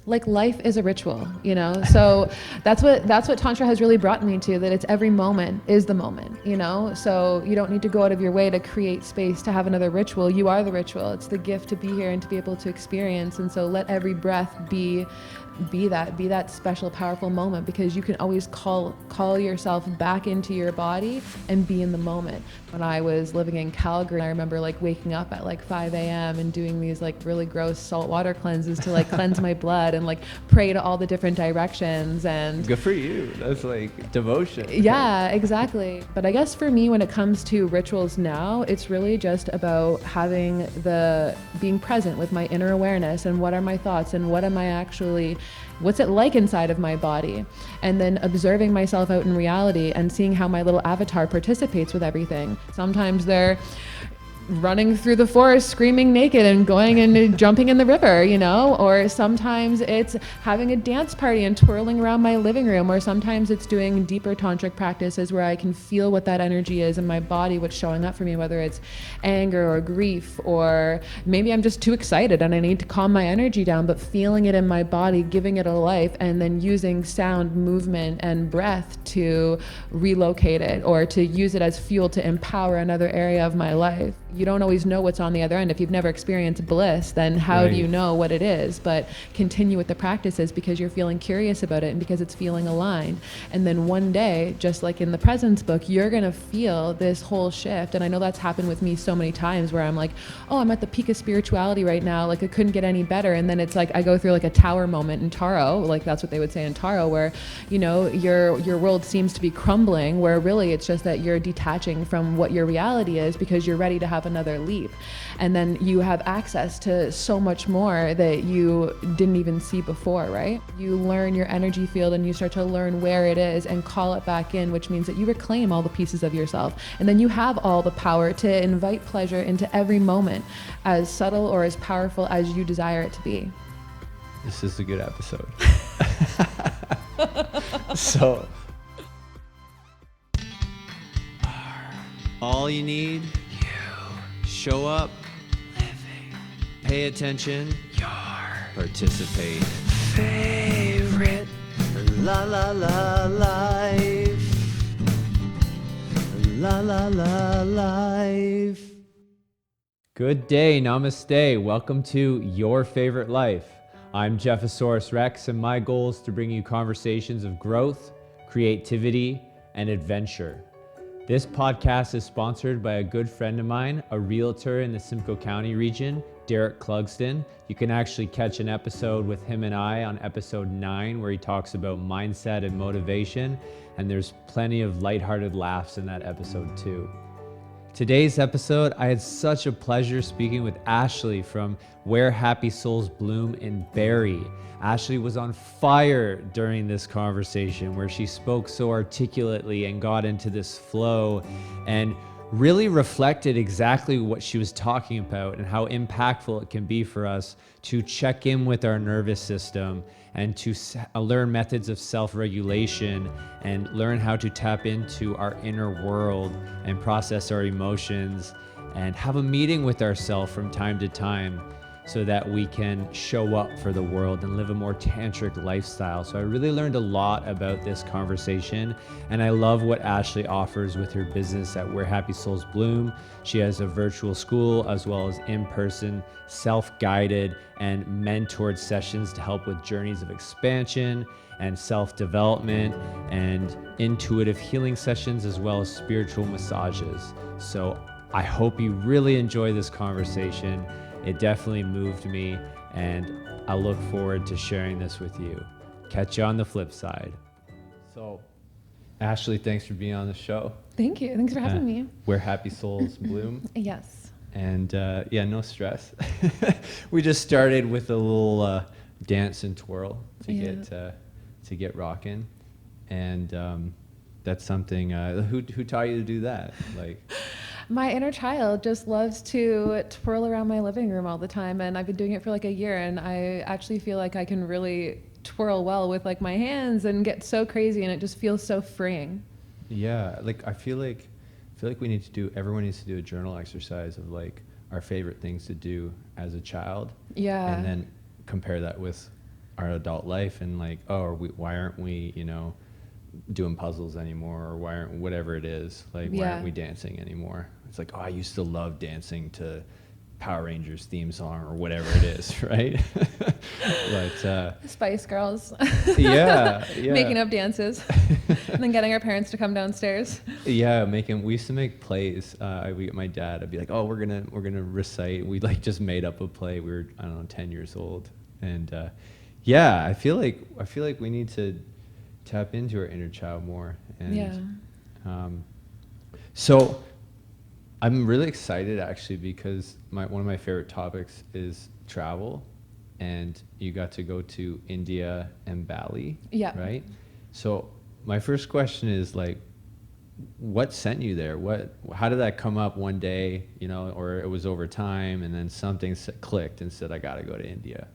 like life is a ritual, you know? So that's what Tantra has really brought me to, that it's every moment is the moment, you know? So you don't need to go out of your way to create space to have another ritual. You are the ritual. It's the gift to be here and to be able to experience. And so let every breath be that special, powerful moment, because you can always call yourself back into your body and be in the moment. When I was living in Calgary, I remember like waking up at like 5 a.m. and doing these like really gross saltwater cleanses to like cleanse my blood and like pray to all the different directions. And good for you. That's like devotion. Yeah, exactly. But I guess for me, when it comes to rituals now, it's really just about being present with my inner awareness and what are my thoughts and what's it like inside of my body, and then observing myself out in reality and seeing how my little avatar participates with everything. Sometimes they're running through the forest screaming naked and going and jumping in the river, you know, or sometimes it's having a dance party and twirling around my living room, or sometimes it's doing deeper tantric practices where I can feel what that energy is in my body, what's showing up for me, whether it's anger or grief, or maybe I'm just too excited and I need to calm my energy down, but feeling it in my body, giving it a life, and then using sound, movement, and breath to relocate it or to use it as fuel to empower another area of my life. You don't always know what's on the other end. If you've never experienced bliss, then how do you know what it is? But continue with the practices because you're feeling curious about it and because it's feeling aligned. And then one day, just like in the Presence book, you're going to feel this whole shift. And I know that's happened with me so many times where I'm like, oh, I'm at the peak of spirituality right now. Like, it couldn't get any better. And then it's like I go through like a tower moment in Taro, like that's what they would say in Taro, where, you know, your world seems to be crumbling, where really it's just that you're detaching from what your reality is because you're ready to have another leap. And then you have access to so much more that you didn't even see before, right? You learn your energy field and you start to learn where it is and call it back in, which means that you reclaim all the pieces of yourself. And then you have all the power to invite pleasure into every moment, as subtle or as powerful as you desire it to be. This is a good episode. So, all you need, show up, living, pay attention, your participate, favorite, la la la life, la la la life. Good day, namaste. Welcome to Your Favorite Life. I'm Jeffosaurus Rex, and my goal is to bring you conversations of growth, creativity, and adventure. This podcast is sponsored by a good friend of mine, a realtor in the Simcoe County region, Derek Clugston. You can actually catch an episode with him and I on episode 9, where he talks about mindset and motivation, and there's plenty of lighthearted laughs in that episode too. Today's episode, I had such a pleasure speaking with Ashley from Where Happy Souls Bloom in Barrie. Ashley was on fire during this conversation, where she spoke so articulately and got into this flow and really reflected exactly what she was talking about and how impactful it can be for us to check in with our nervous system and to learn methods of self-regulation and learn how to tap into our inner world and process our emotions and have a meeting with ourselves from time to time, so that we can show up for the world and live a more tantric lifestyle. So I really learned a lot about this conversation, and I love what Ashley offers with her business at Where Happy Souls Bloom. She has a virtual school as well as in-person, self-guided and mentored sessions to help with journeys of expansion and self-development, and intuitive healing sessions, as well as spiritual massages. So I hope you really enjoy this conversation. It definitely moved me, and I look forward to sharing this with you. Catch you on the flip side. So, Ashley, thanks for being on the show. Thank you. Thanks for having me. Where Happy Souls Bloom. Yes. And no stress. We just started with a little dance and twirl to get rocking, and that's something. Who taught you to do that? Like. My inner child just loves to twirl around my living room all the time, and I've been doing it for like a year, and I actually feel like I can really twirl well with like my hands and get so crazy, and it just feels so freeing. Yeah, like I feel like everyone needs to do a journal exercise of like our favorite things to do as a child. Yeah. And then compare that with our adult life and like, oh, why aren't we, you know, doing puzzles anymore, or why aren't, whatever it is, like, why aren't we dancing anymore? It's like, oh, I used to love dancing to Power Rangers theme song or whatever it is, right? But Spice Girls. yeah. Making up dances and then getting our parents to come downstairs. Yeah, we used to make plays. We, my dad, I'd be like, oh, we're gonna recite. We like just made up a play. We were, I don't know, 10 years old, and yeah, I feel like we need to tap into our inner child more. And so I'm really excited actually, because one of my favorite topics is travel, and you got to go to India and Bali, right? So my first question is like, what sent you there? How did that come up one day, you know, or it was over time and then something clicked and said, I got to go to India?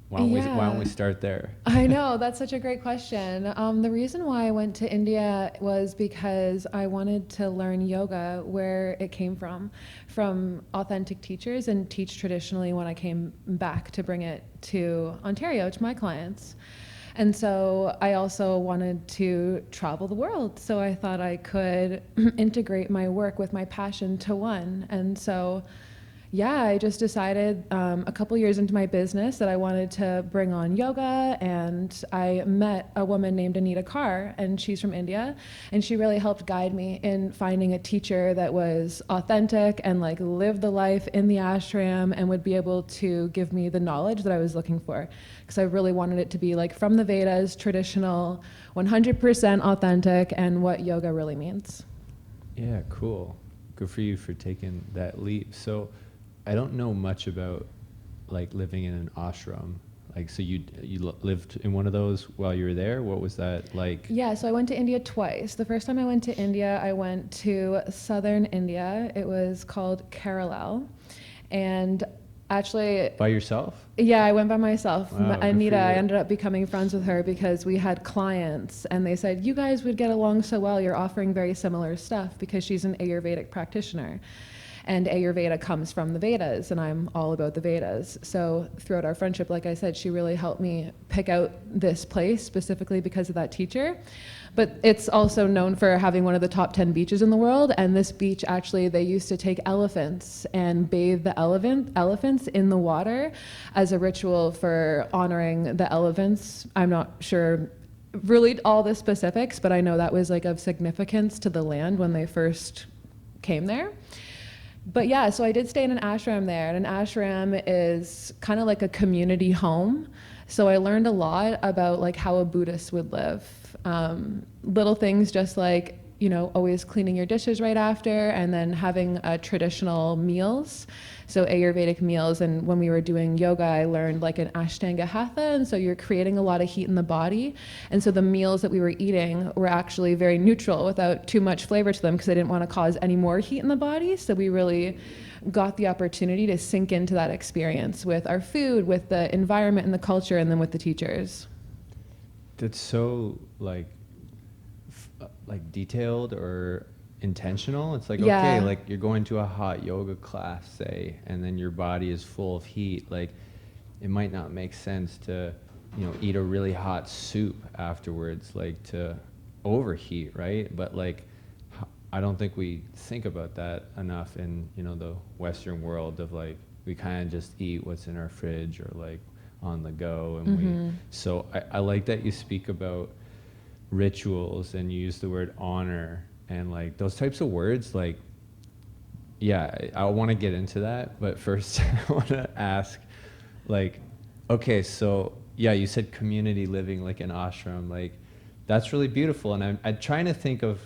Why don't we start there? I know, that's such a great question. The reason why I went to India was because I wanted to learn yoga where it came from authentic teachers, and teach traditionally when I came back to bring it to Ontario to my clients. And so I also wanted to travel the world. So I thought I could integrate my work with my passion to one. And so yeah, I just decided a couple years into my business that I wanted to bring on yoga, and I met a woman named Anita Carr, and she's from India, and she really helped guide me in finding a teacher that was authentic and like lived the life in the ashram and would be able to give me the knowledge that I was looking for, because I really wanted it to be like from the Vedas, traditional, 100% authentic, and what yoga really means. Yeah, cool. Good for you for taking that leap. So I don't know much about like living in an ashram. Like, so you lived in one of those while you were there? What was that like? Yeah, so I went to India twice. The first time I went to India, I went to southern India. It was called Kerala. And actually... By yourself? Yeah, I went by myself. Wow, Anita, I ended up becoming friends with her because we had clients, and they said, you guys would get along so well. You're offering very similar stuff, because she's an Ayurvedic practitioner. And Ayurveda comes from the Vedas, and I'm all about the Vedas. So throughout our friendship, like I said, she really helped me pick out this place specifically because of that teacher. But it's also known for having one of the top 10 beaches in the world. And this beach, actually, they used to take elephants and bathe the elephants in the water as a ritual for honoring the elephants. I'm not sure really all the specifics, but I know that was like of significance to the land when they first came there. But yeah, so I did stay in an ashram there, and an ashram is kind of like a community home. So I learned a lot about like how a Buddhist would live. Little things just like, you know, always cleaning your dishes right after, and then having traditional meals. So Ayurvedic meals, and when we were doing yoga, I learned like an Ashtanga Hatha, and so you're creating a lot of heat in the body. And so the meals that we were eating were actually very neutral without too much flavor to them, because I didn't want to cause any more heat in the body. So we really got the opportunity to sink into that experience with our food, with the environment and the culture, and then with the teachers. That's so like detailed or intentional. It's like, okay, like you're going to a hot yoga class, say, and then your body is full of heat. Like, it might not make sense to, you know, eat a really hot soup afterwards, like to overheat, right? But like, I don't think we think about that enough in, you know, the Western world of like, we kind of just eat what's in our fridge or like on the go. And so I like that you speak about rituals and you use the word honor and like those types of words. Like, yeah, I want to get into that, but first I want to ask, like, okay, so yeah, you said community living, like an ashram, like that's really beautiful. And I'm trying to think of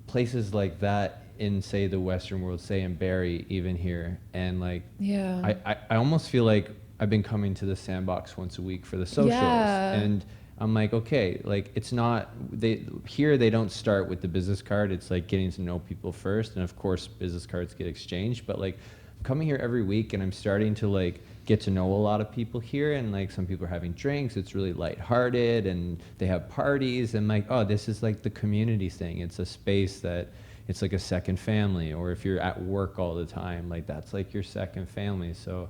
places like that in, say, the Western world, say in Barrie, even here. And like, I almost feel like I've been coming to the Sandbox once a week for the socials. And I'm like, okay, like it's not, they don't start with the business card. It's like getting to know people first. And of course, business cards get exchanged. But like, I'm coming here every week and I'm starting to like get to know a lot of people here. And like some people are having drinks. It's really lighthearted and they have parties. And like, oh, this is like the community thing. It's a space that it's like a second family. Or if you're at work all the time, like that's like your second family. So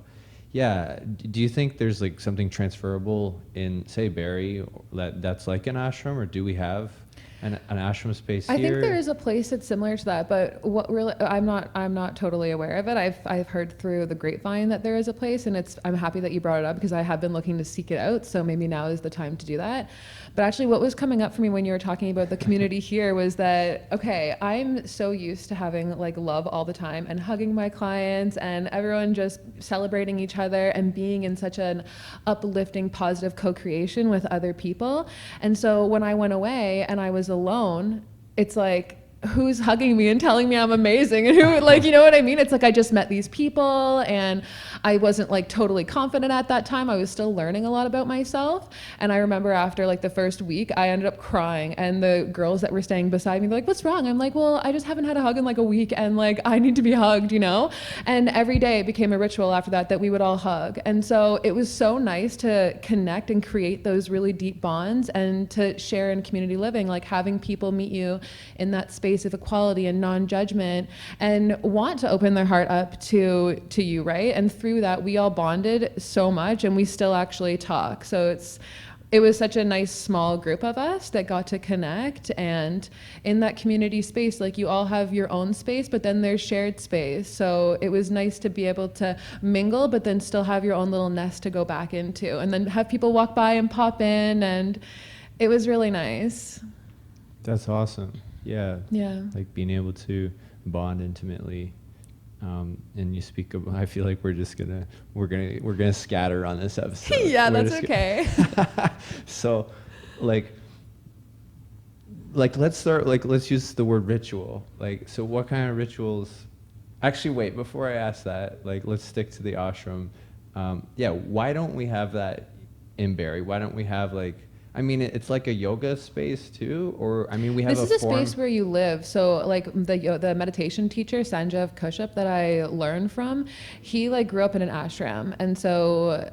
Yeah. Do you think there's like something transferable in, say, Barrie that's like an ashram, or do we have an ashram space I here? think there is a place that's similar to that, but what really, I'm not totally aware of it. I've heard through the grapevine that there is a place, and I'm happy that you brought it up because I have been looking to seek it out. So maybe now is the time to do that. But actually, what was coming up for me when you were talking about the community here was that, okay, I'm so used to having like love all the time and hugging my clients and everyone just celebrating each other and being in such an uplifting, positive co-creation with other people. And so when I went away and I was alone, it's like, who's hugging me and telling me I'm amazing, and who, like, you know what I mean? It's like I just met these people and I wasn't like totally confident at that time. I was still learning a lot about myself. And I remember after like the first week, I ended up crying, and the girls that were staying beside me, they're like, what's wrong? I'm like, well, I just haven't had a hug in like a week, and like I need to be hugged, you know? And every day it became a ritual after that we would all hug. And so it was so nice to connect and create those really deep bonds and to share in community living, like having people meet you in that space of equality and non-judgment and want to open their heart up to you, right? And through that we all bonded so much, and we still actually talk. So it was such a nice small group of us that got to connect. And in that community space, like you all have your own space, but then there's shared space. So it was nice to be able to mingle, but then still have your own little nest to go back into, and then have people walk by and pop in, and it was really nice. That's awesome. Yeah. Yeah. Like being able to bond intimately. And you speak of, I feel like we're gonna scatter on this episode. Yeah, that's okay. So like let's start, like let's use the word ritual. Like, so what kind of rituals, actually wait, before I ask that, like let's stick to the ashram. Yeah, why don't we have that in Barrie? Why don't we have like, I mean, it's like a yoga space too, or I mean, we have this is a space where you live. So like the meditation teacher, Sanjeev Kashyap, that I learned from, he like grew up in an ashram. And so,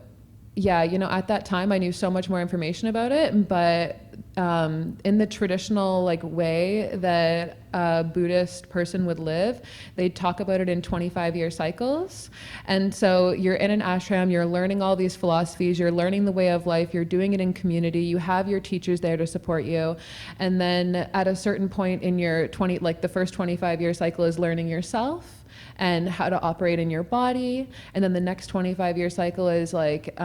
yeah, you know, at that time I knew so much more information about it, but in the traditional like way that a Buddhist person would live, they'd talk about it in 25-year cycles. And so you're in an ashram, you're learning all these philosophies, you're learning the way of life, you're doing it in community, you have your teachers there to support you. And then at a certain point in your the first 25-year cycle is learning yourself and how to operate in your body. And then the next 25-year cycle is like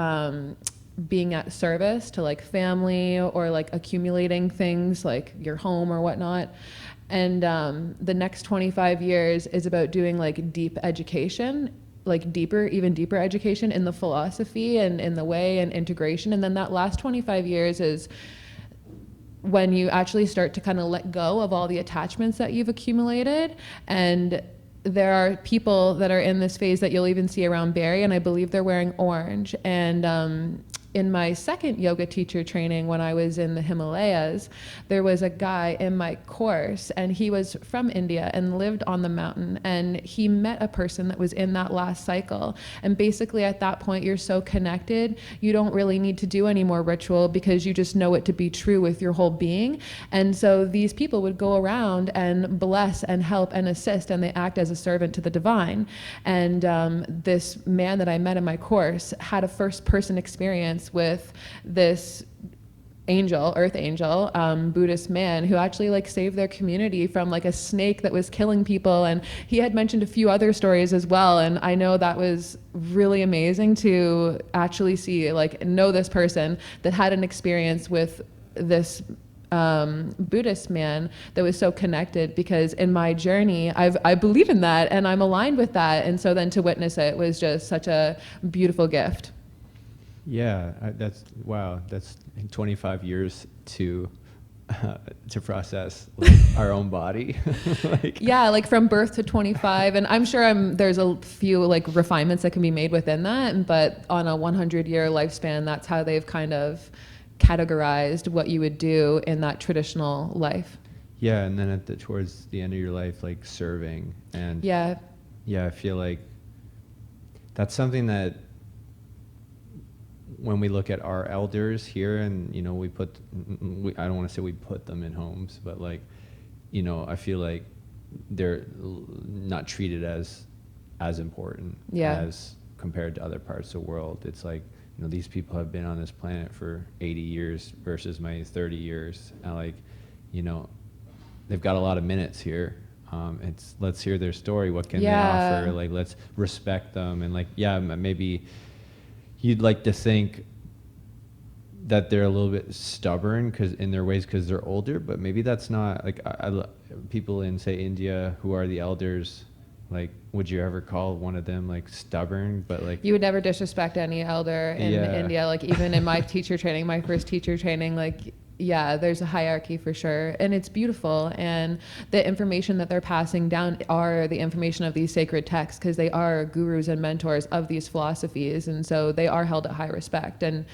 being at service to like family, or like accumulating things like your home or whatnot. And the next 25 years is about doing like deep education, like even deeper education in the philosophy and in the way and integration. And then that last 25 years is when you actually start to kind of let go of all the attachments that you've accumulated. And there are people that are in this phase that you'll even see around Barrie, and I believe they're wearing orange. And in my second yoga teacher training, when I was in the Himalayas, there was a guy in my course, and he was from India and lived on the mountain, and he met a person that was in that last cycle. And basically at that point, you're so connected, you don't really need to do any more ritual because you just know it to be true with your whole being. And so these people would go around and bless and help and assist, and they act as a servant to the divine. And this man that I met in my course had a first-person experience with this earth angel, Buddhist man who actually like saved their community from like a snake that was killing people. And he had mentioned a few other stories as well. And I know that was really amazing to actually see, like, know this person that had an experience with this Buddhist man that was so connected, because in my journey, I believe in that and I'm aligned with that. And so then to witness it was just such a beautiful gift. Yeah, that's 25 years to process like, our own body. Yeah, like from birth to 25, and I'm sure there's a few like refinements that can be made within that, but on a 100-year lifespan, that's how they've kind of categorized what you would do in that traditional life. Yeah, and then towards the end of your life, like serving. And yeah, I feel like that's something that when we look at our elders here, and you know, I don't want to say we put them in homes, but like, you know, I feel like they're not treated as important compared to other parts of the world. It's like, you know, these people have been on this planet for 80 years versus my 30 years. And like, you know, they've got a lot of minutes here. Let's hear their story. What can they offer? Like, let's respect them. And like, yeah, maybe you'd like to think that they're a little bit stubborn in their ways because they're older, but maybe that's not like, people in, say, India who are the elders, like, would you ever call one of them like stubborn? But like, you would never disrespect any elder in India. Like, even in my teacher training, my first teacher training, like, yeah, there's a hierarchy for sure, and it's beautiful. And the information that they're passing down are the information of these sacred texts, because they are gurus and mentors of these philosophies, and so they are held at high respect. And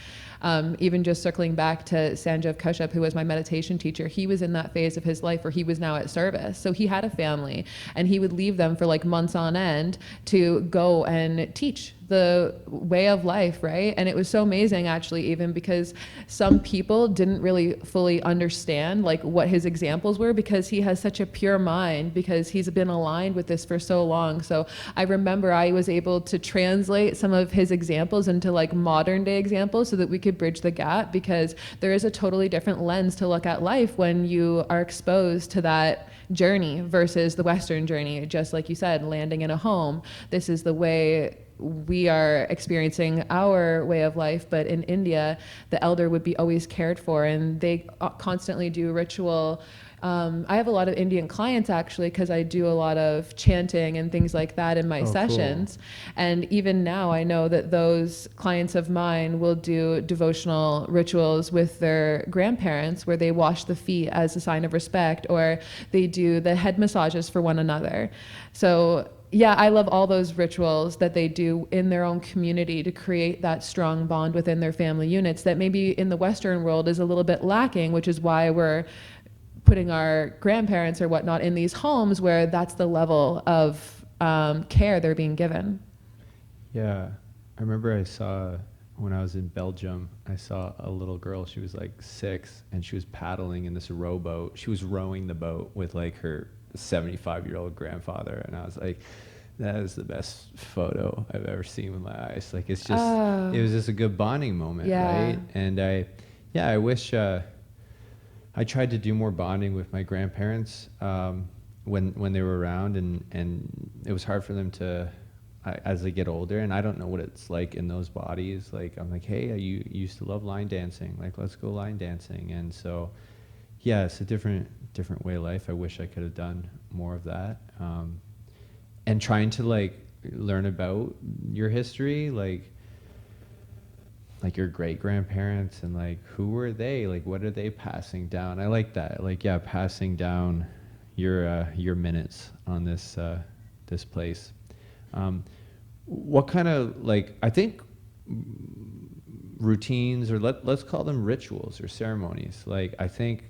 even just circling back to Sanjeev Kashyap, who was my meditation teacher, he was in that phase of his life where he was now at service. So he had a family, and he would leave them for like months on end to go and teach the way of life, right? And it was so amazing, actually, even because some people didn't really fully understand like what his examples were, because he has such a pure mind, because he's been aligned with this for so long. So I remember I was able to translate some of his examples into like modern day examples so that we could bridge the gap, because there is a totally different lens to look at life when you are exposed to that journey versus the Western journey. Just like you said, landing in a home, this is the way we are experiencing our way of life. But in India, the elder would be always cared for, and they constantly do ritual. I have a lot of Indian clients, actually, because I do a lot of chanting and things like that in my sessions. Cool. And even now I know that those clients of mine will do devotional rituals with their grandparents, where they wash the feet as a sign of respect, or they do the head massages for one another. So yeah, I love all those rituals that they do in their own community to create that strong bond within their family units that maybe in the Western world is a little bit lacking, which is why we're putting our grandparents or whatnot in these homes where that's the level of care they're being given. Yeah, I remember when I was in Belgium, I saw a little girl. She was like 6, and she was paddling in this rowboat. She was rowing the boat with like her 75-year-old grandfather, and I was like, that is the best photo I've ever seen with my eyes. Like, it's just, it was just a good bonding moment, right? And I wish I tried to do more bonding with my grandparents when they were around, and it was hard for them to, as they get older, and I don't know what it's like in those bodies. Like, I'm like, hey, you used to love line dancing. Like, let's go line dancing. And so, yeah, it's a different way of life. I wish I could have done more of that. And trying to like learn about your history, like your great grandparents, and like, who were they? Like, what are they passing down? I like that. Like, yeah, passing down your minutes on this place. What kind of, like, I think routines, or let's call them rituals or ceremonies. Like, I think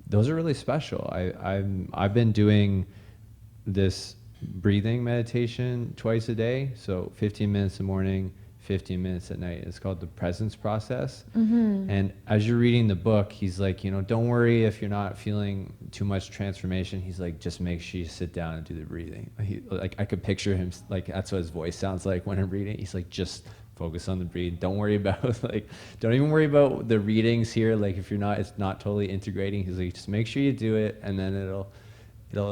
those are really special. I've been doing this breathing meditation twice a day, so 15 minutes in the morning, 15 minutes at night. It's called the presence process. Mm-hmm. And as you're reading the book, he's like, don't worry if you're not feeling too much transformation. He's like, just make sure you sit down and do the breathing. Like, I could picture him, like, that's what his voice sounds like when I'm reading. He's like, just focus on the breathing. Don't worry about don't even worry about the readings here. Like, if it's not totally integrating. He's like, just make sure you do it, and then it'll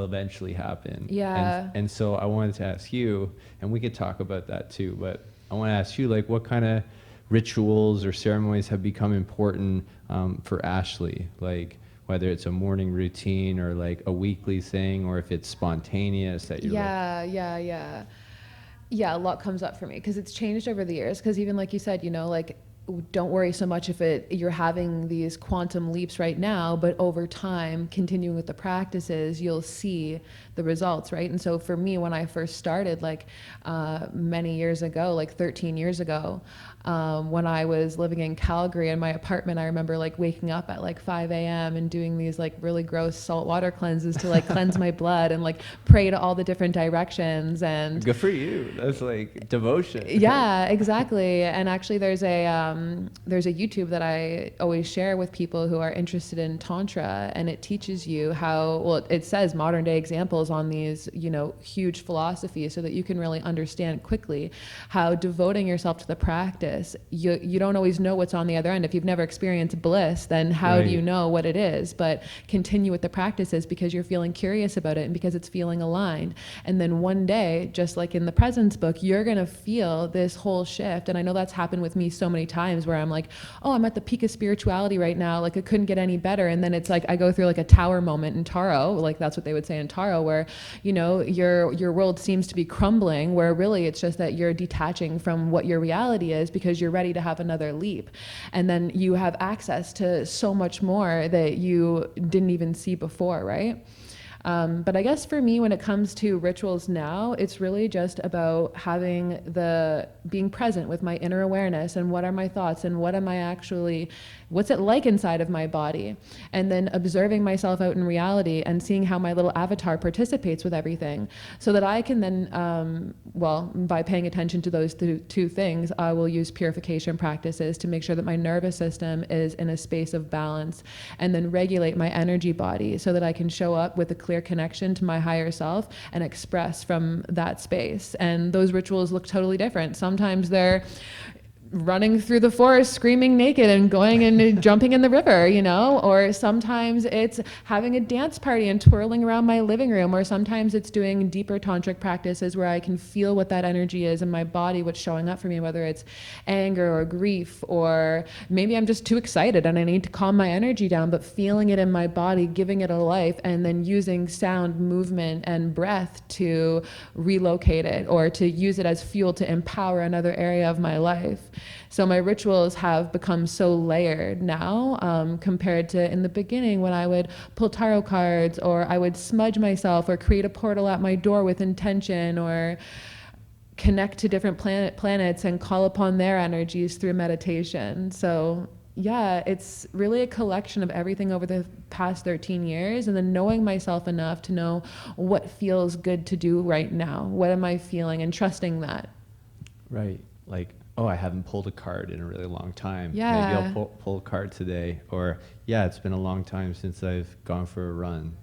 eventually happen. Yeah. And so I wanted to ask you, and we could talk about that too, but I want to ask you, like, what kind of rituals or ceremonies have become important for Ashley? Like, whether it's a morning routine or like a weekly thing, or if it's spontaneous that you're Yeah, a lot comes up for me because it's changed over the years. Because even like you said, like, don't worry so much if you're having these quantum leaps right now, but over time, continuing with the practices, you'll see the results, right? And so for me, when I first started, like many years ago, like 13 years ago, When I was living in Calgary in my apartment, I remember like waking up at like 5 a.m. and doing these like really gross saltwater cleanses to like cleanse my blood and like pray to all the different directions. And good for you. That's like devotion. Yeah, exactly. And actually there's a YouTube that I always share with people who are interested in tantra, and it teaches you how, well, it says modern day examples on these, you know, huge philosophies so that you can really understand quickly how devoting yourself to the practice, you don't always know what's on the other end. If you've never experienced bliss, then how do you know what it is? But continue with the practices because you're feeling curious about it and because it's feeling aligned. And then one day, just like in the Presence book, you're going to feel this whole shift. And I know that's happened with me so many times where I'm like, oh, I'm at the peak of spirituality right now. Like it couldn't get any better. And then it's like, I go through like a tower moment in Taro, like that's what they would say in Taro, where, you know, your world seems to be crumbling, where really it's just that you're detaching from what your reality is because you're ready to have another leap. And then you have access to so much more that you didn't even see before, right? But I guess for me, when it comes to rituals now, it's really just about being present with my inner awareness and what are my thoughts and what's it like inside of my body? And then observing myself out in reality and seeing how my little avatar participates with everything so that I can then, by paying attention to those two things, I will use purification practices to make sure that my nervous system is in a space of balance and then regulate my energy body so that I can show up with a clear connection to my higher self and express from that space. And those rituals look totally different. Sometimes they're running through the forest screaming naked and going and jumping in the river, you know, or sometimes it's having a dance party and twirling around my living room, or sometimes it's doing deeper tantric practices where I can feel what that energy is in my body, what's showing up for me, whether it's anger or grief, or maybe I'm just too excited and I need to calm my energy down, but feeling it in my body, giving it a life, and then using sound, movement, and breath to relocate it or to use it as fuel to empower another area of my life. So my rituals have become so layered now compared to in the beginning when I would pull tarot cards or I would smudge myself or create a portal at my door with intention or connect to different planets and call upon their energies through meditation. So yeah, it's really a collection of everything over the past 13 years and then knowing myself enough to know what feels good to do right now. What am I feeling and trusting that. Right. Like, oh, I haven't pulled a card in a really long time. Yeah. Maybe I'll pull a card today. Or, yeah, it's been a long time since I've gone for a run.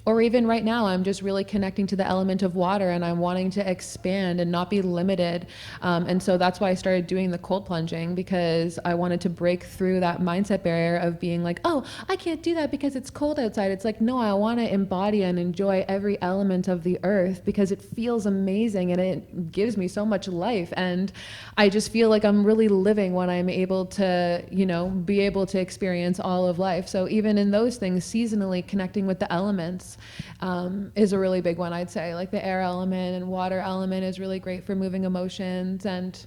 Or even right now, I'm just really connecting to the element of water and I'm wanting to expand and not be limited. And so that's why I started doing the cold plunging, because I wanted to break through that mindset barrier of being like, oh, I can't do that because it's cold outside. It's like, no, I want to embody and enjoy every element of the earth because it feels amazing and it gives me so much life. And I just feel like I'm really living when I'm able to, you know, be able to experience all of life. So even in those things, seasonally connecting with the elements is a really big one, I'd say. Like the air element and water element is really great for moving emotions, and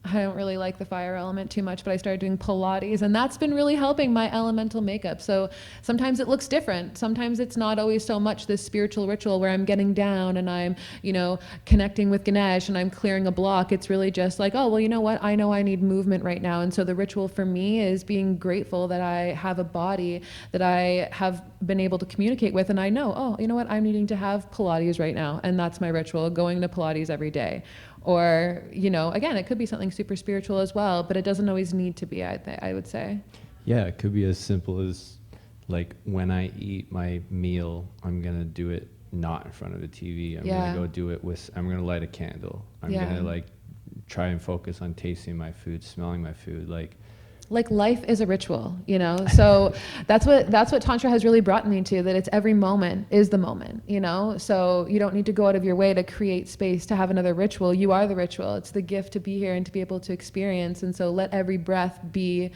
I don't really like the fire element too much, but I started doing Pilates and that's been really helping my elemental makeup. So sometimes it looks different. Sometimes it's not always so much this spiritual ritual where I'm getting down and I'm, you know, connecting with Ganesh and I'm clearing a block. It's really just like, oh, well, you know what? I know I need movement right now. And so the ritual for me is being grateful that I have a body that I have been able to communicate with. And I know, oh, you know what? I'm needing to have Pilates right now. And that's my ritual, going to Pilates every day. Or, you know, again, it could be something super spiritual as well, but it doesn't always need to be, I would say. Yeah, it could be as simple as, like, when I eat my meal, I'm going to do it not in front of the TV. I'm going to go do it I'm going to light a candle. I'm going to, like, try and focus on tasting my food, smelling my food, like life is a ritual, you know? So that's what Tantra has really brought me to, that it's every moment is the moment, you know? So you don't need to go out of your way to create space to have another ritual. You are the ritual. It's the gift to be here and to be able to experience. And so let every breath be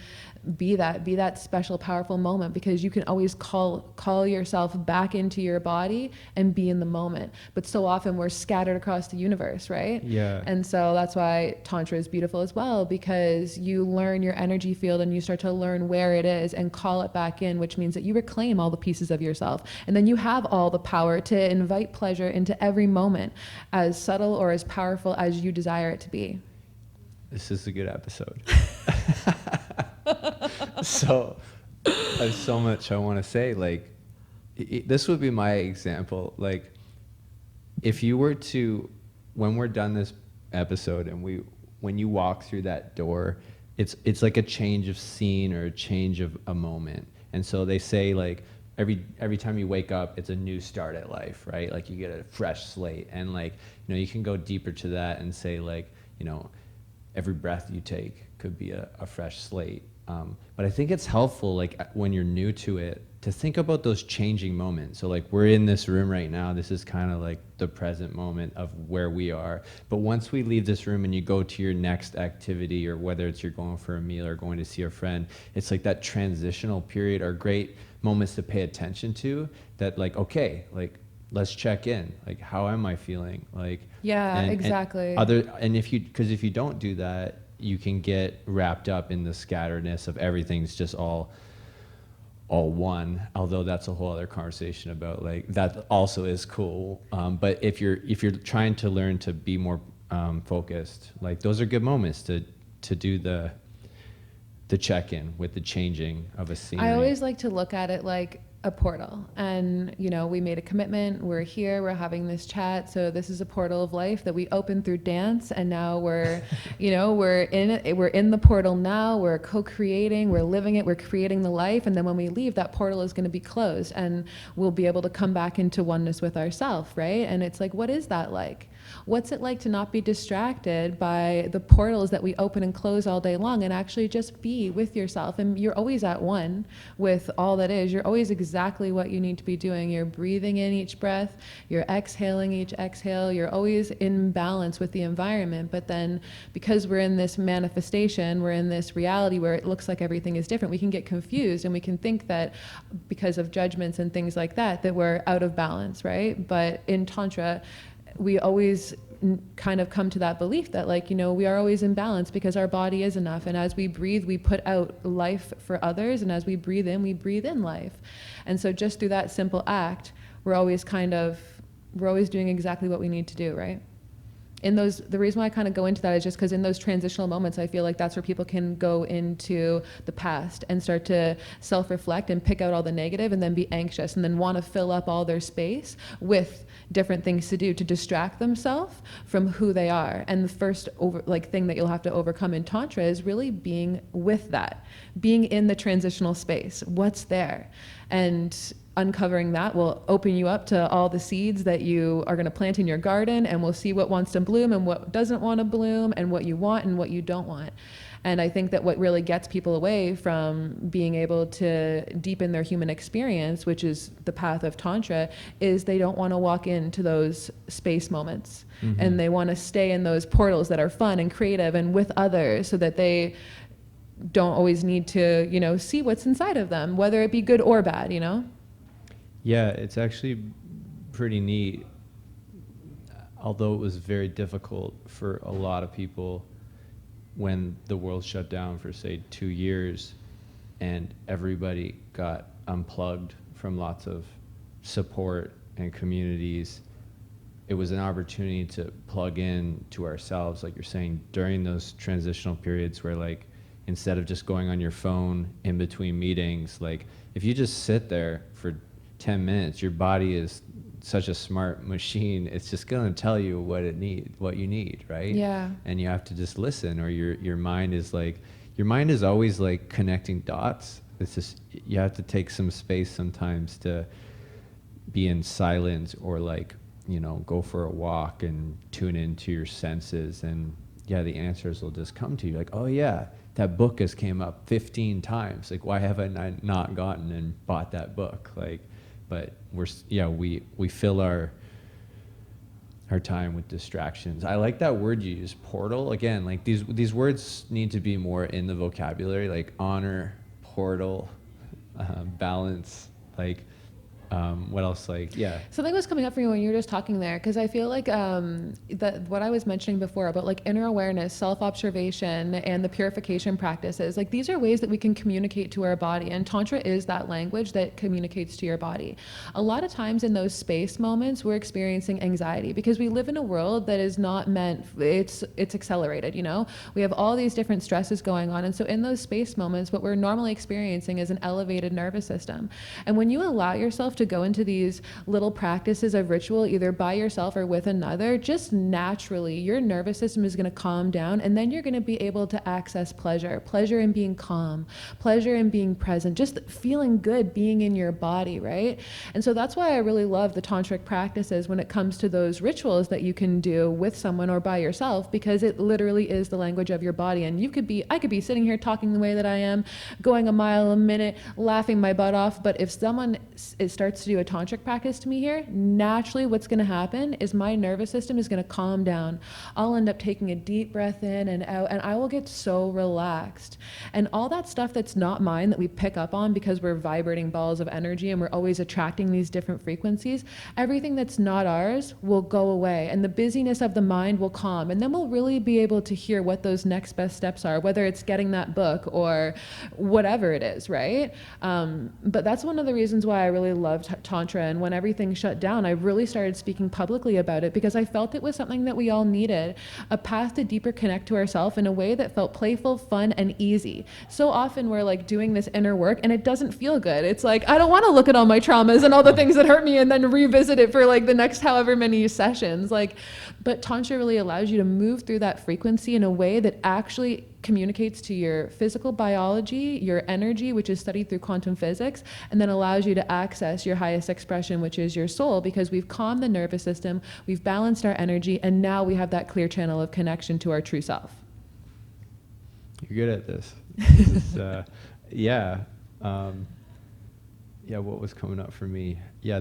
that special, powerful moment, because you can always call yourself back into your body and be in the moment. But so often we're scattered across the universe, right? Yeah. And so that's why Tantra is beautiful as well, because you learn your energy field and you start to learn where it is and call it back in, which means that you reclaim all the pieces of yourself. And then you have all the power to invite pleasure into every moment, as subtle or as powerful as you desire it to be. this is a good episode. So there's so much I want to say. Like, this would be my example. Like, if you were to, when we're done this episode and when you walk through that door, it's like a change of scene or a change of a moment. And so they say, like, every time you wake up, it's a new start at life, right? Like, you get a fresh slate. And, like, you know, you can go deeper to that and say, like, you know, every breath you take could be a fresh slate. But I think it's helpful, like, when you're new to it, to think about those changing moments. So, like, we're in this room right now. This is kind of like the present moment of where we are. But once we leave this room and you go to your next activity, or whether it's you're going for a meal or going to see a friend, it's like that transitional period are great moments to pay attention to. That, like, okay, like, let's check in. Like, how am I feeling? Like, yeah, exactly. And if you don't do that, you can get wrapped up in the scatteredness of everything's just all one, although that's a whole other conversation about, like, that also is cool. But if you're trying to learn to be more focused, like, those are good moments to do the check-in with the changing of a scene. I always like to look at it like a portal, and, you know, we made a commitment, we're here, we're having this chat, so this is a portal of life that we opened through dance, and now we're you know, we're in the portal now, we're co-creating, we're living it, we're creating the life, and then when we leave, that portal is going to be closed and we'll be able to come back into oneness with ourselves, right? And it's like, what is that like? What's it like to not be distracted by the portals that we open and close all day long, and actually just be with yourself? And you're always at one with all that is. You're always exactly what you need to be doing. You're breathing in each breath, you're exhaling each exhale, you're always in balance with the environment. But then, because we're in this manifestation, we're in this reality where it looks like everything is different, we can get confused and we can think that because of judgments and things like that, that we're out of balance, right? But in Tantra, we always kind of come to that belief that, like, you know, we are always in balance because our body is enough. And as we breathe, we put out life for others. And as we breathe in life. And so just through that simple act, we're always doing exactly what we need to do, right? The reason why I kind of go into that is just because in those transitional moments, I feel like that's where people can go into the past and start to self-reflect and pick out all the negative and then be anxious and then want to fill up all their space with different things to do to distract themselves from who they are. And the first thing that you'll have to overcome in Tantra is really being with that, being in the transitional space. What's there? And uncovering that will open you up to all the seeds that you are going to plant in your garden, and we'll see what wants to bloom and what doesn't want to bloom, and what you want and what you don't want. And I think that what really gets people away from being able to deepen their human experience, which is the path of Tantra, is they don't want to walk into those space moments. Mm-hmm. And they want to stay in those portals that are fun and creative and with others, so that they don't always need to, you know, see what's inside of them, whether it be good or bad, you know? Yeah, it's actually pretty neat. Although it was very difficult for a lot of people when the world shut down for, say, 2 years and everybody got unplugged from lots of support and communities, it was an opportunity to plug in to ourselves, like you're saying, during those transitional periods where, like, instead of just going on your phone in between meetings, like, if you just sit there for 10 minutes, your body is such a smart machine. It's just going to tell you what you need, right? Yeah. And you have to just listen, or your mind is always like connecting dots. It's just, you have to take some space sometimes to be in silence, or, like, you know, go for a walk and tune into your senses, and yeah, the answers will just come to you. Like, oh yeah, that book has came up 15 times. Like, why haven't I not gotten and bought that book? Like, but we fill our time with distractions. I like that word you use, portal. Again, like, these words need to be more in the vocabulary, like honor, portal, balance. Like, What else? Like, yeah. Something was coming up for me when you were just talking there, because I feel like that what I was mentioning before about like inner awareness, self-observation, and the purification practices, like these are ways that we can communicate to our body, and Tantra is that language that communicates to your body. A lot of times in those space moments, we're experiencing anxiety because we live in a world that is not meant, it's accelerated, you know? We have all these different stresses going on, and so in those space moments, what we're normally experiencing is an elevated nervous system. And when you allow yourself to go into these little practices of ritual, either by yourself or with another, just naturally your nervous system is going to calm down, and then you're going to be able to access pleasure in being calm, pleasure in being present, just feeling good being in your body, right? And so that's why I really love the tantric practices when it comes to those rituals that you can do with someone or by yourself, because it literally is the language of your body. And I could be sitting here talking the way that I am, going a mile a minute, laughing my butt off, but if someone starts to do a tantric practice to me here, naturally what's going to happen is my nervous system is going to calm down. I'll end up taking a deep breath in and out, and I will get so relaxed. And all that stuff that's not mine that we pick up on because we're vibrating balls of energy and we're always attracting these different frequencies, everything that's not ours will go away, and the busyness of the mind will calm, and then we'll really be able to hear what those next best steps are, whether it's getting that book or whatever it is, right? But that's one of the reasons why I really loved Tantra, and when everything shut down, I really started speaking publicly about it because I felt it was something that we all needed, a path to deeper connect to ourselves in a way that felt playful, fun, and easy. So often we're like doing this inner work and it doesn't feel good. It's like, I don't want to look at all my traumas and all the things that hurt me and then revisit it for like the next however many sessions. But Tantra really allows you to move through that frequency in a way that actually communicates to your physical biology, your energy, which is studied through quantum physics, and then allows you to access your highest expression, which is your soul, because we've calmed the nervous system, we've balanced our energy, and now we have that clear channel of connection to our true self. You're good at this. This is, yeah. What was coming up for me? Yeah,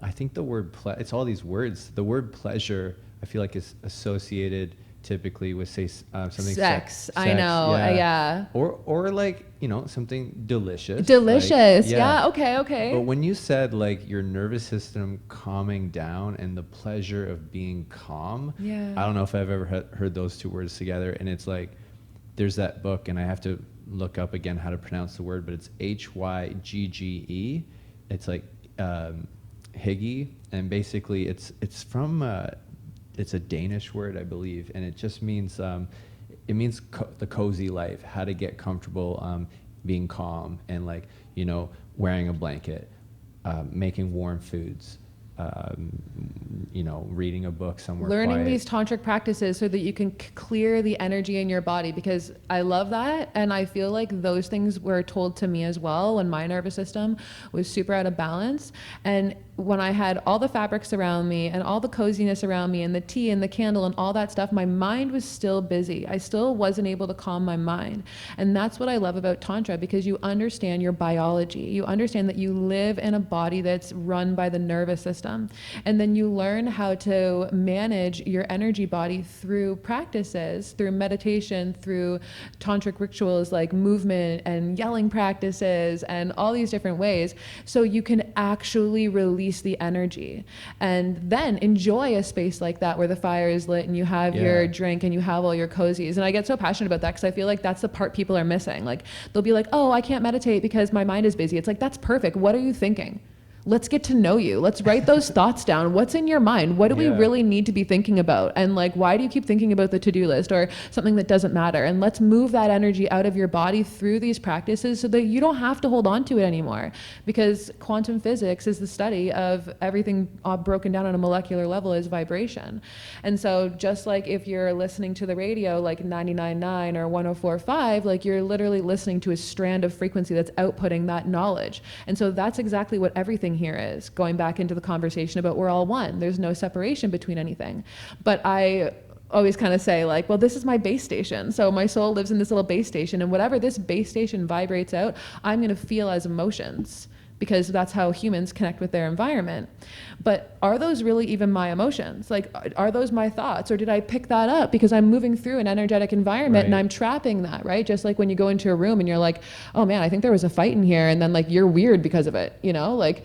I think the word, it's all these words. The word pleasure, I feel like is associated typically with something sex. I know, yeah. Or like, something delicious. Delicious, yeah, okay. But when you said like your nervous system calming down and the pleasure of being calm, I don't know if I've ever heard those two words together. And it's like, there's that book, and I have to look up again how to pronounce the word, but it's Hygge. It's like Hygge, and basically it's from it's a Danish word, I believe, and it just means the cozy life, how to get comfortable being calm, and like wearing a blanket, making warm foods, reading a book somewhere learning quiet. These tantric practices so that you can clear the energy in your body, because I love that, and I feel like those things were told to me as well when my nervous system was super out of balance. And when I had all the fabrics around me and all the coziness around me and the tea and the candle and all that stuff, my mind was still busy. I still wasn't able to calm my mind. And that's what I love about Tantra, because you understand your biology. You understand that you live in a body that's run by the nervous system. And then you learn how to manage your energy body through practices, through meditation, through tantric rituals like movement and yelling practices and all these different ways, so you can actually release the energy and then enjoy a space like that where the fire is lit and you have your drink and you have all your cozies. And I get so passionate about that because I feel like that's the part people are missing. Like they'll be like, oh, I can't meditate because my mind is busy. It's like, that's perfect. What are you thinking? Let's get to know you. Let's write those thoughts down. What's in your mind? What do we really need to be thinking about? And like, why do you keep thinking about the to-do list or something that doesn't matter? And let's move that energy out of your body through these practices so that you don't have to hold on to it anymore. Because quantum physics is the study of everything broken down on a molecular level as vibration. And so just like if you're listening to the radio, like 99.9 or 104.5, like you're literally listening to a strand of frequency that's outputting that knowledge. And so that's exactly what everything here is, going back into the conversation about we're all one. There's no separation between anything. But I always kind of say like, well, this is my base station. So my soul lives in this little base station, and whatever this base station vibrates out, I'm going to feel as emotions, because that's how humans connect with their environment. But are those really even my emotions? Like, are those my thoughts? Or did I pick that up because I'm moving through an energetic environment and I'm trapping that, right? Just like when you go into a room and you're like, oh man, I think there was a fight in here. And then like, you're weird because of it, like,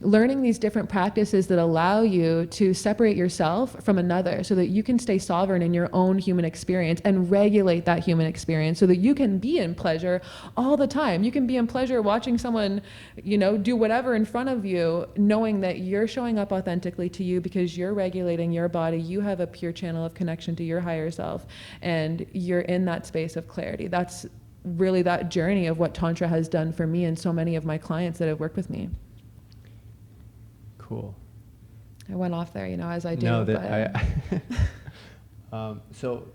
learning these different practices that allow you to separate yourself from another so that you can stay sovereign in your own human experience and regulate that human experience so that you can be in pleasure all the time. You can be in pleasure watching someone, you know, do whatever in front of you, knowing that you're showing up authentically to you because you're regulating your body. You have a pure channel of connection to your higher self, and you're in that space of clarity. That's really that journey of what Tantra has done for me and so many of my clients that have worked with me. Cool. I went off there, you know, as I do. No, that so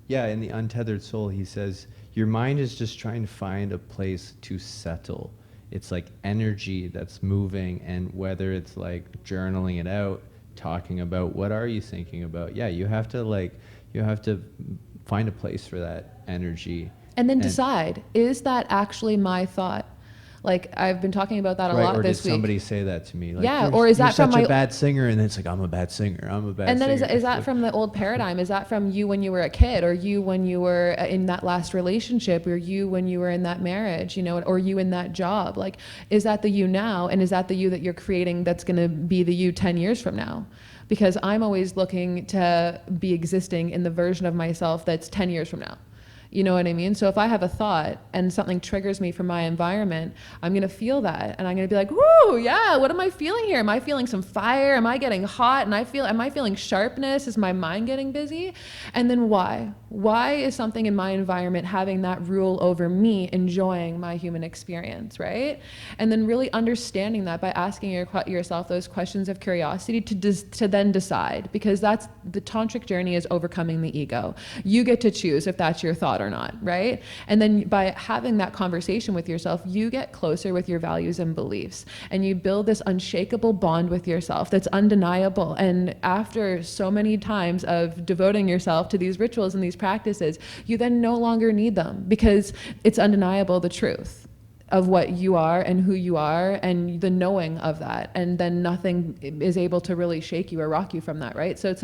yeah, in the Untethered Soul, he says, your mind is just trying to find a place to settle. It's like energy that's moving, and whether it's like journaling it out, talking about what are you thinking about? Yeah, you have to find a place for that energy. And then decide, is that actually my thought? Like, I've been talking about that a lot this week. Or did somebody say that to me? Like, yeah, or is that from you're such a bad singer, and it's like, I'm a bad singer, I'm a bad singer. And then is that from the old paradigm? Is that from you when you were a kid, or you when you were in that last relationship, or you when you were in that marriage, you know, or you in that job? Like, is that the you now, and is that the you that you're creating that's going to be the you 10 years from now? Because I'm always looking to be existing in the version of myself that's 10 years from now. You know what I mean? So if I have a thought and something triggers me from my environment, I'm going to feel that. And I'm going to be like, whoo, yeah, what am I feeling here? Am I feeling some fire? Am I getting hot? And am I feeling sharpness? Is my mind getting busy? And then why? Why is something in my environment having that rule over me enjoying my human experience, right? And then really understanding that by asking yourself those questions of curiosity to then decide, because that's the tantric journey, is overcoming the ego. You get to choose if that's your thought or not, right? And then by having that conversation with yourself, you get closer with your values and beliefs, and you build this unshakable bond with yourself that's undeniable. And after so many times of devoting yourself to these rituals and these practices, you then no longer need them, because it's undeniable, the truth of what you are and who you are, and the knowing of that, and then nothing is able to really shake you or rock you from that, right? So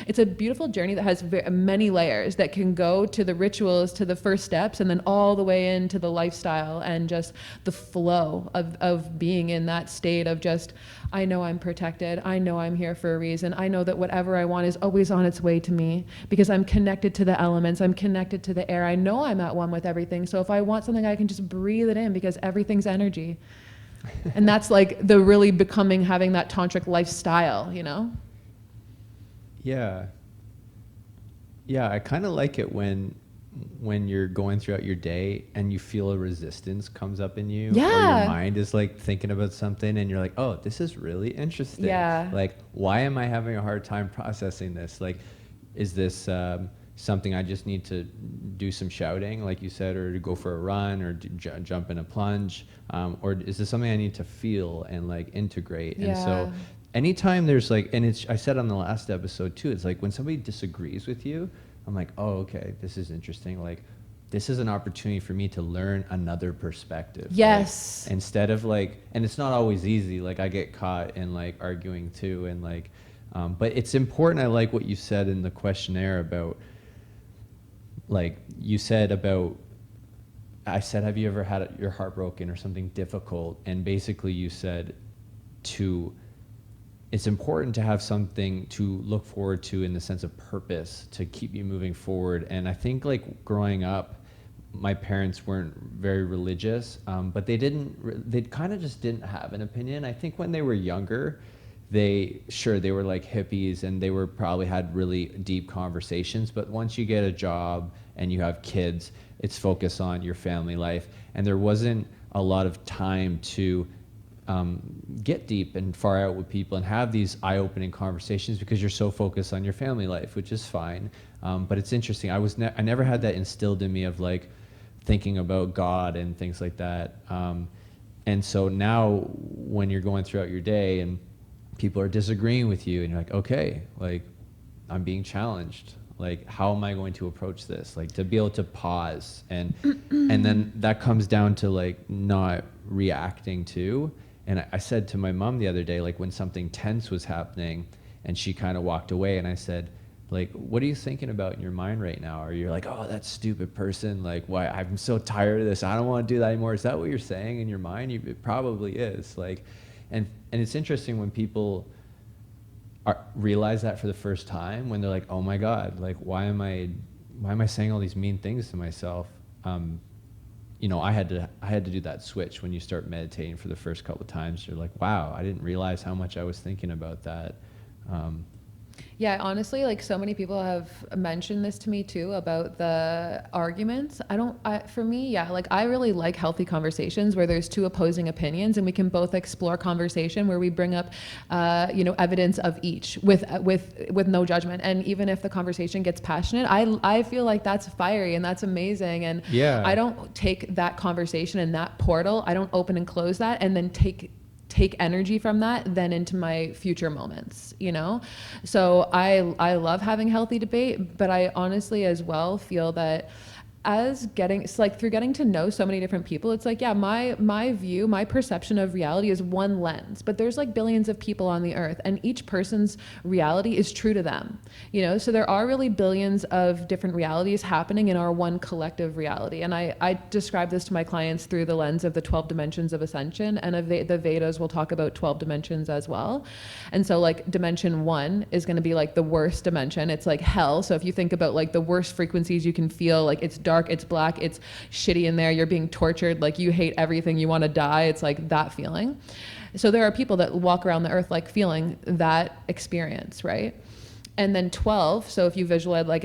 it's a beautiful journey that has many layers that can go to the rituals, to the first steps, and then all the way into the lifestyle and just the flow of being in that state of just, I know I'm protected, I know I'm here for a reason, I know that whatever I want is always on its way to me, because I'm connected to the elements, I'm connected to the air, I know I'm at one with everything. So if I want something, I can just breathe it in, because everything's energy. And that's like the really becoming, having that tantric lifestyle, you know? Yeah. Yeah, I kind of like it when you're going throughout your day and you feel a resistance comes up in you. Yeah. Or your mind is like thinking about something and you're like, oh, this is really interesting. Yeah. Like, why am I having a hard time processing this? Like, is this something I just need to do some shouting, like you said, or to go for a run, or jump in a plunge? Or is this something I need to feel and like integrate? Yeah. And so anytime there's like, and I said on the last episode too, it's like when somebody disagrees with you, I'm like, oh, okay, this is interesting. Like, this is an opportunity for me to learn another perspective. Yes. Like, instead of like, and it's not always easy. Like, I get caught in like arguing too, and like, but it's important. I like what you said in the questionnaire about, like, you said about, I said, have you ever had your heart broken or something difficult? And basically you said it's important to have something to look forward to in the sense of purpose to keep you moving forward. And I think like growing up, my parents weren't very religious, but they kind of just didn't have an opinion. I think when they were younger, they were like hippies and they probably had really deep conversations. But once you get a job and you have kids, it's focused on your family life. And there wasn't a lot of time to get deep and far out with people and have these eye-opening conversations because you're so focused on your family life, which is fine. But it's interesting. I never had that instilled in me of like thinking about God and things like that. And so now when you're going throughout your day and people are disagreeing with you and you're like, okay, like I'm being challenged. Like, how am I going to approach this? Like, to be able to pause and then that comes down to like not reacting to. And I said to my mom the other day, like when something tense was happening and she kind of walked away and I said, like, what are you thinking about in your mind right now? Or you're like, oh, that stupid person. Like, why? I'm so tired of this. I don't want to do that anymore. Is that what you're saying in your mind? It probably is. Like, And it's interesting when people realize that for the first time, when they're like, oh my God, like why am I saying all these mean things to myself? You know, I had to do that switch when you start meditating for the first couple of times. You're like, wow, I didn't realize how much I was thinking about that. Yeah, honestly, like so many people have mentioned this to me too about the arguments. For me, yeah, like I really like healthy conversations where there's two opposing opinions and we can both explore conversation where we bring up, evidence of each with no judgment. And even if the conversation gets passionate, I feel like that's fiery and that's amazing. And yeah. I don't take that conversation and that portal, I don't open and close that and then take energy from that then into my future moments, you know? So I love having healthy debate, but I honestly as well feel that it's like through getting to know so many different people, it's like, yeah, my view, my perception of reality is one lens, but there's like billions of people on the earth and each person's reality is true to them, you know? So there are really billions of different realities happening in our one collective reality. And I describe this to my clients through the lens of the 12 dimensions of ascension, and the Vedas will talk about 12 dimensions as well. And so like dimension 1 is going to be like the worst dimension. It's like hell. So if you think about like the worst frequencies you can feel, like it's dark, it's black, it's shitty in there, you're being tortured, like you hate everything, you want to die. It's like that feeling. So there are people that walk around the earth like feeling that experience, right? And then 12, so if you visualize like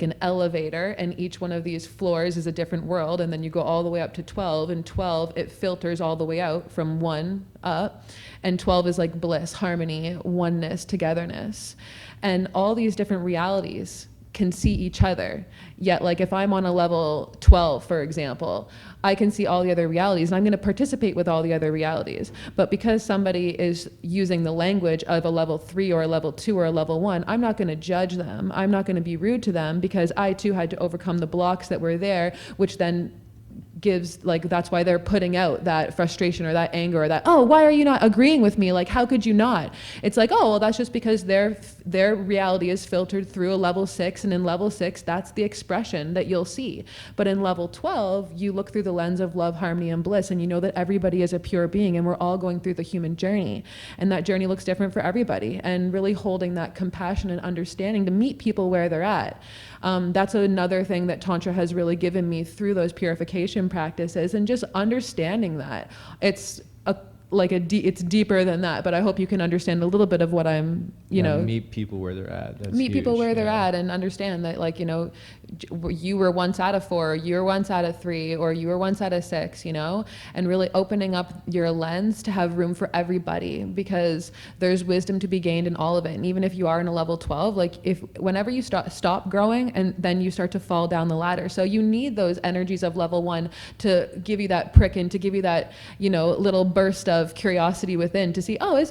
an elevator and each one of these floors is a different world, and then you go all the way up to 12, and 12, it filters all the way out from 1 up, and 12 is like bliss, harmony, oneness, togetherness. And all these different realities can see each other. Yet, like if I'm on a level 12, for example, I can see all the other realities and I'm going to participate with all the other realities. But because somebody is using the language of a level 3 or a level 2 or a level 1, I'm not going to judge them. I'm not going to be rude to them because I too had to overcome the blocks that were there, which then gives, like, that's why they're putting out that frustration or that anger or that, oh, why are you not agreeing with me? Like, how could you not? It's like, oh, well, that's just because their reality is filtered through a level 6, and in level 6, that's the expression that you'll see. But in level 12, you look through the lens of love, harmony, and bliss, and you know that everybody is a pure being, and we're all going through the human journey. And that journey looks different for everybody, and really holding that compassion and understanding to meet people where they're at. That's another thing that Tantra has really given me through those purification practices, and just understanding that it's it's deeper than that, but I hope you can understand a little bit of what I'm, meet people where they're at. That's meet huge. People where they're at, and understand that, like, you were once out of 4, you were once out of 3, or you were once out of 6, and really opening up your lens to have room for everybody, because there's wisdom to be gained in all of it. And even if you are in a level 12, like whenever you stop growing, and then you start to fall down the ladder. So you need those energies of level 1 to give you that prick, and to give you that, little burst of curiosity within to see, oh, is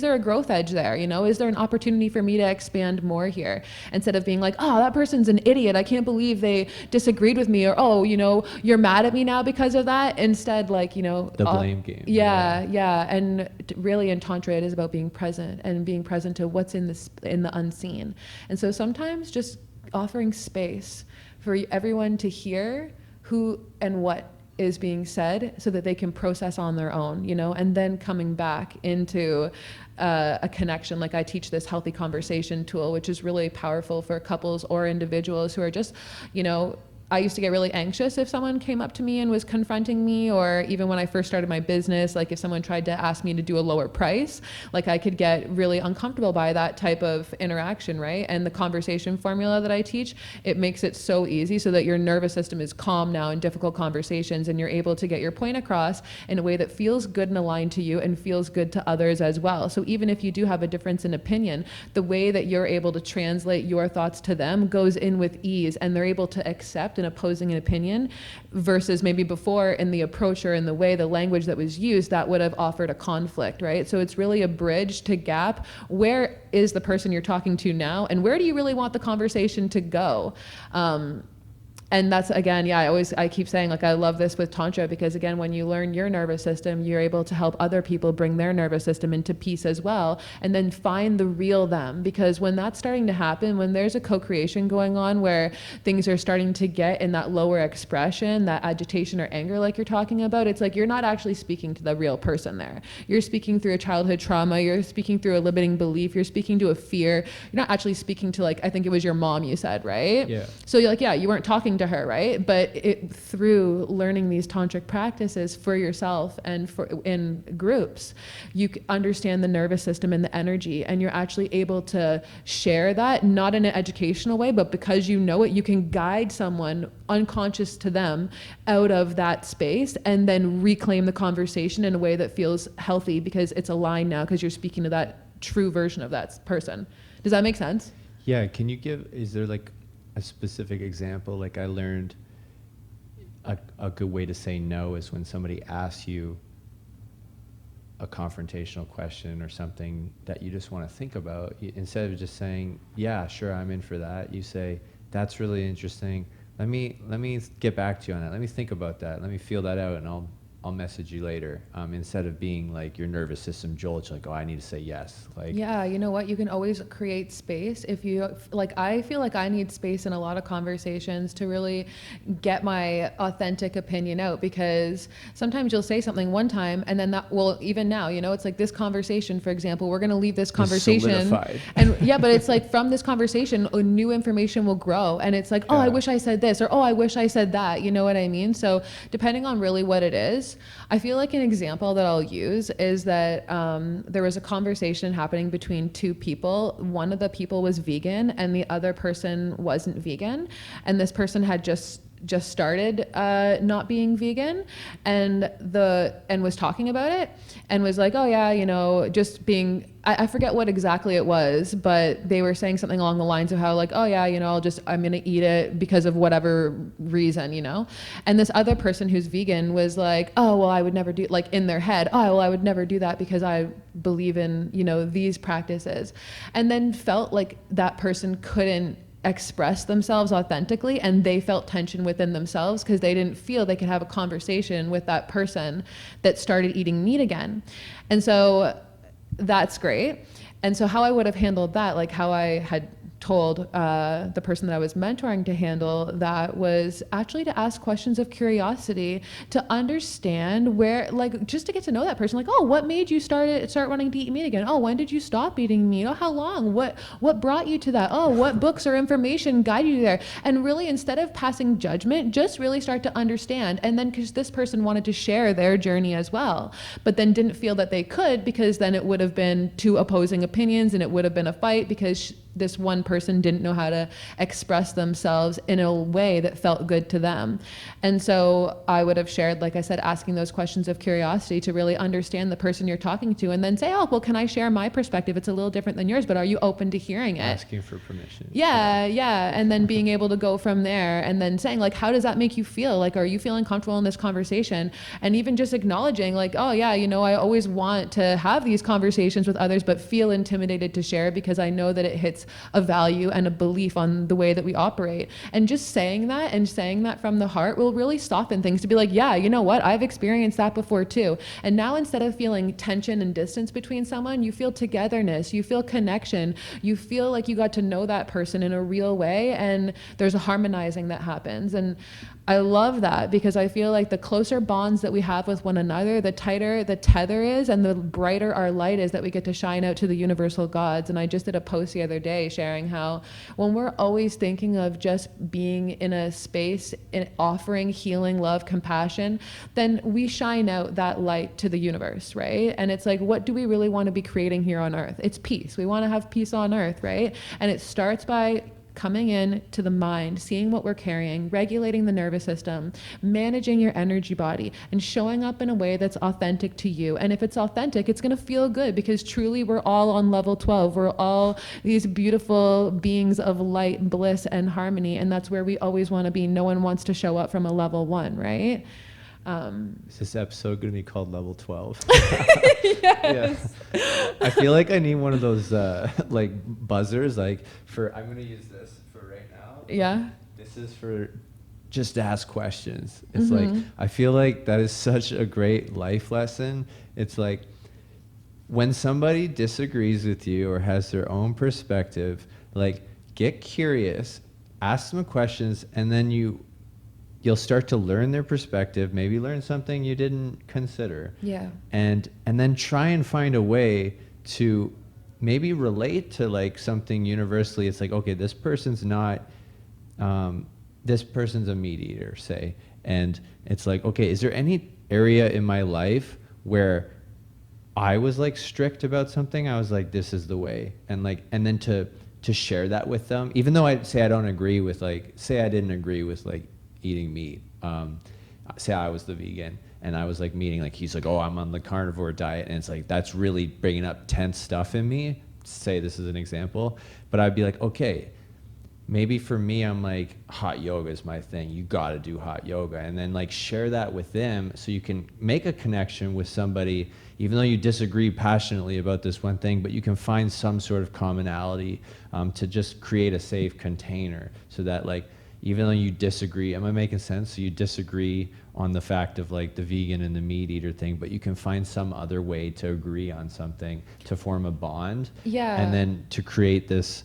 there a growth edge there? Is there an opportunity for me to expand more here? Instead of being like, oh, that person's an idiot, I can't believe they disagreed with me, or, oh, you're mad at me now because of that. Instead, like, the blame game. Yeah. And really in Tantra, it is about being present, and being present to what's in the unseen. And so sometimes just offering space for everyone to hear who and what is being said, so that they can process on their own, and then coming back into a connection. Like, I teach this healthy conversation tool, which is really powerful for couples or individuals who are just, I used to get really anxious if someone came up to me and was confronting me, or even when I first started my business, like if someone tried to ask me to do a lower price, like I could get really uncomfortable by that type of interaction, right? And the conversation formula that I teach, it makes it so easy so that your nervous system is calm now in difficult conversations, and you're able to get your point across in a way that feels good and aligned to you and feels good to others as well. So even if you do have a difference in opinion, the way that you're able to translate your thoughts to them goes in with ease, and they're able to accept and opposing an opinion, versus maybe before in the approach or in the way, the language that was used, that would have offered a conflict, right? So it's really a bridge to gap. Where is the person you're talking to now, and where do you really want the conversation to go? And that's, again, I keep saying, like, I love this with Tantra, because again, when you learn your nervous system, you're able to help other people bring their nervous system into peace as well, and then find the real them. Because when that's starting to happen, when there's a co-creation going on where things are starting to get in that lower expression, that agitation or anger, like you're talking about, it's like you're not actually speaking to the real person there. You're speaking through a childhood trauma, you're speaking through a limiting belief, you're speaking to a fear. You're not actually speaking to, like, I think it was your mom, you said, right? Yeah. So you're like, yeah, you weren't talking to her, right? But through learning these tantric practices for yourself and in groups, you understand the nervous system and the energy, and you're actually able to share that, not in an educational way, but because you know it, you can guide someone unconscious to them out of that space, and then reclaim the conversation in a way that feels healthy, because it's aligned now, because you're speaking to that true version of that person. Does that make sense? Yeah. Can you is there like a specific example? Like, I learned a good way to say no is when somebody asks you a confrontational question or something that you just want to think about, instead of just saying, yeah, sure, I'm in for that, you say, that's really interesting. Let me get back to you on that. Let me think about that. Let me feel that out, and I'll message you later. Instead of being like your nervous system jolts, like, oh, I need to say yes. Like, yeah, you know what? You can always create space. If you, like, I feel like I need space in a lot of conversations to really get my authentic opinion out, because sometimes you'll say something one time, and then that, well, even now, you know, it's like this conversation, for example, we're going to leave this conversation. Solidified. And yeah, but it's like from this conversation, new information will grow. And it's like, oh, I wish I said this, or, oh, I wish I said that. You know what I mean? So depending on really what it is, I feel like an example that I'll use is that there was a conversation happening between two people. One of the people was vegan and the other person wasn't vegan. And this person had just started not being vegan, and was talking about it, and was like, oh yeah, you know, just being, I forget what exactly it was, but they were saying something along the lines of how, like, oh yeah, you know, I'm gonna eat it because of whatever reason, you know. And this other person who's vegan was like, oh well, I would never do, like, in their head, oh well, I would never do that because I believe in, you know, these practices. And then felt like that person couldn't express themselves authentically, and they felt tension within themselves because they didn't feel they could have a conversation with that person that started eating meat again. And so that's great. And so how I would have handled that, like how I had told the person that I was mentoring to handle that, was actually to ask questions of curiosity, to understand where, like, just to get to know that person, like, oh, what made you start wanting to eat meat again? Oh, when did you stop eating meat? Oh, how long? What brought you to that? Oh, what books or information guided you there? And really, instead of passing judgment, just really start to understand. And then, because this person wanted to share their journey as well, but then didn't feel that they could, because then it would have been two opposing opinions and it would have been a fight, because this one person didn't know how to express themselves in a way that felt good to them. And so I would have shared, like I said, asking those questions of curiosity to really understand the person you're talking to, and then say, oh, well, can I share my perspective? It's a little different than yours, but are you open to hearing it? Asking for permission. Yeah. And then being able to go from there, and then saying, like, how does that make you feel? Like, are you feeling comfortable in this conversation? And even just acknowledging, like, oh yeah, you know, I always want to have these conversations with others, but feel intimidated to share because I know that it hits a value and a belief on the way that we operate. And just saying that, and saying that from the heart, will really soften things, to be like, yeah, you know what, I've experienced that before too. And now, instead of feeling tension and distance between someone, you feel togetherness, you feel connection, you feel like you got to know that person in a real way, and there's a harmonizing that happens. And I love that, because I feel like the closer bonds that we have with one another, the tighter the tether is, and the brighter our light is that we get to shine out to the universal gods. And I just did a post the other day sharing how when we're always thinking of just being in a space and offering healing, love, compassion, then we shine out that light to the universe, right? And it's like, what do we really want to be creating here on earth? It's peace. We want to have peace on earth, right? And it starts by coming in to the mind, seeing what we're carrying, regulating the nervous system, managing your energy body, and showing up in a way that's authentic to you. And if it's authentic, it's going to feel good, because truly we're all on level 12. We're all these beautiful beings of light, bliss, and harmony. And that's where we always want to be. No one wants to show up from a level 1, right? Is this episode going to be called Level 12? Yes. Yeah. I feel like I need one of those like buzzers, like I'm going to use this for right now. Yeah. This is for just ask questions. It's like, I feel like that is such a great life lesson. It's like, when somebody disagrees with you or has their own perspective, like, get curious, ask them questions, and then you'll start to learn their perspective, maybe learn something you didn't consider. Yeah. And then try and find a way to maybe relate to like something universally. It's like, okay, this person's not, this person's a meat eater, say. And it's like, okay, is there any area in my life where I was like strict about something? I was like, this is the way. And like, and then to share that with them, even though I'd say I don't agree with like, say I didn't agree with like eating meat. Say I was the vegan and I was like meeting, like he's like, oh, I'm on the carnivore diet. And it's like, that's really bringing up tense stuff in me. Say this is an example, but I'd be like, okay, maybe for me, I'm like, hot yoga is my thing. You got to do hot yoga. And then like share that with them so you can make a connection with somebody, even though you disagree passionately about this one thing, but you can find some sort of commonality to just create a safe container so that like, even though you disagree, am I making sense? So you disagree on the fact of like the vegan and the meat eater thing, but you can find some other way to agree on something to form a bond. Yeah. And then to create this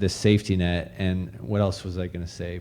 safety net. And what else was I going to say?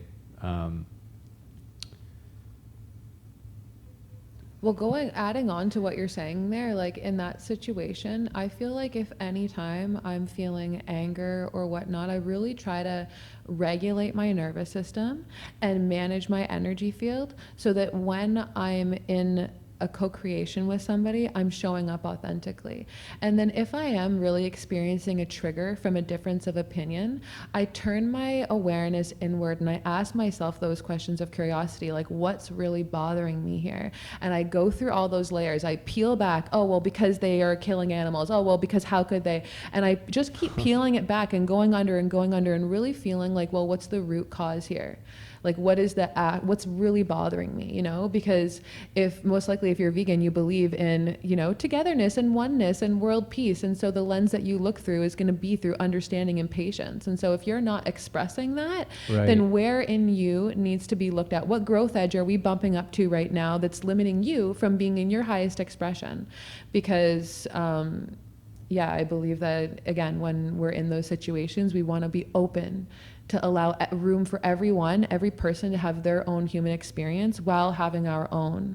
Well, adding on to what you're saying there, like in that situation, I feel like if any time I'm feeling anger or whatnot, I really try to regulate my nervous system and manage my energy field so that when I'm in a co-creation with somebody, I'm showing up authentically. And then if I am really experiencing a trigger from a difference of opinion, I turn my awareness inward and I ask myself those questions of curiosity, like what's really bothering me here? And I go through all those layers. I peel back, oh, well, because they are killing animals. Oh, well, because how could they? And I just keep peeling it back and going under and really feeling like, well, what's the root cause here? Like, what is what's really bothering me, you know? Because most likely if you're vegan, you believe in, you know, togetherness and oneness and world peace. And so the lens that you look through is going to be through understanding and patience. And so if you're not expressing that, right, then where in you needs to be looked at? What growth edge are we bumping up to right now that's limiting you from being in your highest expression? Because, yeah, I believe that, again, when we're in those situations, we want to be open to allow room for every person to have their own human experience while having our own.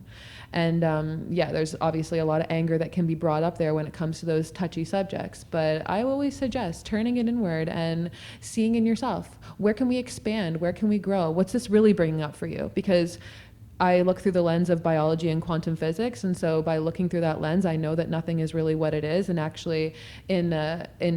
And yeah, there's obviously a lot of anger that can be brought up there when it comes to those touchy subjects. But I always suggest turning it inward and seeing in yourself, where can we expand? Where can we grow? What's this really bringing up for you? Because I look through the lens of biology and quantum physics, and so by looking through that lens, I know that nothing is really what it is. And actually, in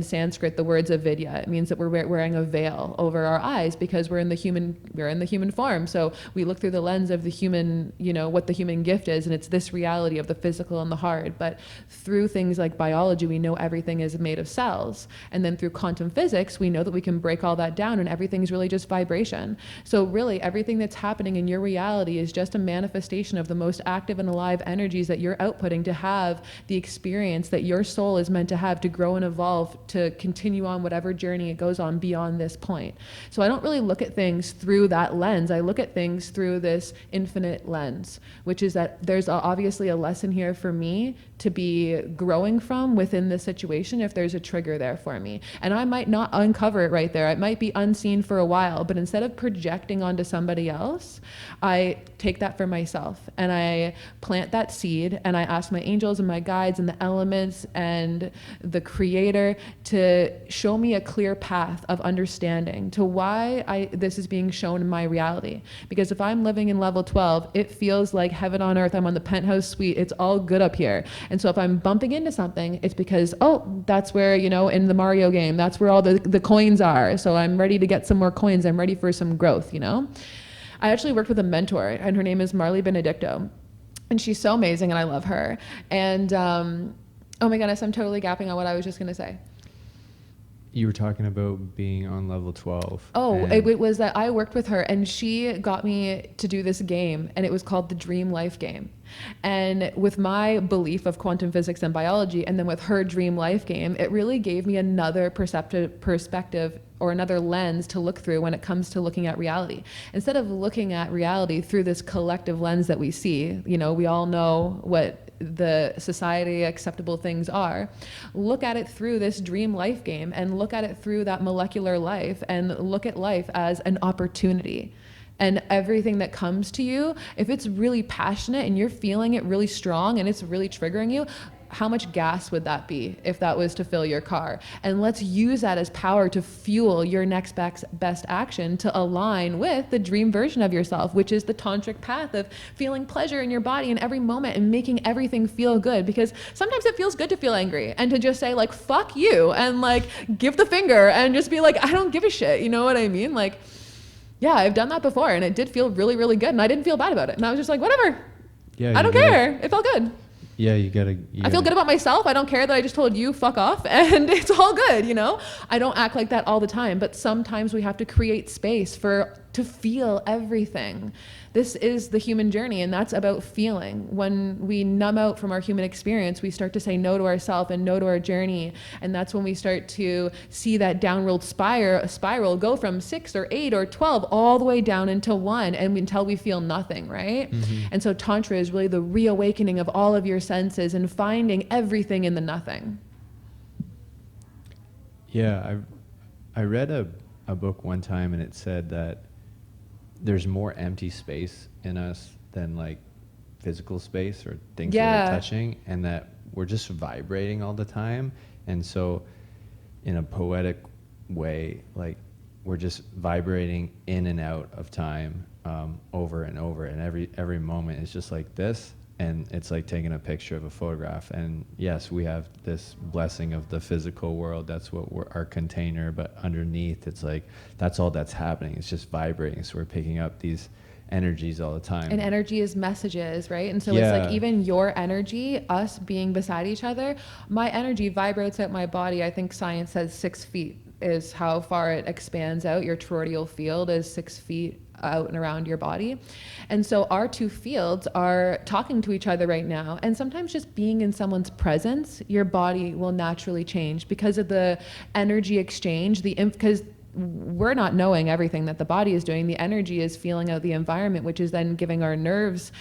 Sanskrit, the word's avidya. It means that we're wearing a veil over our eyes because we're in the human form. So we look through the lens of the human, you know, what the human gift is, and it's this reality of the physical and the hard. But through things like biology, we know everything is made of cells, and then through quantum physics, we know that we can break all that down, and everything's really just vibration. So really, everything that's happening in your reality is just a manifestation of the most active and alive energies that you're outputting to have the experience that your soul is meant to have, to grow and evolve, to continue on whatever journey it goes on beyond this point. So I don't really look at things through that lens. I look at things through this infinite lens, which is that there's obviously a lesson here for me to be growing from within this situation if there's a trigger there for me. And I might not uncover it right there. It might be unseen for a while, but instead of projecting onto somebody else, I take that for myself and I plant that seed, and I ask my angels and my guides and the elements and the creator to show me a clear path of understanding to why this is being shown in my reality. Because if I'm living in level 12, it feels like heaven on earth. I'm on the penthouse suite. It's all good up here. And so if I'm bumping into something, it's because, oh, that's where, you know, in the Mario game, that's where all the coins are. So I'm ready to get some more coins. I'm ready for some growth, you know? I actually worked with a mentor, and her name is Marley Benedicto. And she's so amazing, and I love her. And, oh my goodness, I'm totally gapping on what I was just going to say. You were talking about being on level 12. Oh, it was that I worked with her, and she got me to do this game, and it was called the Dream Life Game. And with my belief of quantum physics and biology, and then with her Dream Life Game, it really gave me another perspective or another lens to look through when it comes to looking at reality. Instead of looking at reality through this collective lens that we see, you know, we all know what the society acceptable things are. Look at it through this dream life game, and look at it through that molecular life, and look at life as an opportunity. And everything that comes to you, if it's really passionate and you're feeling it really strong and it's really triggering you, how much gas would that be if that was to fill your car? And let's use that as power to fuel your next best action to align with the dream version of yourself, which is the tantric path of feeling pleasure in your body in every moment and making everything feel good. Because sometimes it feels good to feel angry and to just say like, fuck you, and like give the finger and just be like, I don't give a shit. You know what I mean? Like, yeah, I've done that before and it did feel really, really good. And I didn't feel bad about it. And I was just like, whatever. Yeah, I don't care. It felt good. Yeah, you gotta. I feel good about myself. I don't care that I just told you fuck off, and it's all good, you know? I don't act like that all the time, but sometimes we have to create space to feel everything. This is the human journey, and that's about feeling. When we numb out from our human experience, we start to say no to ourselves and no to our journey, and that's when we start to see that downward spiral go from 6 or 8 or 12 all the way down into 1, and until we feel nothing, right? Mm-hmm. And so Tantra is really the reawakening of all of your senses and finding everything in the nothing. Yeah, I read a book one time, and it said that there's more empty space in us than like physical space or things that are touching, and that we're just vibrating all the time. And so in a poetic way, like we're just vibrating in and out of time over and over, and every moment is just like this. And it's like taking a picture of a photograph. And yes, we have this blessing of the physical world. That's what our container. But underneath, it's like, that's all that's happening. It's just vibrating. So we're picking up these energies all the time. And energy is messages, right? And so it's like even your energy, us being beside each other, my energy vibrates out my body. I think science says 6 feet is how far it expands out. Your toroidal field is 6 feet out and around your body. And so our two fields are talking to each other right now. And sometimes just being in someone's presence, your body will naturally change because of the energy exchange, because we're not knowing everything that the body is doing. The energy is feeling out the environment, which is then giving our nerves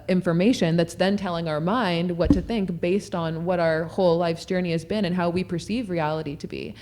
information that's then telling our mind what to think based on what our whole life's journey has been and how we perceive reality to be.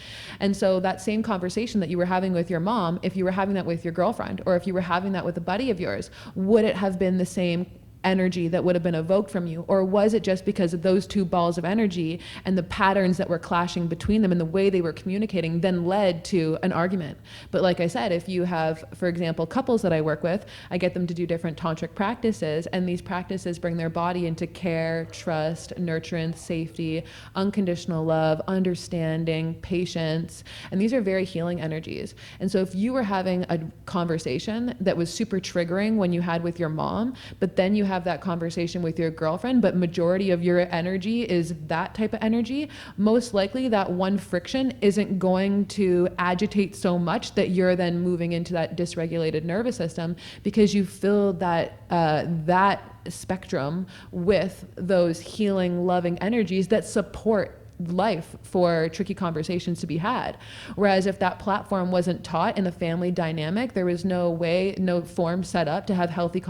And so that same conversation that you were having with your mom, if you were having that with your girlfriend, or if you were having that with a buddy of yours, would it have been the same energy that would have been evoked from you? Or was it just because of those two balls of energy and the patterns that were clashing between them and the way they were communicating then led to an argument? But like I said, if you have, for example, couples that I work with, I get them to do different tantric practices, and these practices bring their body into care, trust, nurturance, safety, unconditional love, understanding, patience, and these are very healing energies. And so if you were having a conversation that was super triggering when you had with your mom, but then you have that conversation with your girlfriend, but majority of your energy is that type of energy, most likely that one friction isn't going to agitate so much that you're then moving into that dysregulated nervous system, because you filled that spectrum with those healing, loving energies that support life for tricky conversations to be had. Whereas if that platform wasn't taught in the family dynamic, there was no way, no form set up to have healthy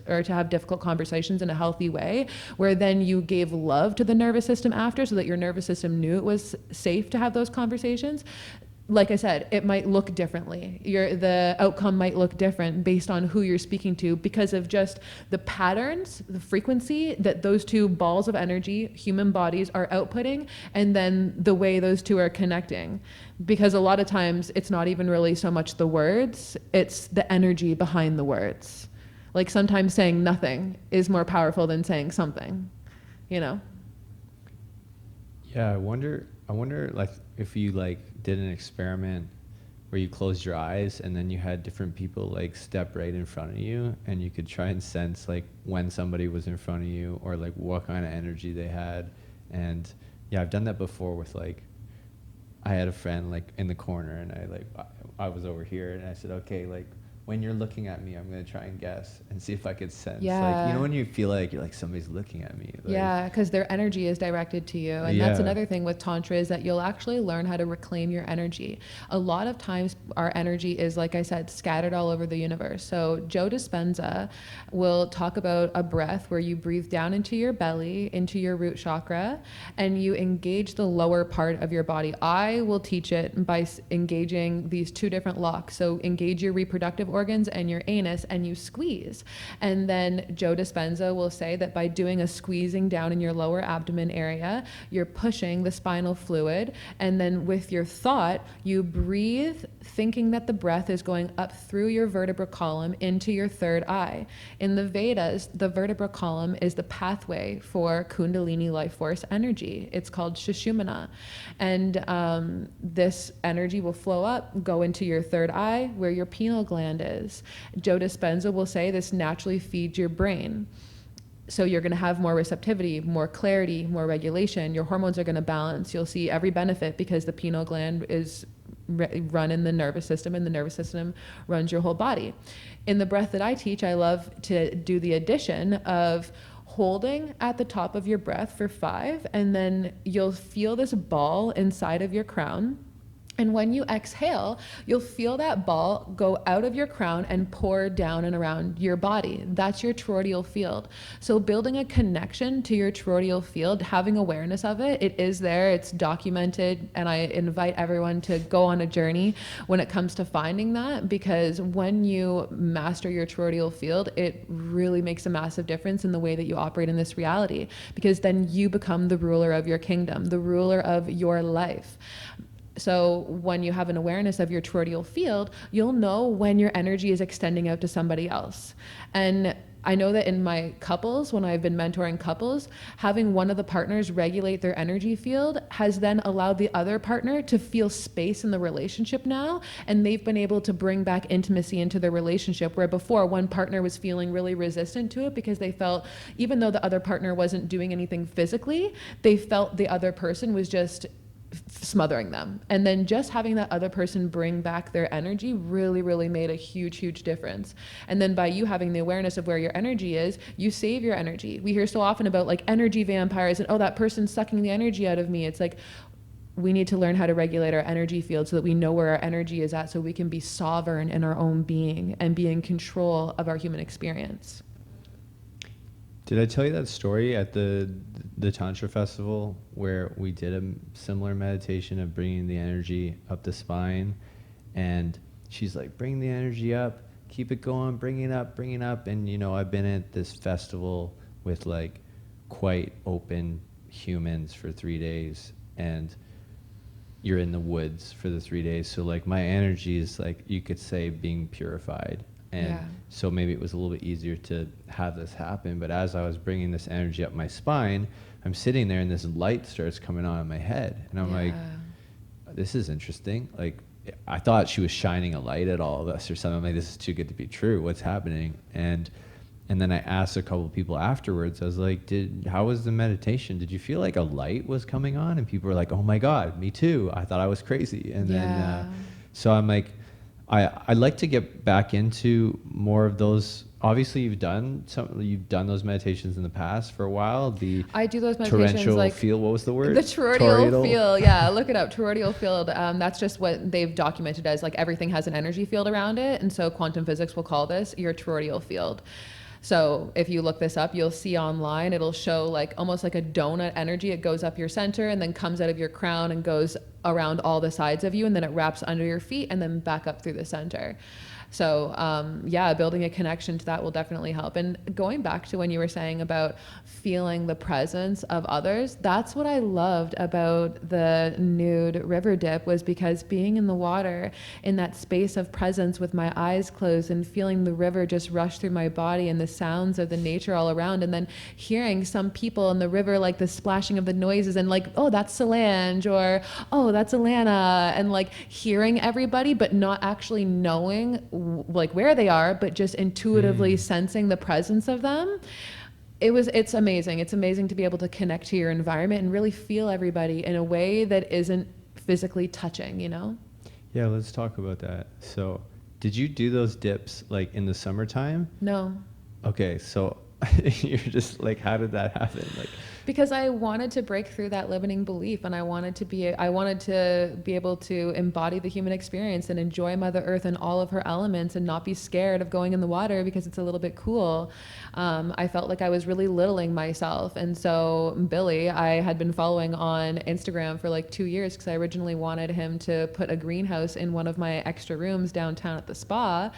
or to have difficult conversations in a healthy way, where then you gave love to the nervous system after, so that your nervous system knew it was safe to have those conversations. Like I said, it might look differently. The outcome might look different based on who you're speaking to, because of just the patterns, the frequency that those two balls of energy, human bodies, are outputting, and then the way those two are connecting. Because a lot of times it's not even really so much the words, it's the energy behind the words. Like sometimes saying nothing is more powerful than saying something, you know? Yeah, I wonder like if you like did an experiment where you closed your eyes and then you had different people like step right in front of you, and you could try and sense like when somebody was in front of you, or like what kind of energy they had. And yeah, I've done that before with like, I had a friend like in the corner, and I was over here, and I said, okay, like when you're looking at me, I'm going to try and guess and see if I could sense. Yeah. Like, you know, when you feel like you're like, somebody's looking at me. Like, yeah, because their energy is directed to you. And that's another thing with Tantra, is that you'll actually learn how to reclaim your energy. A lot of times our energy is, like I said, scattered all over the universe. So Joe Dispenza will talk about a breath where you breathe down into your belly, into your root chakra, and you engage the lower part of your body. I will teach it by engaging these two different locks. So engage your reproductive organs and your anus, and you squeeze. And then Joe Dispenza will say that by doing a squeezing down in your lower abdomen area, you're pushing the spinal fluid, and then with your thought, you breathe thinking that the breath is going up through your vertebral column into your third eye. In the Vedas, the vertebral column is the pathway for Kundalini life force energy. It's called Sushumna. And this energy will flow up, go into your third eye where your pineal gland is. Joe Dispenza will say this naturally feeds your brain. So you're going to have more receptivity, more clarity, more regulation. Your hormones are going to balance. You'll see every benefit because the pineal gland is run in the nervous system, and the nervous system runs your whole body. In the breath that I teach, I love to do the addition of holding at the top of your breath for 5, and then you'll feel this ball inside of your crown. And when you exhale, you'll feel that ball go out of your crown and pour down and around your body. That's your toroidal field. So building a connection to your toroidal field, having awareness of it, it is there, it's documented, and I invite everyone to go on a journey when it comes to finding that, because when you master your toroidal field, it really makes a massive difference in the way that you operate in this reality, because then you become the ruler of your kingdom, the ruler of your life. So when you have an awareness of your toroidal field, you'll know when your energy is extending out to somebody else. And I know that in my couples, when I've been mentoring couples, having one of the partners regulate their energy field has then allowed the other partner to feel space in the relationship now. And they've been able to bring back intimacy into their relationship, where before one partner was feeling really resistant to it because they felt, even though the other partner wasn't doing anything physically, they felt the other person was just smothering them. And then just having that other person bring back their energy really, really made a huge, huge difference. And then by you having the awareness of where your energy is, you save your energy. We hear so often about like energy vampires and, oh, that person's sucking the energy out of me. It's like, we need to learn how to regulate our energy field so that we know where our energy is at, so we can be sovereign in our own being and be in control of our human experience. Did I tell you that story at the Tantra festival where we did a similar meditation of bringing the energy up the spine? And she's like, bring the energy up, keep it going, bring it up. And, you know, I've been at this festival with like quite open humans for 3 days, and you're in the woods for the 3 days. So like my energy is like, you could say, being purified. And so maybe it was a little bit easier to have this happen. But as I was bringing this energy up my spine, I'm sitting there and this light starts coming on in my head. And I'm like, this is interesting. Like, I thought she was shining a light at all of us or something. I'm like, this is too good to be true. What's happening? And then I asked a couple of people afterwards, I was like, how was the meditation? Did you feel like a light was coming on? And people were like, oh my God, me too. I thought I was crazy. And then, so I'm like, I'd like to get back into more of those. Obviously, you've done those meditations in the past for a while. I do those meditations like field. What was the word? The toroidal field. Yeah, look it up. Toroidal field. That's just what they've documented as, like, everything has an energy field around it, and so quantum physics will call this your toroidal field. So if you look this up, you'll see online, it'll show like almost like a donut energy. It goes up your center and then comes out of your crown and goes around all the sides of you, and then it wraps under your feet and then back up through the center. So building a connection to that will definitely help. And going back to when you were saying about feeling the presence of others, that's what I loved about the nude river dip, was because being in the water in that space of presence with my eyes closed and feeling the river just rush through my body and the sounds of the nature all around, and then hearing some people in the river, like the splashing of the noises, and like, oh, that's Solange, or oh, that's Alana, and like hearing everybody but not actually knowing like where they are, but just intuitively sensing the presence of them. It's amazing. It's amazing to be able to connect to your environment and really feel everybody in a way that isn't physically touching, you know? Yeah, let's talk about that. So Did you do those dips like in the summertime? No. Okay, so you're just like, how did that happen? Like, because I wanted to break through that limiting belief, and I wanted to be able to embody the human experience and enjoy Mother Earth and all of her elements and not be scared of going in the water because it's a little bit cool. I felt like I was really littling myself. And so Billy, I had been following on Instagram for like 2 years because I originally wanted him to put a greenhouse in one of my extra rooms downtown at the spa.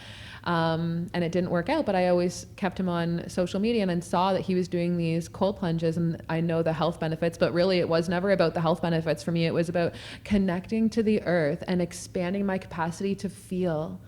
And it didn't work out, but I always kept him on social media and saw that he was doing these cold plunges, and I know the health benefits, but really it was never about the health benefits for me. It was about connecting to the earth and expanding my capacity to feel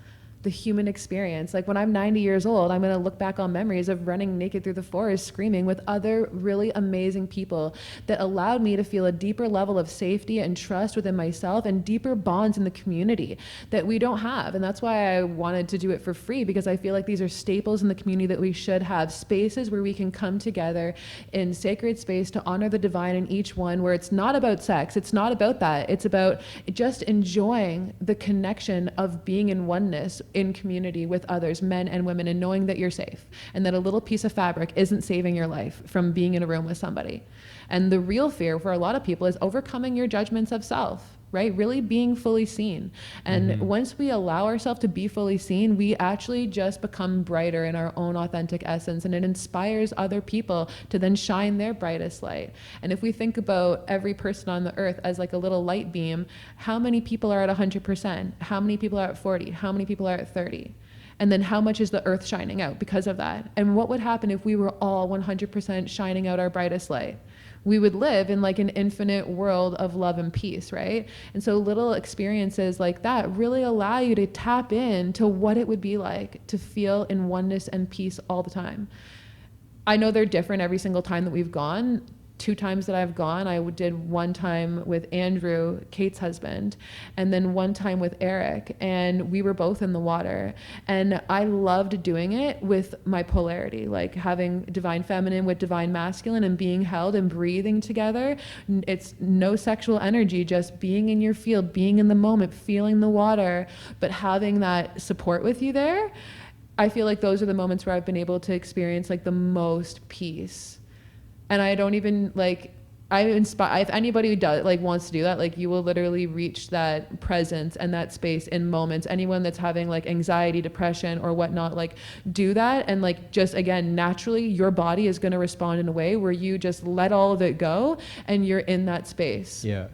the human experience. Like when I'm 90 years old, I'm going to look back on memories of running naked through the forest, screaming with other really amazing people that allowed me to feel a deeper level of safety and trust within myself and deeper bonds in the community that we don't have. And that's why I wanted to do it for free, because I feel like these are staples in the community that we should have, spaces where we can come together in sacred space to honor the divine in each one, where it's not about sex. It's not about that. It's about just enjoying the connection of being in oneness in community with others, men and women, and knowing that you're safe and that a little piece of fabric isn't saving your life from being in a room with somebody. And the real fear for a lot of people is overcoming your judgments of self, right? Really being fully seen. And once we allow ourselves to be fully seen, we actually just become brighter in our own authentic essence, and it inspires other people to then shine their brightest light. And if we think about every person on the earth as like a little light beam, how many people are at 100%? How many people are at 40? How many people are at 30? And then how much is the earth shining out because of that? And what would happen if we were all 100% shining out our brightest light? We would live in like an infinite world of love and peace, right? And so little experiences like that really allow you to tap into what it would be like to feel in oneness and peace all the time. I know they're different every single time that we've gone. 2 times that I've gone, I did one time with Andrew, Kate's husband, and then one time with Eric, and we were both in the water. And I loved doing it with my polarity, like having divine feminine with divine masculine and being held and breathing together. It's no sexual energy, just being in your field, being in the moment, feeling the water, but having that support with you there. I feel like those are the moments where I've been able to experience like the most peace. And I don't even like, I inspire, if anybody who does like wants to do that, like you will literally reach that presence and that space in moments. Anyone that's having like anxiety, depression or whatnot, like do that. And like, just again, naturally your body is going to respond in a way where you just let all of it go and you're in that space. Yeah.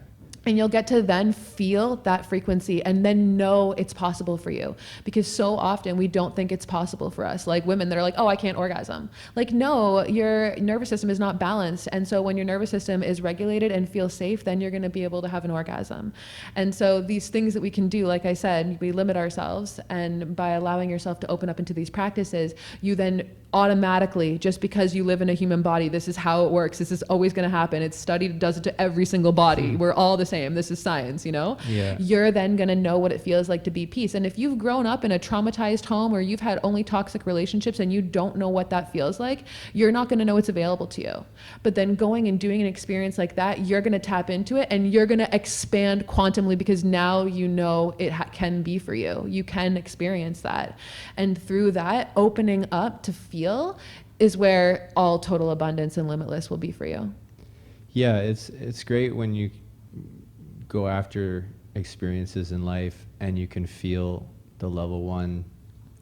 And you'll get to then feel that frequency and then know it's possible for you. Because so often we don't think it's possible for us. Like women that are like, oh, I can't orgasm. Like, no, your nervous system is not balanced. And so when your nervous system is regulated and feels safe, then you're going to be able to have an orgasm. And so these things that we can do, like I said, we limit ourselves. And by allowing yourself to open up into these practices, you then automatically, just because you live in a human body, this is how it works. This is always going to happen. It's studied, it does it to every single body. We're all the same. This is science, you know? Yeah. You're then going to know what it feels like to be peace. And if you've grown up in a traumatized home or you've had only toxic relationships and you don't know what that feels like, you're not going to know it's available to you. But then going and doing an experience like that, you're going to tap into it and you're going to expand quantumly, because now you know it can be for you. You can experience that. And through that, opening up to feel is where all total abundance and limitless will be for you. Yeah, it's great when you go after experiences in life and you can feel the level 1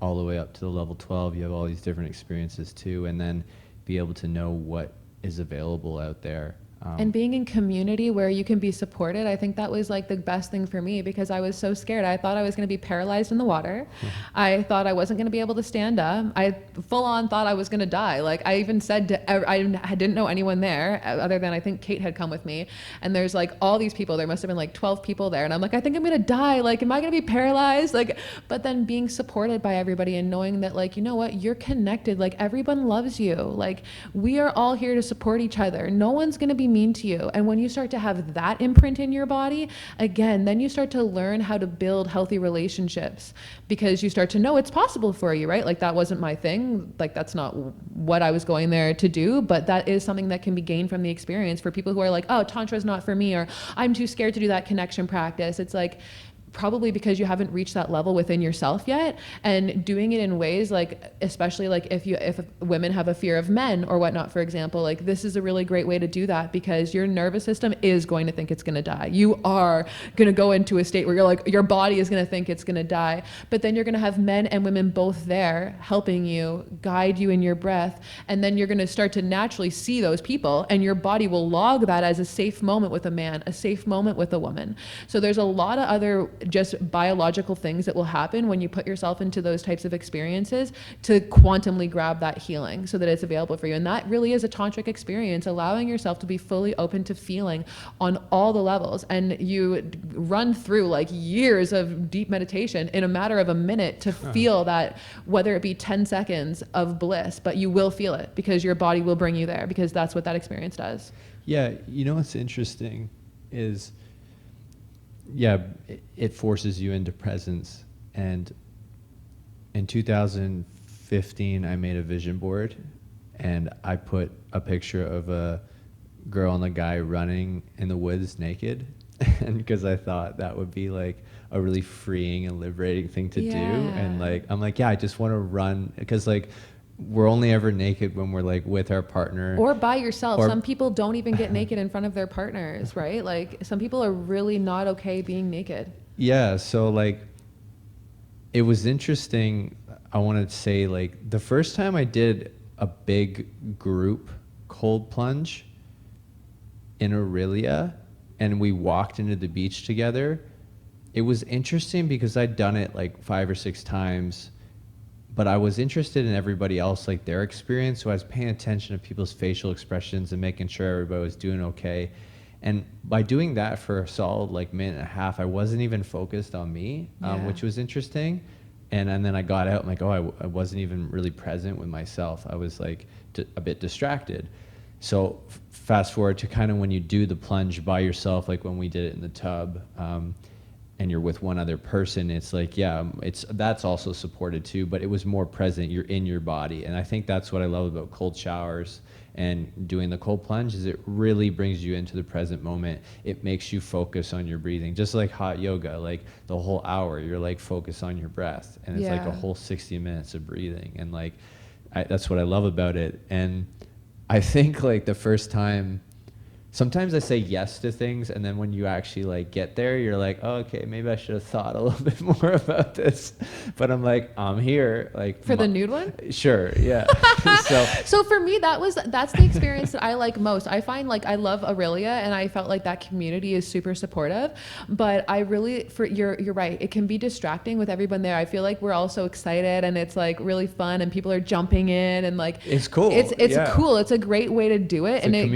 all the way up to the level 12. You have all these different experiences too, and then be able to know what is available out there. And being in community where you can be supported, I think that was like the best thing for me, because I was so scared. I thought I was going to be paralyzed in the water. I thought I wasn't going to be able to stand up. I full on thought I was going to die. Like I even said to, I didn't know anyone there other than I think Kate had come with me. And there's like all these people, there must have been like 12 people there. And I'm like, I think I'm going to die. Like, am I going to be paralyzed? Like, but then being supported by everybody and knowing that like, you know what, you're connected. Like everyone loves you. Like we are all here to support each other. No one's going to be mean to you. And when you start to have that imprint in your body, again, then you start to learn how to build healthy relationships, because you start to know it's possible for you, right? Like that wasn't my thing. Like that's not what I was going there to do, but that is something that can be gained from the experience for people who are like, oh, tantra is not for me, or I'm too scared to do that connection practice. It's like, probably because you haven't reached that level within yourself yet, and doing it in ways like, especially like if women have a fear of men or whatnot, for example, like this is a really great way to do that, because your nervous system is going to think it's going to die. You are going to go into a state where you're like, your body is going to think it's going to die, but then you're going to have men and women both there helping you, guide you in your breath, and then you're going to start to naturally see those people, and your body will log that as a safe moment with a man, a safe moment with a woman. So there's a lot of other just biological things that will happen when you put yourself into those types of experiences to quantumly grab that healing so that it's available for you. And that really is a tantric experience, allowing yourself to be fully open to feeling on all the levels. And you run through like years of deep meditation in a matter of a minute to feel that, whether it be 10 seconds of bliss, but you will feel it because your body will bring you there, because that's what that experience does. Yeah, you know what's interesting is, yeah, it forces you into presence. And in 2015, I made a vision board, and I put a picture of a girl and a guy running in the woods naked, and because I thought that would be like a really freeing and liberating thing to do. And like, I'm like, yeah, I just want to run, because like, we're only ever naked when we're like with our partner or by yourself. Some people don't even get naked in front of their partners, right? Like some people are really not okay being naked. Yeah. So like, it was interesting. I wanted to say, like, the first time I did a big group cold plunge in Aurelia and we walked into the beach together, it was interesting because I'd done it like 5 or 6 times, but I was interested in everybody else, like their experience. So I was paying attention to people's facial expressions and making sure everybody was doing okay. And by doing that for a solid like minute and a half, I wasn't even focused on me, which was interesting. And then I got out, I'm like, oh, I wasn't even really present with myself. I was like a bit distracted. So fast forward to kind of when you do the plunge by yourself, like when we did it in the tub, and you're with one other person, it's like, yeah, that's also supported too, but it was more present. You're in your body. And I think that's what I love about cold showers and doing the cold plunge, is it really brings you into the present moment. It makes you focus on your breathing, just like hot yoga, like the whole hour, you're like focus on your breath, and it's like a whole 60 minutes of breathing. And like, that's what I love about it. And I think like the first time, sometimes I say yes to things, and then when you actually like get there, you're like, oh, okay, maybe I should have thought a little bit more about this. But I'm like, I'm here. Like for the nude one? Sure, yeah. So for me, that's the experience that I like most. I find like I love Aurelia, and I felt like that community is super supportive. But I really, you're right. It can be distracting with everyone there. I feel like we're all so excited, and it's like really fun, and people are jumping in, and like it's cool. It's cool. It's a great way to do it, and it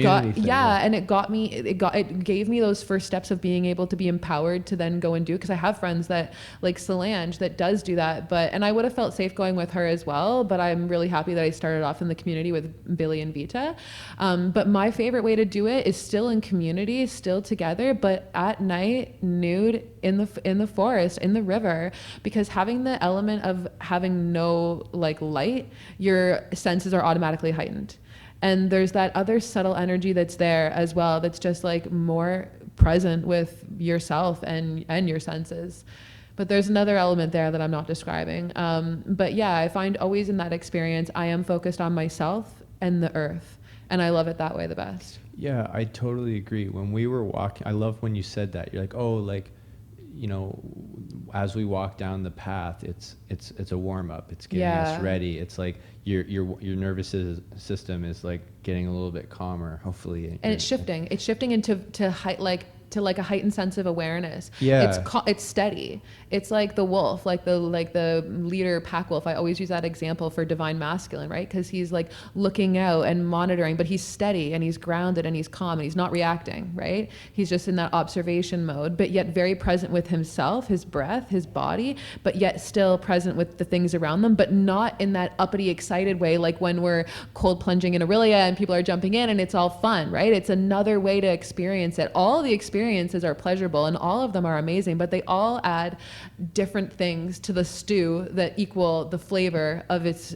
gave me those first steps of being able to be empowered to then go and do, because I have friends that like Solange that does do that, and I would have felt safe going with her as well, but I'm really happy that I started off in the community with Billy and Vita. But my favorite way to do it is still in community, still together, but at night, nude in the forest, in the river, because having the element of having no like light, your senses are automatically heightened. And there's that other subtle energy that's there as well, that's just like more present with yourself and your senses. But there's another element there that I'm not describing. But yeah, I find always in that experience, I am focused on myself and the earth. And I love it that way the best. Yeah, I totally agree. When we were walking, I love when you said that. You're like, oh, like, you know, as we walk down the path, it's a warm up. It's getting us ready. It's like your nervous system is like getting a little bit calmer, hopefully. And it's shifting. It's shifting into to like a heightened sense of awareness. Yeah. It's steady. It's like the wolf, like the leader pack wolf. I always use that example for divine masculine, right? Because he's like looking out and monitoring, but he's steady and he's grounded and he's calm and he's not reacting, right? He's just in that observation mode, but yet very present with himself, his breath, his body, but yet still present with the things around them, but not in that uppity, excited way, like when we're cold plunging in Aurelia and people are jumping in and it's all fun, right? It's another way to experience it. All the experiences are pleasurable and all of them are amazing, but they all add different things to the stew that equal the flavor of its,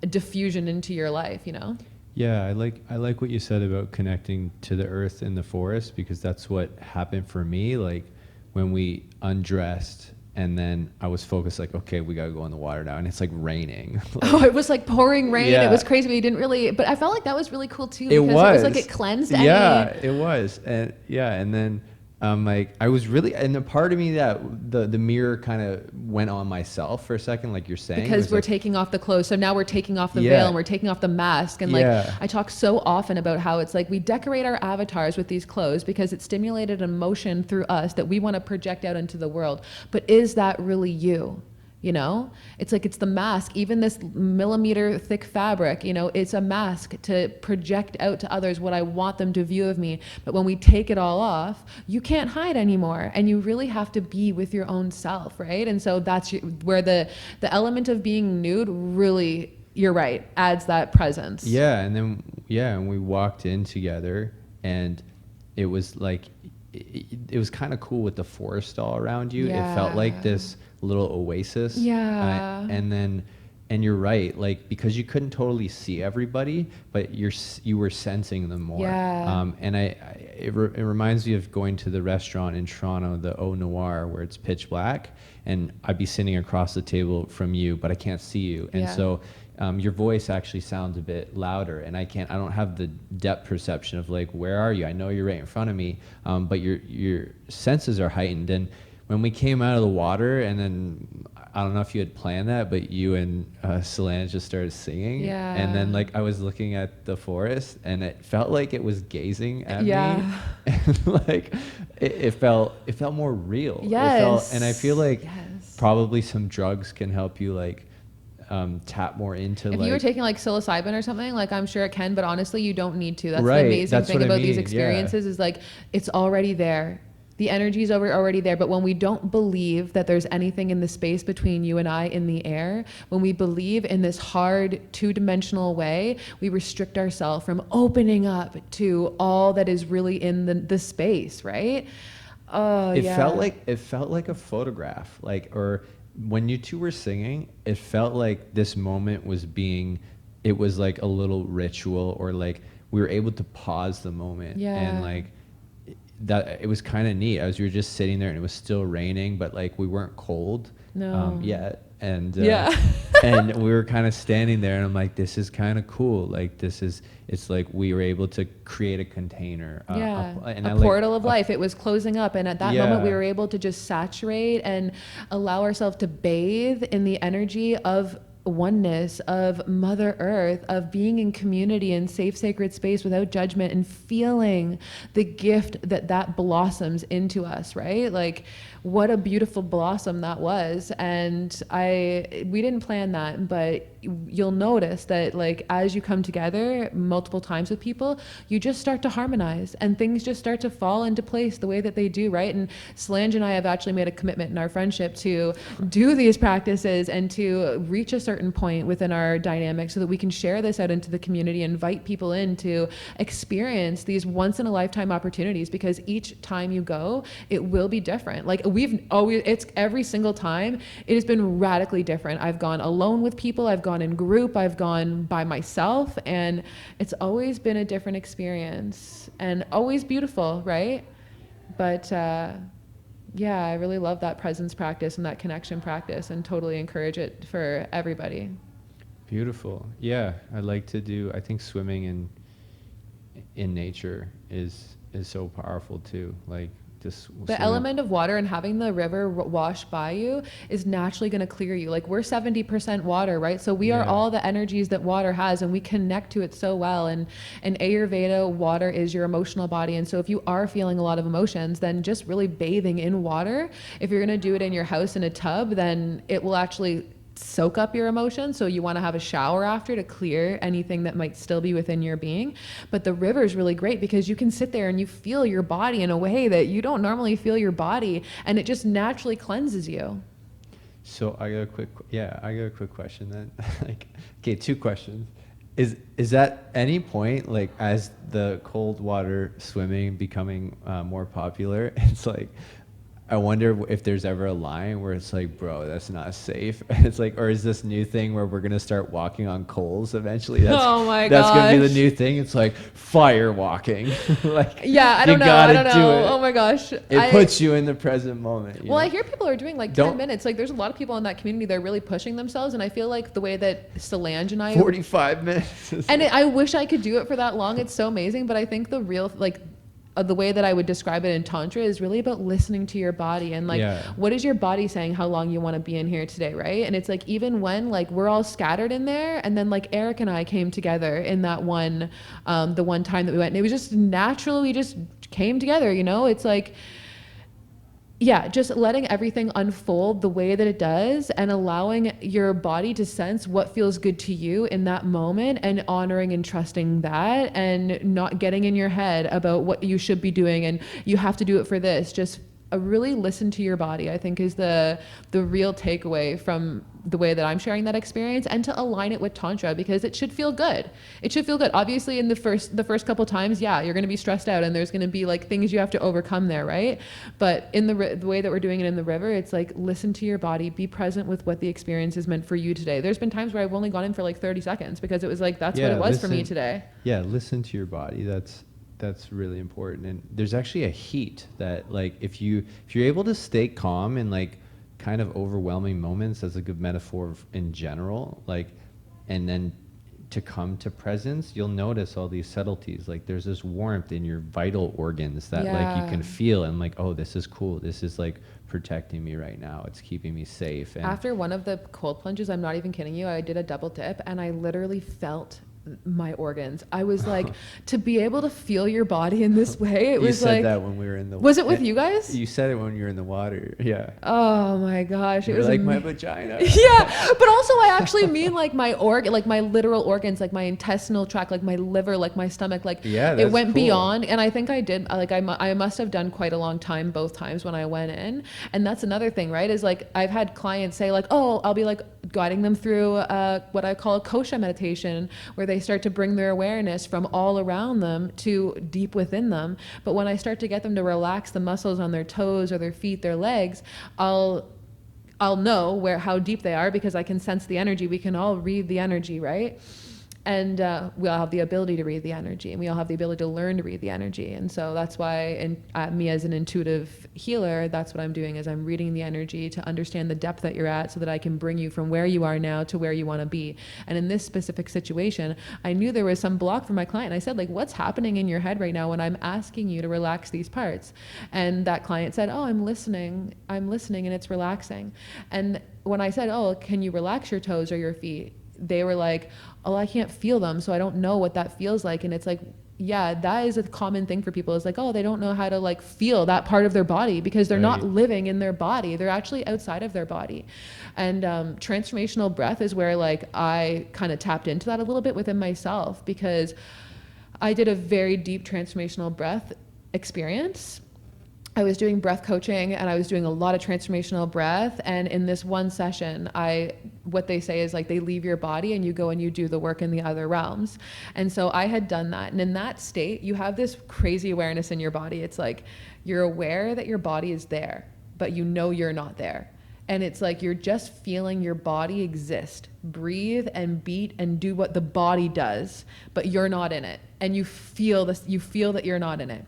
diffusion into your life, Yeah, I like what you said about connecting to the earth in the forest, because that's what happened for me. Like when we undressed, and then I was focused like, okay, we gotta go in the water now, and it's like raining. Oh, it was like pouring rain. Yeah. It was crazy, but you didn't really. But I felt like that was really cool too, It because it was like it cleansed. Yeah, it was, and then like I was really, and a part of me that the mirror kind of went on myself for a second, like you're saying, because we're like, taking off the clothes. So now we're taking off the Yeah. veil and we're taking off the mask. And like Yeah. I talk so often about how it's like we decorate our avatars with these clothes because it stimulated emotion through us that we want to project out into the world. But is that really you? You know, it's like it's the mask, even this millimeter thick fabric, you know, it's a mask to project out to others what I want them to view of me. But when we take it all off, you can't hide anymore. And you really have to be with your own self, right? And so that's where the element of being nude really, you're right, adds that presence. Yeah, and then and we walked in together, and it was like it was kind of cool with the forest all around you. Yeah. It felt like this little oasis. Yeah. And you're right, like because you couldn't totally see everybody, but you were sensing them more. Yeah. And it reminds me of going to the restaurant in Toronto, the Au Noir, where it's pitch black, and I'd be sitting across the table from you, but I can't see you, and so your voice actually sounds a bit louder, and I don't have the depth perception of like, where are you? I know you're right in front of me, but your senses are heightened. And when we came out of the water, and then I don't know if you had planned that, but you and Solange just started singing. Yeah. And then like I was looking at the forest, and it felt like it was gazing at me. And like it felt more real. Yes. And I feel like probably some drugs can help you like tap more into if like, you were taking like psilocybin or something, like I'm sure it can, but honestly you don't need to. That's Right, the amazing that's thing what I about these mean, experiences is like it's already there. The energy is already there. But when we don't believe that there's anything in the space between you and I in the air, when we believe in this hard two-dimensional way, we restrict ourselves from opening up to all that is really in the space, right? Oh, it felt like a photograph, like, or when you two were singing, it felt like this moment was it was like a little ritual, or like we were able to pause the moment. And like that, it was kind of neat as we were just sitting there, and it was still raining, but like we weren't cold yet. And and we were kind of standing there, and I'm like, this is kind of cool. Like it's like we were able to create a container. A portal of life. It was closing up. And at that moment, we were able to just saturate and allow ourselves to bathe in the energy of oneness, of Mother Earth, of being in community and safe, sacred space without judgment, and feeling the gift that blossoms into us, right? Like, what a beautiful blossom that was. And we didn't plan that, but you'll notice that like as you come together multiple times with people, you just start to harmonize, and things just start to fall into place the way that they do, right? And Solange and I have actually made a commitment in our friendship to do these practices and to reach a certain point within our dynamic so that we can share this out into the community, invite people in to experience these once in a lifetime opportunities, because each time you go, it will be different. Like it's every single time it has been radically different. I've gone alone with people, I've gone in group, I've gone by myself, and it's always been a different experience and always beautiful, right? But I really love that presence practice and that connection practice, and totally encourage it for everybody. Beautiful. Yeah, I think swimming in nature is so powerful too. Like the element of water and having the river wash by you is naturally going to clear you. Like we're 70% water, right? So we are all the energies that water has, and we connect to it so well. And in Ayurveda, water is your emotional body. And so if you are feeling a lot of emotions, then just really bathing in water, if you're going to do it in your house in a tub, then it will actually soak up your emotions. So you want to have a shower after to clear anything that might still be within your being. But the river is really great because you can sit there and you feel your body in a way that you don't normally feel your body, and it just naturally cleanses you. So I got a quick question then. Like, okay, 2 questions. Is at any point, like as the cold water swimming becoming more popular, it's like I wonder if there's ever a line where it's like, bro, that's not safe. It's like, or is this new thing where we're gonna start walking on coals eventually? Oh my that's gosh. gonna be the new thing. It's like fire walking. Like, yeah, I don't know. I don't know. Oh my gosh. It puts you in the present moment. Well, I hear people are doing like 10 minutes. Like there's a lot of people in that community that are really pushing themselves, and I feel like the way that Solange and I 45 minutes. And I wish I could do it for that long. It's so amazing, but I think the real the way that I would describe it in tantra is really about listening to your body and what is your body saying how long you want to be in here today, right? And it's like even when like we're all scattered in there, and then like Eric and I came together in that one the one time that we went, and it was just natural, we just came together, you know? It's like, yeah, just letting everything unfold the way that it does and allowing your body to sense what feels good to you in that moment, and honoring and trusting that, and not getting in your head about what you should be doing and you have to do it for this. Just really listen to your body, I think, is the real takeaway from the way that I'm sharing that experience, and to align it with tantra, because it should feel good. It should feel good. Obviously in the first couple times, yeah, you're going to be stressed out and there's going to be like things you have to overcome there, right? But in the way that we're doing it in the river, it's like, listen to your body, be present with what the experience is meant for you today. There's been times where I've only gone in for like 30 seconds because it was like, that's what it was for me today. Yeah, listen to your body. That's really important. And there's actually a heat that, like, if you're able to stay calm in like kind of overwhelming moments, as a good metaphor in general, like, and then to come to presence, you'll notice all these subtleties. Like there's this warmth in your vital organs that like you can feel, and like, oh, this is cool. This is like protecting me right now. It's keeping me safe. And after one of the cold plunges, I'm not even kidding you, I did a double dip and I literally felt my organs. I was like, to be able to feel your body in this way, it was like... You said that when we were in the... Was it with you guys? You said it when you were in the water, yeah. Oh my gosh. It was like my vagina. Yeah, but also I actually mean like my like my literal organs, like my intestinal tract, like my liver, like my stomach, like it went beyond. And I think I did, like I must have done quite a long time both times when I went in. And that's another thing, right? Is like, I've had clients say like, oh, I'll be like guiding them through what I call a kosha meditation, where they start to bring their awareness from all around them to deep within them. But when I start to get them to relax the muscles on their toes or their feet, their legs, I'll know how deep they are, because I can sense the energy. We can all read the energy, right? And we all have the ability to read the energy, and we all have the ability to learn to read the energy. And so that's why me as an intuitive healer, that's what I'm doing, is I'm reading the energy to understand the depth that you're at, so that I can bring you from where you are now to where you want to be. And in this specific situation, I knew there was some block for my client. I said, like, what's happening in your head right now when I'm asking you to relax these parts? And that client said, oh, I'm listening and it's relaxing. And when I said, oh, can you relax your toes or your feet? They were like, oh, I can't feel them, so I don't know what that feels like. And it's like, yeah, that is a common thing for people. It's like, oh, they don't know how to like feel that part of their body, because they're not living in their body. They're actually outside of their body. And transformational breath is where like I kind of tapped into that a little bit within myself, because I did a very deep transformational breath experience. I was doing breath coaching and I was doing a lot of transformational breath. And in this one session, what they say is like, they leave your body and you go and you do the work in the other realms. And so I had done that. And in that state, you have this crazy awareness in your body. It's like, you're aware that your body is there, but you know you're not there. And it's like, you're just feeling your body exist, breathe and beat and do what the body does, but you're not in it. And you feel this, you feel that you're not in it.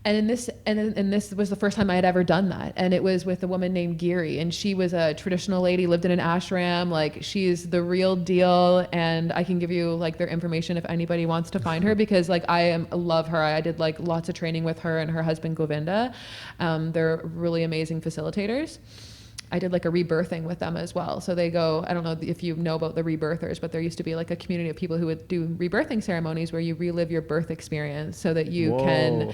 And this was the first time I had ever done that. And it was with a woman named Giri, and she was a traditional lady, lived in an ashram. Like, she's the real deal. And I can give you like their information if anybody wants to find her, because like love her. I did like lots of training with her and her husband Govinda. They're really amazing facilitators. I did like a rebirthing with them as well. So they go, I don't know if you know about the rebirthers, but there used to be like a community of people who would do rebirthing ceremonies where you relive your birth experience, so that you can,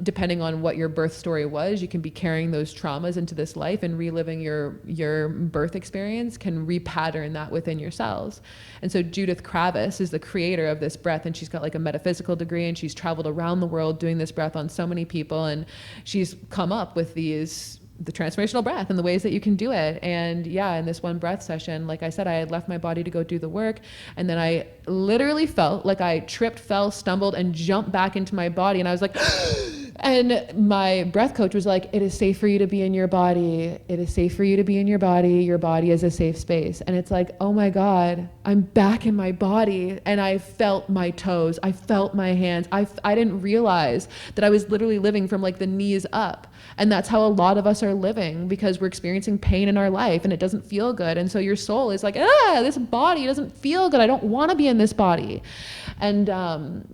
depending on what your birth story was, you can be carrying those traumas into this life, and reliving your birth experience can repattern that within your cells. And so Judith Kravis is the creator of this breath, and she's got like a metaphysical degree, and she's traveled around the world doing this breath on so many people. And she's come up with the transformational breath and the ways that you can do it. And yeah, in this one breath session, like I said, I had left my body to go do the work. And then I literally felt like I tripped, fell, stumbled, and jumped back into my body. And I was like, And my breath coach was like, it is safe for you to be in your body. It is safe for you to be in your body. Your body is a safe space. And it's like, oh my God, I'm back in my body. And I felt my toes. I felt my hands. I didn't realize that I was literally living from like the knees up. And that's how a lot of us are living, because we're experiencing pain in our life and it doesn't feel good. And so your soul is like, this body doesn't feel good. I don't want to be in this body. And,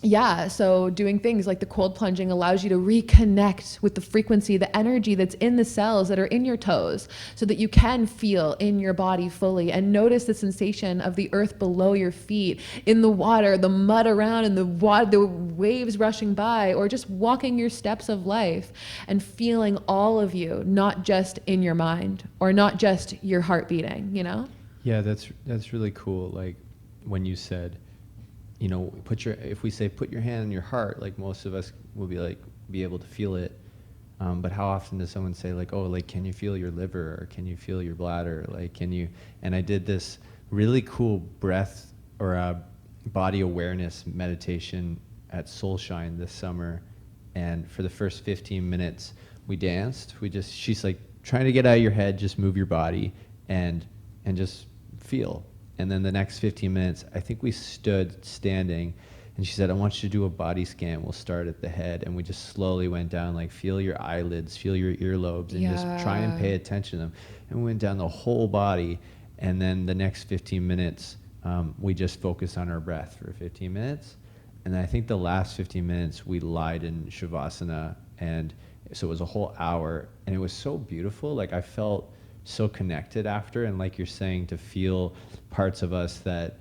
yeah, so doing things like the cold plunging allows you to reconnect with the frequency, the energy that's in the cells that are in your toes, so that you can feel in your body fully and notice the sensation of the earth below your feet, in the water, the mud around, and the waves rushing by, or just walking your steps of life and feeling all of you, not just in your mind or not just your heart beating, you know? Yeah, that's really cool. Like when you said, you know, if we say put your hand on your heart, like most of us will be able to feel it. But how often does someone say like, oh, like, can you feel your liver, or can you feel your bladder? Like, can you? And I did this really cool breath or body awareness meditation at Soulshine this summer. And for the first 15 minutes, we danced. She's like, trying to get out of your head, just move your body and just feel. And then the next 15 minutes, I think we stood standing, and she said, I want you to do a body scan. We'll start at the head. And we just slowly went down, like, feel your eyelids, feel your earlobes, and just try and pay attention to them. And we went down the whole body. And then the next 15 minutes, we just focused on our breath for 15 minutes. And I think the last 15 minutes, we lied in Shavasana. And so it was a whole hour. And it was so beautiful. Like, I felt so connected after, and like you're saying, to feel parts of us that,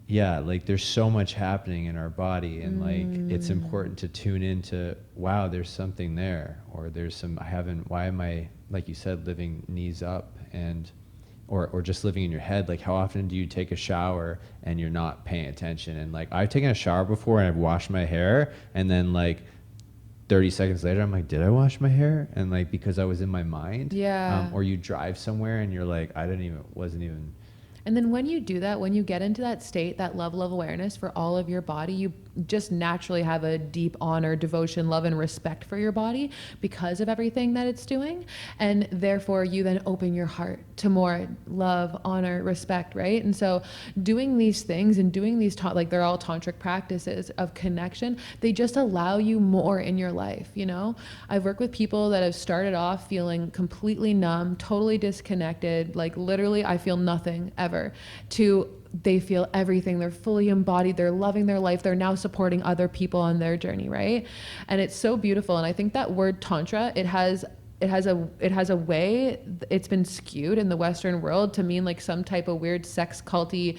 yeah, like there's so much happening in our body, and like it's important to tune into, wow, there's something there, or there's some, why am I, like you said, living knees up, and or just living in your head. Like, how often do you take a shower and you're not paying attention? And like, I've taken a shower before and I've washed my hair, and then like 30 seconds later, I'm like, did I wash my hair? And like, because I was in my mind. Yeah. Or you drive somewhere and you're like, wasn't even. And then when you do that, when you get into that state, that level of awareness for all of your body, you just naturally have a deep honor, devotion, love, and respect for your body because of everything that it's doing. And therefore, you then open your heart to more love, honor, respect, right? And so doing these things and doing these, like, they're all tantric practices of connection, they just allow you more in your life, you know? I've worked with people that have started off feeling completely numb, totally disconnected, like literally I feel nothing ever, to they feel everything. They're fully embodied. They're loving their life. They're now supporting other people on their journey, right? And it's so beautiful. And I think that word tantra, it has a way, it's been skewed in the Western world to mean like some type of weird sex culty.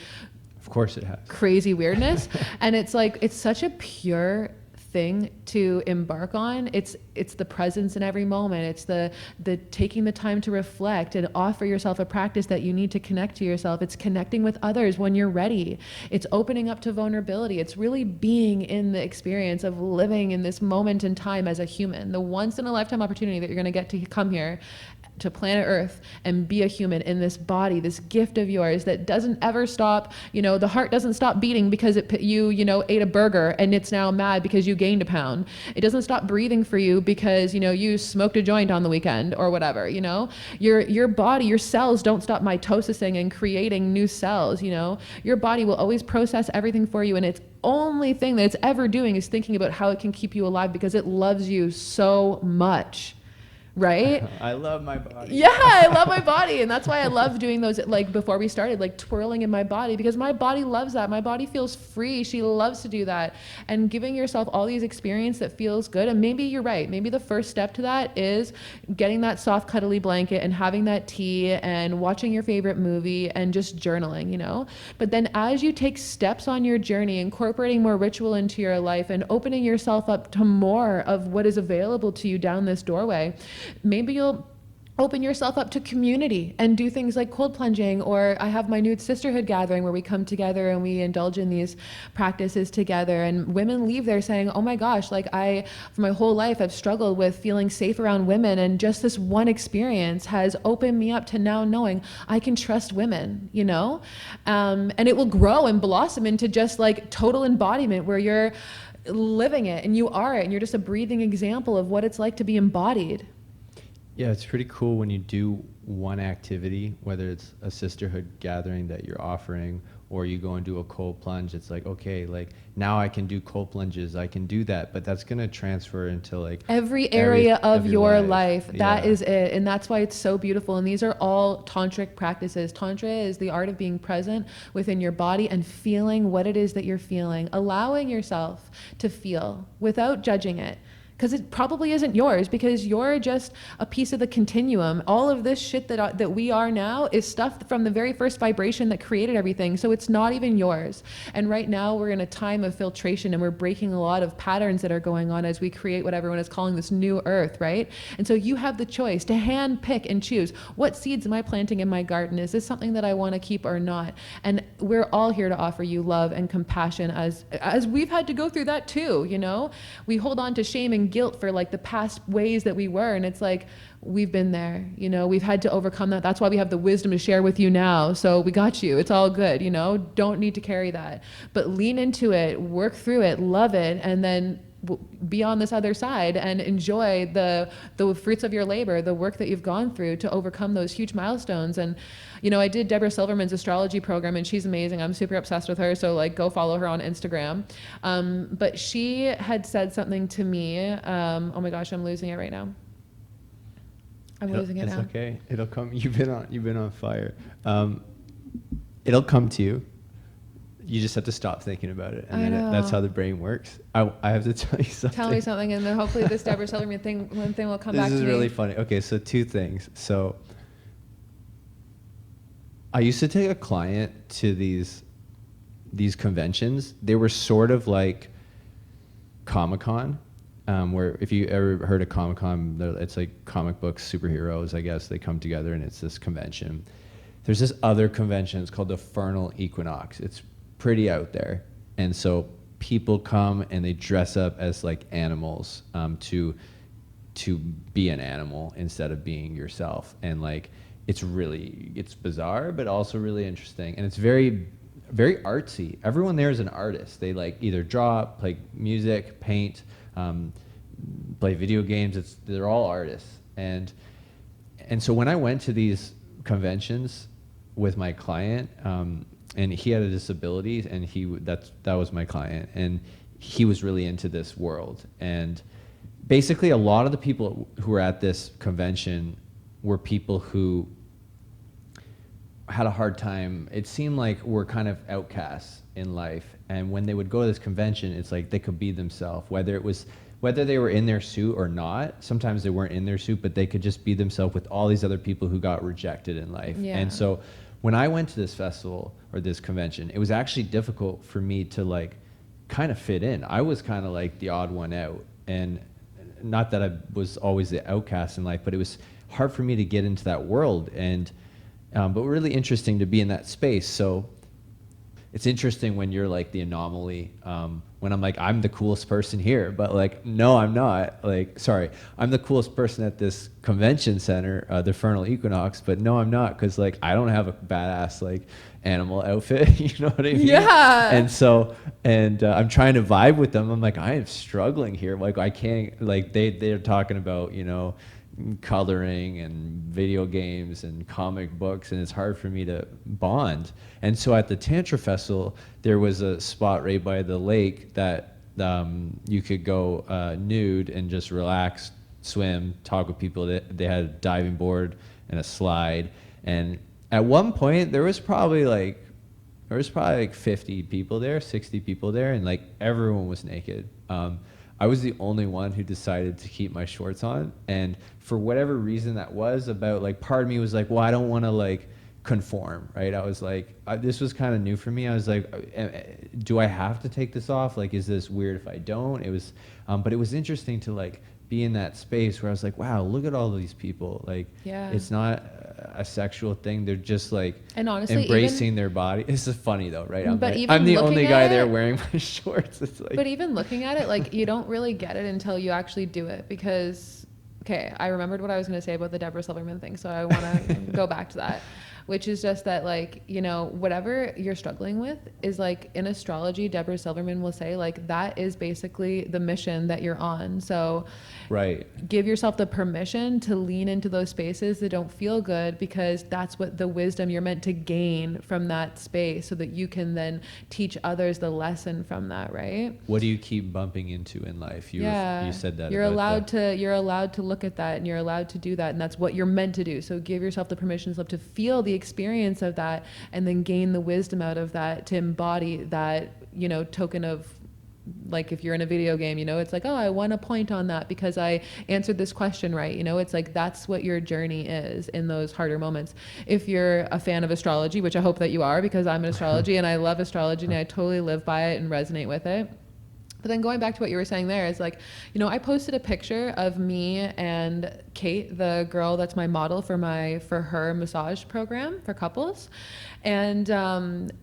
Of course it has. Crazy weirdness. And it's like, it's such a pure thing to embark on. It's the presence in every moment. It's the taking the time to reflect and offer yourself a practice that you need to connect to yourself. It's connecting with others when you're ready. It's opening up to vulnerability. It's really being in the experience of living in this moment in time as a human. The once in a lifetime opportunity that you're going to get to come here to planet Earth and be a human in this body, this gift of yours that doesn't ever stop. You know, the heart doesn't stop beating because you ate a burger and it's now mad because you gained a pound. It doesn't stop breathing for you because, you smoked a joint on the weekend or whatever, your body, your cells don't stop mitosising and creating new cells, your body will always process everything for you. And it's only thing that it's ever doing is thinking about how it can keep you alive because it loves you so much. Right? I love my body. Yeah, I love my body. And that's why I love doing those, like before we started, like twirling in my body, because my body loves that. My body feels free. She loves to do that. And giving yourself all these experience that feels good. And maybe you're right. Maybe the first step to that is getting that soft, cuddly blanket and having that tea and watching your favorite movie and just journaling, But then as you take steps on your journey, incorporating more ritual into your life and opening yourself up to more of what is available to you down this doorway, maybe you'll open yourself up to community and do things like cold plunging, or I have my Nude Sisterhood gathering where we come together and we indulge in these practices together, and women leave there saying, oh my gosh, like for my whole life I've struggled with feeling safe around women, and just this one experience has opened me up to now knowing I can trust women, and it will grow and blossom into just like total embodiment where you're living it, and you are it, and you're just a breathing example of what it's like to be embodied. Yeah, it's pretty cool when you do one activity, whether it's a sisterhood gathering that you're offering, or you go and do a cold plunge. It's like, okay, like now I can do cold plunges, I can do that, but that's gonna transfer into like every area of your life. That Yeah. is it. And that's why it's so beautiful. And these are all tantric practices. Tantra is the art of being present within your body and feeling what it is that you're feeling, allowing yourself to feel without judging it. Because it probably isn't yours, because you're just a piece of the continuum. All of this shit that we are now is stuff from the very first vibration that created everything. So it's not even yours. And right now we're in a time of filtration, and we're breaking a lot of patterns that are going on as we create what everyone is calling this new earth, right? And so you have the choice to hand pick and choose, what seeds am I planting in my garden? Is this something that I want to keep or not? And we're all here to offer you love and compassion, as we've had to go through that too, you know? We hold on to shame and guilt for like the past ways that we were, and it's like, we've been there, you know, we've had to overcome that. That's why we have the wisdom to share with you now. So we got you, it's all good, you know, don't need to carry that, but lean into it, work through it, love it, and then be on this other side and enjoy the fruits of your labor, the work that you've gone through to overcome those huge milestones. And you know, I did Deborah Silverman's astrology program, and she's amazing. I'm super obsessed with her, so like go follow her on Instagram. But she had said something to me. Oh my gosh, I'm losing it right now. Losing it now. It's okay. It'll come. You've been on fire. It'll come to you. You just have to stop thinking about it, and then that's how the brain works. I have to tell you something. Tell me something, and then hopefully this Deborah Silverman thing will come back to me. This is really funny. Okay, so 2 things. So I used to take a client to these conventions. They were sort of like Comic-Con, where if you ever heard of Comic-Con, it's like comic books, superheroes, I guess. They come together, and it's this convention. There's this other convention. It's called the Vernal Equinox. It's pretty out there, and so people come and they dress up as like animals to be an animal instead of being yourself, and like it's bizarre but also really interesting, and it's very, very artsy. Everyone there is an artist. They like either draw, play music, paint, play video games. They're all artists, and so when I went to these conventions with my client, and he had a disability, and that was my client, and he was really into this world. And basically a lot of the people who were at this convention were people who had a hard time. It seemed like we're kind of outcasts in life, and when they would go to this convention, it's like they could be themselves, whether they were in their suit or not. Sometimes they weren't in their suit, but they could just be themselves with all these other people who got rejected in life. Yeah. And so when I went to this festival or this convention, it was actually difficult for me to like kind of fit in. I was kind of like the odd one out, and not that I was always the outcast in life, but it was hard for me to get into that world, and but really interesting to be in that space. So it's interesting when you're like the anomaly, when I'm like, I'm the coolest person here, but like, no, I'm not. Like, sorry, I'm the coolest person at this convention center, the Vernal Equinox, but no, I'm not, because like, I don't have a badass like animal outfit, you know what I mean? Yeah. And so, I'm trying to vibe with them. I'm like, I am struggling here. Like, I can't, like, they're talking about, you know, coloring and video games and comic books, and it's hard for me to bond. And so at the Tantra Festival, there was a spot right by the lake that you could go nude and just relax, swim, talk with people. They had a diving board and a slide. And at one point, there was probably like 50 people there, 60 people there, and like everyone was naked. I was the only one who decided to keep my shorts on, and for whatever reason that was about, like, part of me was like, well, I don't want to like conform, right? I was like, this was kind of new for me. I was like, do I have to take this off? Like, is this weird if I don't? It was, but it was interesting to like be in that space where I was like, wow, look at all these people. Like, yeah. It's not a sexual thing. They're just like, and honestly, embracing their body. This is funny though, right? I'm the only guy there wearing my shorts. It's like, but even looking at it, like, you don't really get it until you actually do it, because, okay, I remembered what I was going to say about the Deborah Silverman thing, so I want to go back to that. which is just that, like, you know, whatever you're struggling with is like, in astrology, Deborah Silverman will say, like, that is basically the mission that you're on. So give yourself the permission to lean into those spaces that don't feel good, because that's what the wisdom you're meant to gain from that space, so that you can then teach others the lesson from that, right? What do you keep bumping into in life? You said that. You're allowed to look at that, and you're allowed to do that, and that's what you're meant to do. So give yourself the permission to feel the experience of that, and then gain the wisdom out of that to embody that, you know, token of, like, if you're in a video game, you know, it's like, oh, I won a point on that because I answered this question right. You know, it's like, that's what your journey is in those harder moments. If you're a fan of astrology, which I hope that you are, because I'm an astrology and I love astrology and I totally live by it and resonate with it. But then going back to what you were saying there is, like, you know, I posted a picture of me and Kate, the girl that's my model for her massage program for couples. And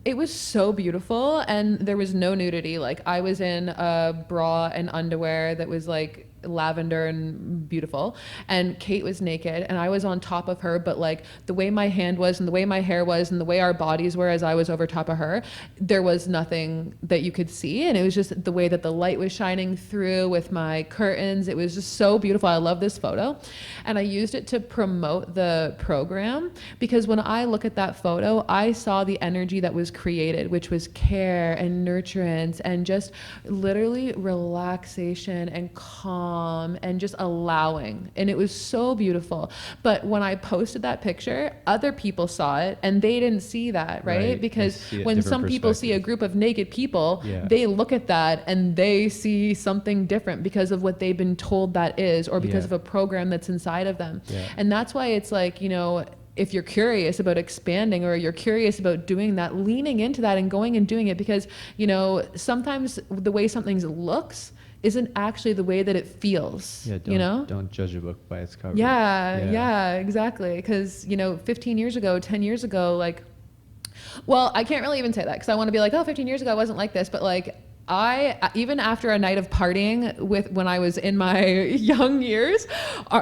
it was so beautiful, and there was no nudity. Like, I was in a bra and underwear that was like lavender and beautiful, and Kate was naked and I was on top of her, but like the way my hand was and the way my hair was and the way our bodies were as I was over top of her, there was nothing that you could see, and it was just the way that the light was shining through with my curtains. It was just so beautiful. I love this photo, and I used it to promote the program, because when I look at that photo, I saw the energy that was created, which was care and nurturance and just literally relaxation and calm and just allowing. And it was so beautiful. But when I posted that picture, other people saw it and they didn't see that, right? Because when some people see a group of naked people, they look at that and they see something different because of what they've been told that is, or because of a program that's inside of them. And that's why it's like, you know, if you're curious about expanding, or you're curious about doing that, leaning into that and going and doing it, because, you know, sometimes the way something looks isn't actually the way that it feels. You know? Don't judge a book by its cover. Yeah, exactly. Because, you know, 15 years ago, 10 years ago, like, well, I can't really even say that, because I want to be like, oh, 15 years ago I wasn't like this, but like, even after a night of partying when I was in my young years,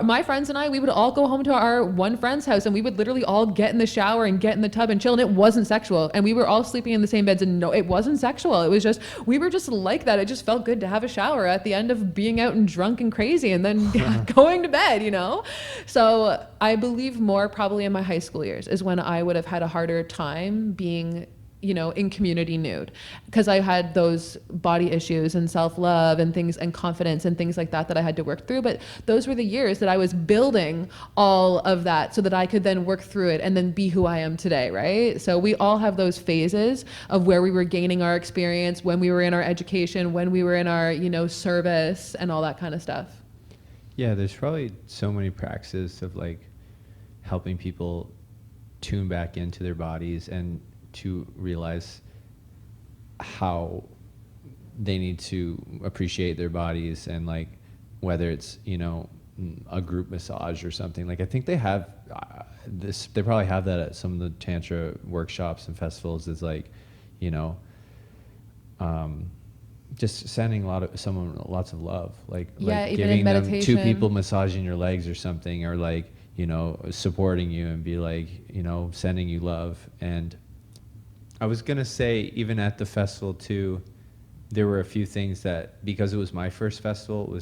my friends and I, we would all go home to our one friend's house, and we would literally all get in the shower and get in the tub and chill, and it wasn't sexual. And we were all sleeping in the same beds, and no, it wasn't sexual. It was just, we were just like that. It just felt good to have a shower at the end of being out and drunk and crazy, and then going to bed, you know? So I believe more probably in my high school years is when I would have had a harder time being, you know, in community nude, because I had those body issues and self-love and things and confidence and things like that I had to work through. But those were the years that I was building all of that so that I could then work through it and then be who I am today, right? So we all have those phases of where we were gaining our experience, when we were in our education, when we were in our, you know, service and all that kind of stuff. Yeah, there's probably so many practices of like helping people tune back into their bodies and to realize how they need to appreciate their bodies, and like whether it's, you know, a group massage or something. Like, I think they have this, they probably have that at some of the tantra workshops and festivals, is like, you know, just sending someone lots of love, like giving them 2 people massaging your legs or something, or like, you know, supporting you and be like, you know, sending you love. And I was going to say, even at the festival too, there were a few things that, because it was my first festival,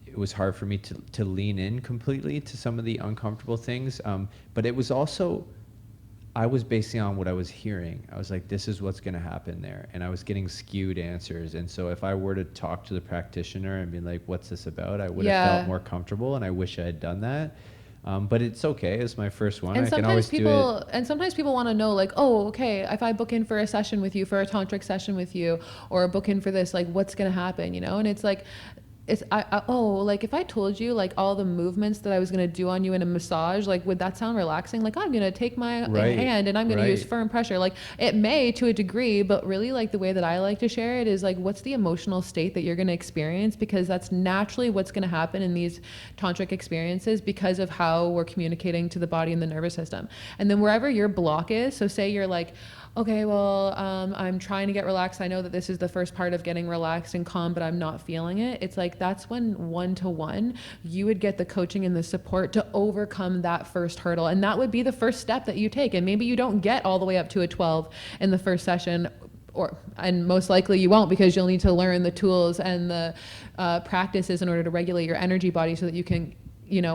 it was hard for me to lean in completely to some of the uncomfortable things. But it was also, I was basing on what I was hearing. I was like, this is what's going to happen there. And I was getting skewed answers. And so if I were to talk to the practitioner and be like, what's this about? I would have felt more comfortable, and I wish I had done that. But it's okay. It's my first one. And I can always do it. And sometimes people want to know, like, oh, okay, if I book in for a session with you, for a tantric session with you, or book in for this, like, what's going to happen, you know? And it's like, like, if I told you like all the movements that I was going to do on you in a massage, like, would that sound relaxing? Like, I'm going to take my hand and I'm going to use firm pressure. Like, it may to a degree, but really, like, the way that I like to share it is like, what's the emotional state that you're going to experience? Because that's naturally what's going to happen in these tantric experiences, because of how we're communicating to the body and the nervous system. And then wherever your block is, so say you're like, okay, well, I'm trying to get relaxed. I know that this is the first part of getting relaxed and calm, but I'm not feeling it. It's like, that's when one-to-one, you would get the coaching and the support to overcome that first hurdle. And that would be the first step that you take. And maybe you don't get all the way up to a 12 in the first session, and most likely you won't, because you'll need to learn the tools and the practices in order to regulate your energy body so that you can,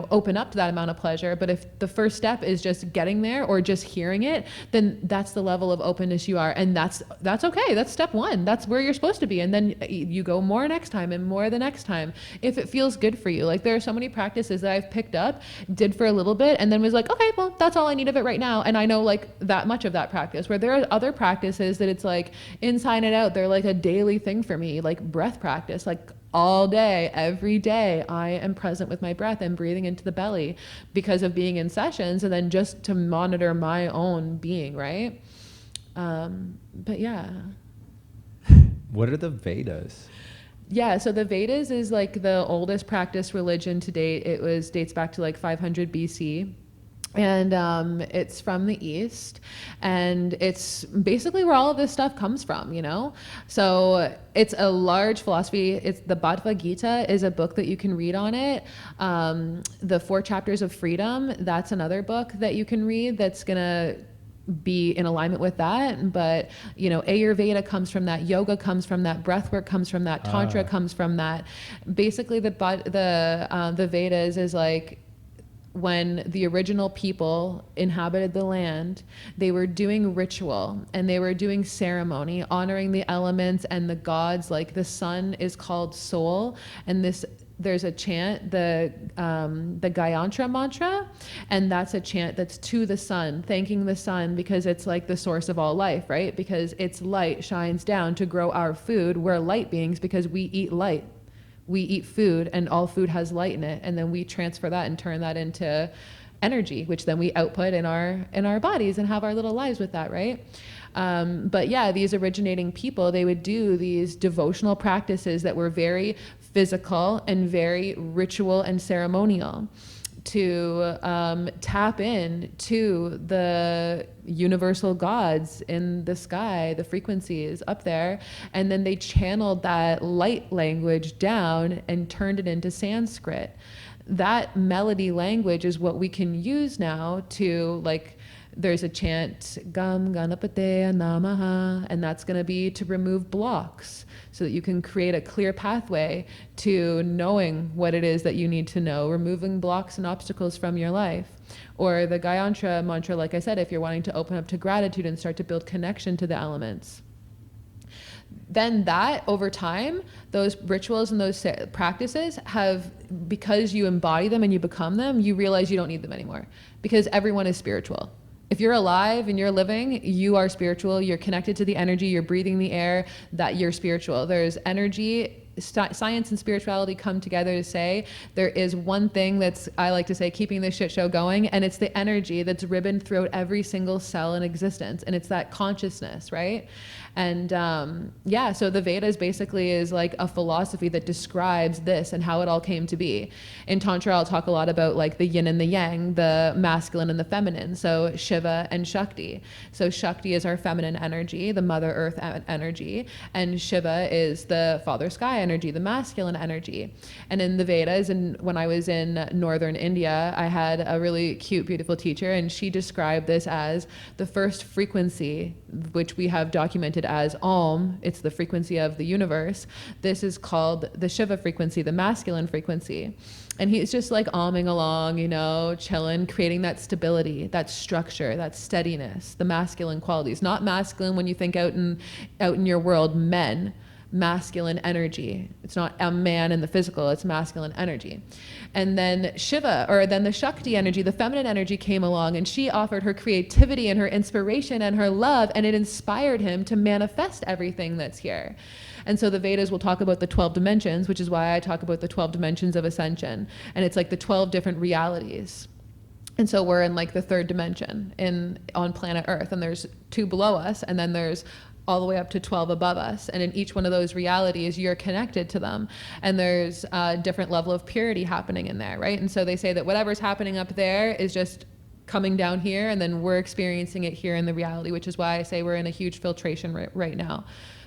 open up to that amount of pleasure. But if the first step is just getting there or just hearing it, then that's the level of openness you are. And that's okay. That's step one. That's where you're supposed to be. And then you go more next time and more the next time, if it feels good for you. Like, there are so many practices that I've picked up, did for a little bit, and then was like, okay, well, that's all I need of it right now. And I know like that much of that practice, where there are other practices that it's like inside and out. They're like a daily thing for me, like breath practice, like all day, every day, I am present with my breath and breathing into the belly because of being in sessions, and then just to monitor my own being, right? But yeah. What are the Vedas? Yeah, so the Vedas is like the oldest practiced religion to date. It dates back to like 500 BC. And it's from the East, and it's basically where all of this stuff comes from, So it's a large philosophy. It's the Bhagavad Gita is a book that you can read on it. The 4 Chapters of Freedom, that's another book that you can read that's gonna be in alignment with that. But Ayurveda comes from that, yoga comes from that, breathwork comes from that, tantra comes from that. Basically, the Vedas is like, when the original people inhabited the land, they were doing ritual and they were doing ceremony, honoring the elements and the gods. Like, the sun is called soul, and there's a chant, the Gayatri mantra, and that's a chant that's to the sun, thanking the sun, because it's like the source of all life, right? Because its light shines down to grow our food. We're light beings because we eat light. We eat food, and all food has light in it, and then we transfer that and turn that into energy, which then we output in our bodies and have our little lives with that, right? But yeah, these originating people, they would do these devotional practices that were very physical and very ritual and ceremonial, to tap in to the universal gods in the sky, the frequencies up there. And then they channeled that light language down and turned it into Sanskrit. That melody language is what we can use now to, like, there's a chant, Gam Ganapate Namaha, and that's going to be to remove blocks so that you can create a clear pathway to knowing what it is that you need to know, removing blocks and obstacles from your life. Or the Gayatri mantra, like I said, if you're wanting to open up to gratitude and start to build connection to the elements. Then that, over time, those rituals and those practices have, because you embody them and you become them, you realize you don't need them anymore, because everyone is spiritual. If you're alive and you're living, you are spiritual. You're connected to the energy. You're breathing the air. That you're spiritual. There's energy. Science and spirituality come together to say there is one thing that's, I like to say, keeping this shit show going, and it's the energy that's ribboned throughout every single cell in existence, and it's that consciousness, right? And yeah, so the Vedas basically is like a philosophy that describes this and how it all came to be. In Tantra, I'll talk a lot about like the yin and the yang, the masculine and the feminine, so Shiva and Shakti. So Shakti is our feminine energy, the Mother Earth energy, and Shiva is the Father Sky energy, the masculine energy. And in the Vedas, and when I was in northern India, I had a really cute, beautiful teacher, and she described this as the first frequency, which we have documented as Om. It's the frequency of the universe. This is called the Shiva frequency, the masculine frequency. And he's just like alming along, chilling, creating that stability, that structure, that steadiness, the masculine qualities. Not masculine when you think out in your world, men. Masculine energy. It's not a man in the physical, it's masculine energy. And then Shiva, or then the Shakti energy, the feminine energy, came along, and she offered her creativity and her inspiration and her love, and it inspired him to manifest everything that's here. And so the Vedas will talk about the 12 dimensions, which is why I talk about the 12 dimensions of ascension. And it's like the 12 different realities. And so we're in like the 3rd dimension on planet Earth, and there's 2 below us, and then there's all the way up to 12 above us. And in each one of those realities, you're connected to them. And there's a different level of purity happening in there, right? And so they say that whatever's happening up there is just coming down here, and then we're experiencing it here in the reality, which is why I say we're in a huge filtration right now,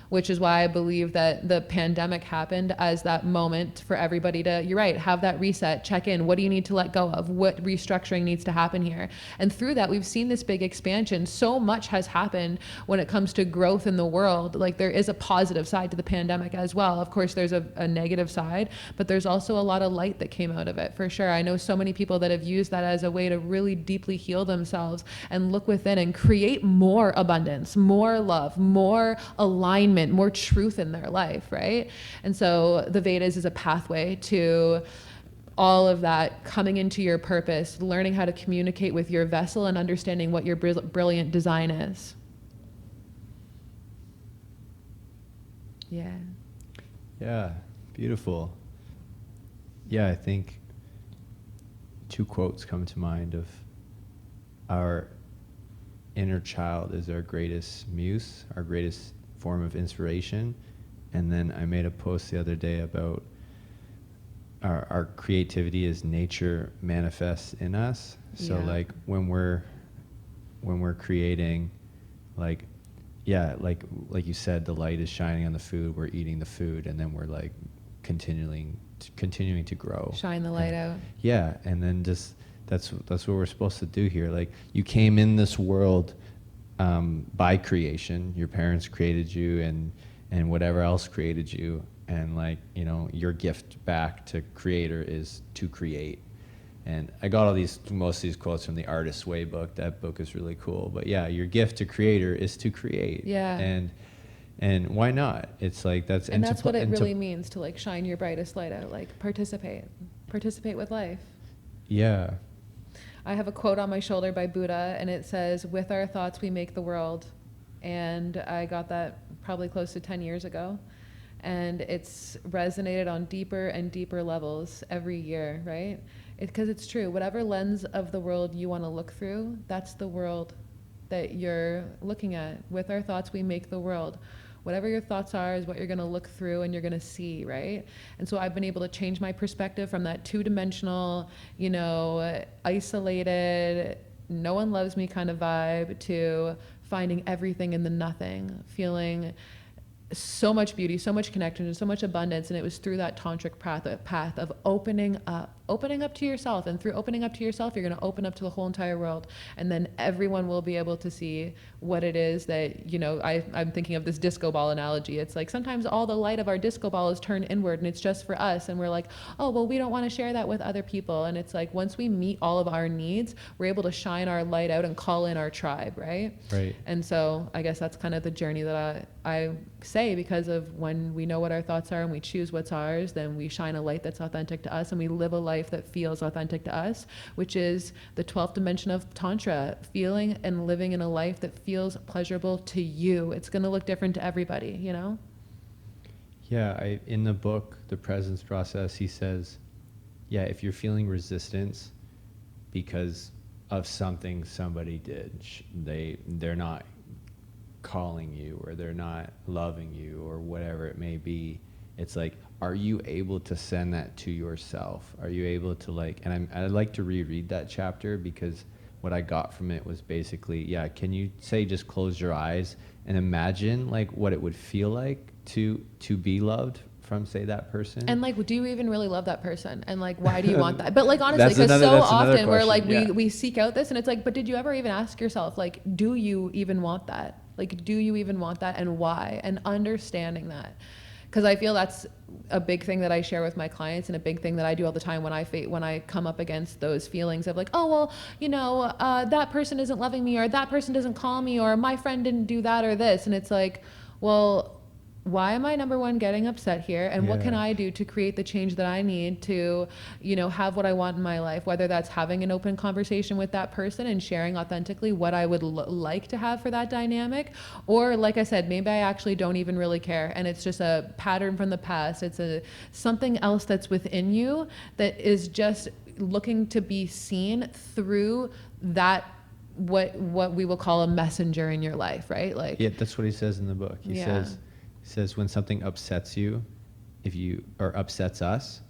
which is why I believe that the pandemic happened as that moment for everybody to, you're right, have that reset, check in. What do you need to let go of? What restructuring needs to happen here? And through that, we've seen this big expansion. So much has happened when it comes to growth in the world. Like, there is a positive side to the pandemic as well. Of course, there's a negative side, but there's also a lot of light that came out of it, for sure. I know so many people that have used that as a way to really deeply heal themselves and look within and create more abundance, more love, more alignment, more truth in their life, right? And so the Vedas is a pathway to all of that, coming into your purpose, learning how to communicate with your vessel, and understanding what your brilliant design is. Yeah. Yeah, beautiful. Yeah, I think 2 quotes come to mind of our inner child is our greatest muse, our greatest form of inspiration. And then I made a post the other day about our creativity is nature manifests in us. So like when we're creating, like, yeah, like you said, the light is shining on the food, we're eating the food, and then we're like continuing to grow. Shine the light out. Yeah, and then just that's what we're supposed to do here. Like, you came in this world by creation. Your parents created you, and whatever else created you, and like, you know, your gift back to Creator is to create. And I got most of these quotes from the Artist's Way book. That book is really cool. But yeah, your gift to Creator is to create. Yeah. And why not? It's like that's what it really means to like shine your brightest light out. Like, participate with life. Yeah. I have a quote on my shoulder by Buddha, and it says, "With our thoughts we make the world." And I got that probably close to 10 years ago. And it's resonated on deeper and deeper levels every year, right? Because it's true. Whatever lens of the world you want to look through, that's the world that you're looking at. With our thoughts we make the world. Whatever your thoughts are is what you're going to look through and you're going to see, right? And so I've been able to change my perspective from that 2-dimensional, you know, isolated, no one loves me kind of vibe, to finding everything in the nothing, feeling so much beauty, so much connection, and so much abundance. And it was through that tantric path of opening up to yourself. And through opening up to yourself, you're going to open up to the whole entire world. And then everyone will be able to see what it is that, you know, I'm thinking of this disco ball analogy. It's like sometimes all the light of our disco ball is turned inward, and it's just for us. And we're like, oh, well, we don't want to share that with other people. And it's like, once we meet all of our needs, we're able to shine our light out and call in our tribe, right? Right. And so I guess that's kind of the journey that I say, because of when we know what our thoughts are and we choose what's ours, then we shine a light that's authentic to us, and we live a life that feels authentic to us, which is the 12th dimension of Tantra, feeling and living in a life that feels pleasurable to you. It's going to look different to everybody, you know? Yeah, in the book, The Presence Process, he says, yeah, if you're feeling resistance because of something somebody did, they're not calling you, or they're not loving you, or whatever it may be, it's like, are you able to send that to yourself? Are you able to like, and I'd like to reread that chapter, because what I got from it was basically, yeah, can you say, just close your eyes and imagine like what it would feel like to be loved from, say, that person? And like, do you even really love that person? And like, why do you want that? But like, honestly, because so often we're like, we seek out this, and it's like, but did you ever even ask yourself, like, do you even want that? Like, do you even want that, and why? And understanding that. Because I feel that's a big thing that I share with my clients, and a big thing that I do all the time when I come up against those feelings of like, oh, well, you know, that person isn't loving me, or that person doesn't call me, or my friend didn't do that or this. And it's like, well, why am I, number one, getting upset here? And what can I do to create the change that I need to, you know, have what I want in my life? Whether that's having an open conversation with that person and sharing authentically what I would like to have for that dynamic. Or like I said, maybe I actually don't even really care, and it's just a pattern from the past. It's something else that's within you that is just looking to be seen through that, what we will call a messenger in your life, right? Like, yeah, that's what he says in the book. He says when something upsets you, or upsets us,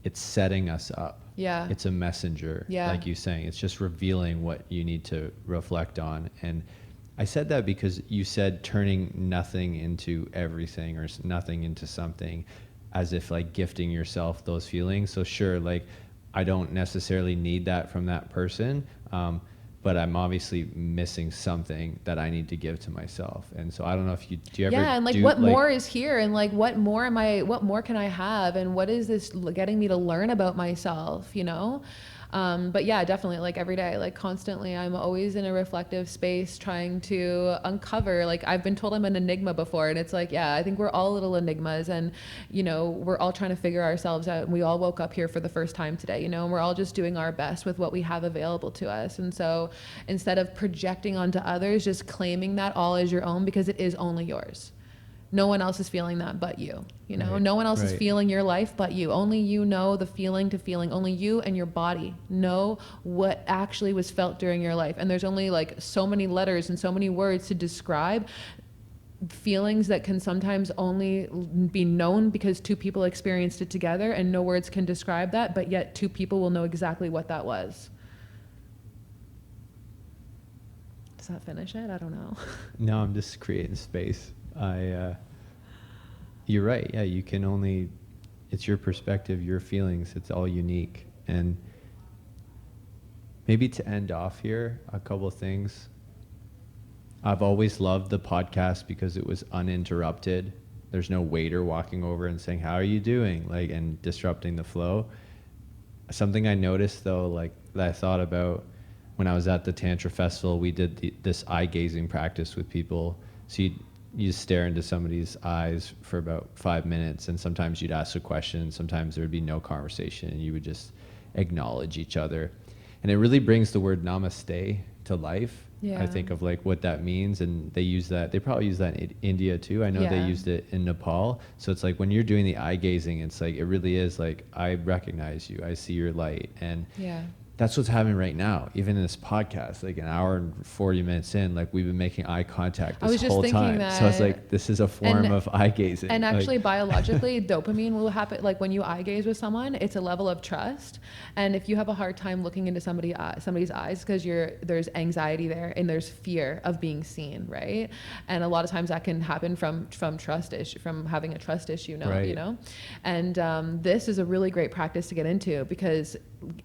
it's setting us up. Yeah. It's a messenger. Yeah. Like you saying, it's just revealing what you need to reflect on. And I said that because you said turning nothing into everything or nothing into something, as if like gifting yourself those feelings. So sure, like I don't necessarily need that from that person. But I'm obviously missing something that I need to give to myself. And so I don't know if do you ever and like what more is here, and like what more can I have, and what is this getting me to learn about myself, you know? But yeah, definitely, like every day, like constantly, I'm always in a reflective space trying to uncover, like I've been told I'm an enigma before, and it's like, yeah, I think we're all little enigmas, and, you know, we're all trying to figure ourselves out, and we all woke up here for the first time today, you know, and we're all just doing our best with what we have available to us. And so instead of projecting onto others, just claiming that all as your own, because it is only yours. No one else is feeling that but you, you know, no one else is feeling your life but you. Only you know the feeling to feeling. Only you and your body know what actually was felt during your life. And there's only like so many letters and so many words to describe feelings that can sometimes only be known because two people experienced it together, and no words can describe that, but yet two people will know exactly what that was. Does that finish it? I don't know. No, I'm just creating space. You're right. Yeah, you can only, it's your perspective, your feelings. It's all unique. And maybe to end off here, a couple of things. I've always loved the podcast because it was uninterrupted. There's no waiter walking over and saying, "How are you doing?" Like, and disrupting the flow. Something I noticed though, like that I thought about when I was at the Tantra Festival, we did this eye gazing practice with people. So you stare into somebody's eyes for about 5 minutes, and sometimes you'd ask a question, sometimes there would be no conversation, and you would just acknowledge each other. And it really brings the word namaste to life. I think of like what that means, and they probably use that in India too. I know they used it in Nepal. So it's like when you're doing the eye gazing, it's like it really is like, I recognize you, I see your light. And that's what's happening right now, even in this podcast, like an hour and 40 minutes in, like we've been making eye contact this whole time. So it's like, this is a form of eye gazing. And actually biologically, dopamine will happen. Like when you eye gaze with someone, it's a level of trust. And if you have a hard time looking into somebody's eyes, because there's anxiety there and there's fear of being seen, right? And a lot of times that can happen from trust issue, from having a trust issue, you know? And this is a really great practice to get into, because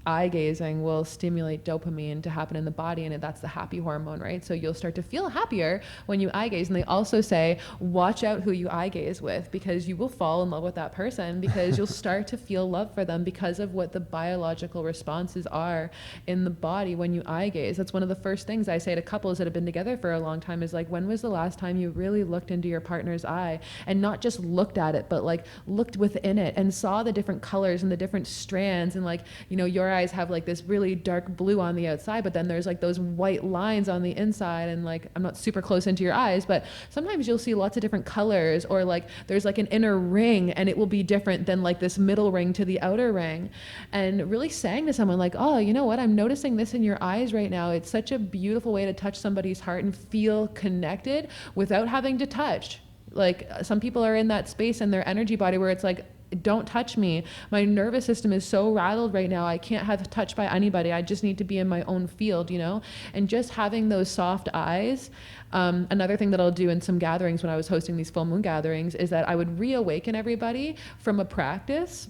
eye gazing will stimulate dopamine to happen in the body, and that's the happy hormone, right? So you'll start to feel happier when you eye gaze. And they also say, watch out who you eye gaze with, because you will fall in love with that person, because you'll start to feel love for them because of what the biological responses are in the body when you eye gaze. That's one of the first things I say to couples that have been together for a long time is like, when was the last time you really looked into your partner's eye, and not just looked at it, but like looked within it and saw the different colors and the different strands, and like, you know, your eyes have like this really dark blue on the outside, but then there's like those white lines on the inside. And like, I'm not super close into your eyes, but sometimes you'll see lots of different colors, or like there's like an inner ring and it will be different than like this middle ring to the outer ring. And really saying to someone like, oh, you know what, I'm noticing this in your eyes right now. It's such a beautiful way to touch somebody's heart and feel connected without having to touch. Like some people are in that space in their energy body where it's like, don't touch me. My nervous system is so rattled right now. I can't have touched by anybody. I just need to be in my own field, you know? And just having those soft eyes. Another thing that I'll do in some gatherings when I was hosting these full moon gatherings is that I would reawaken everybody from a practice.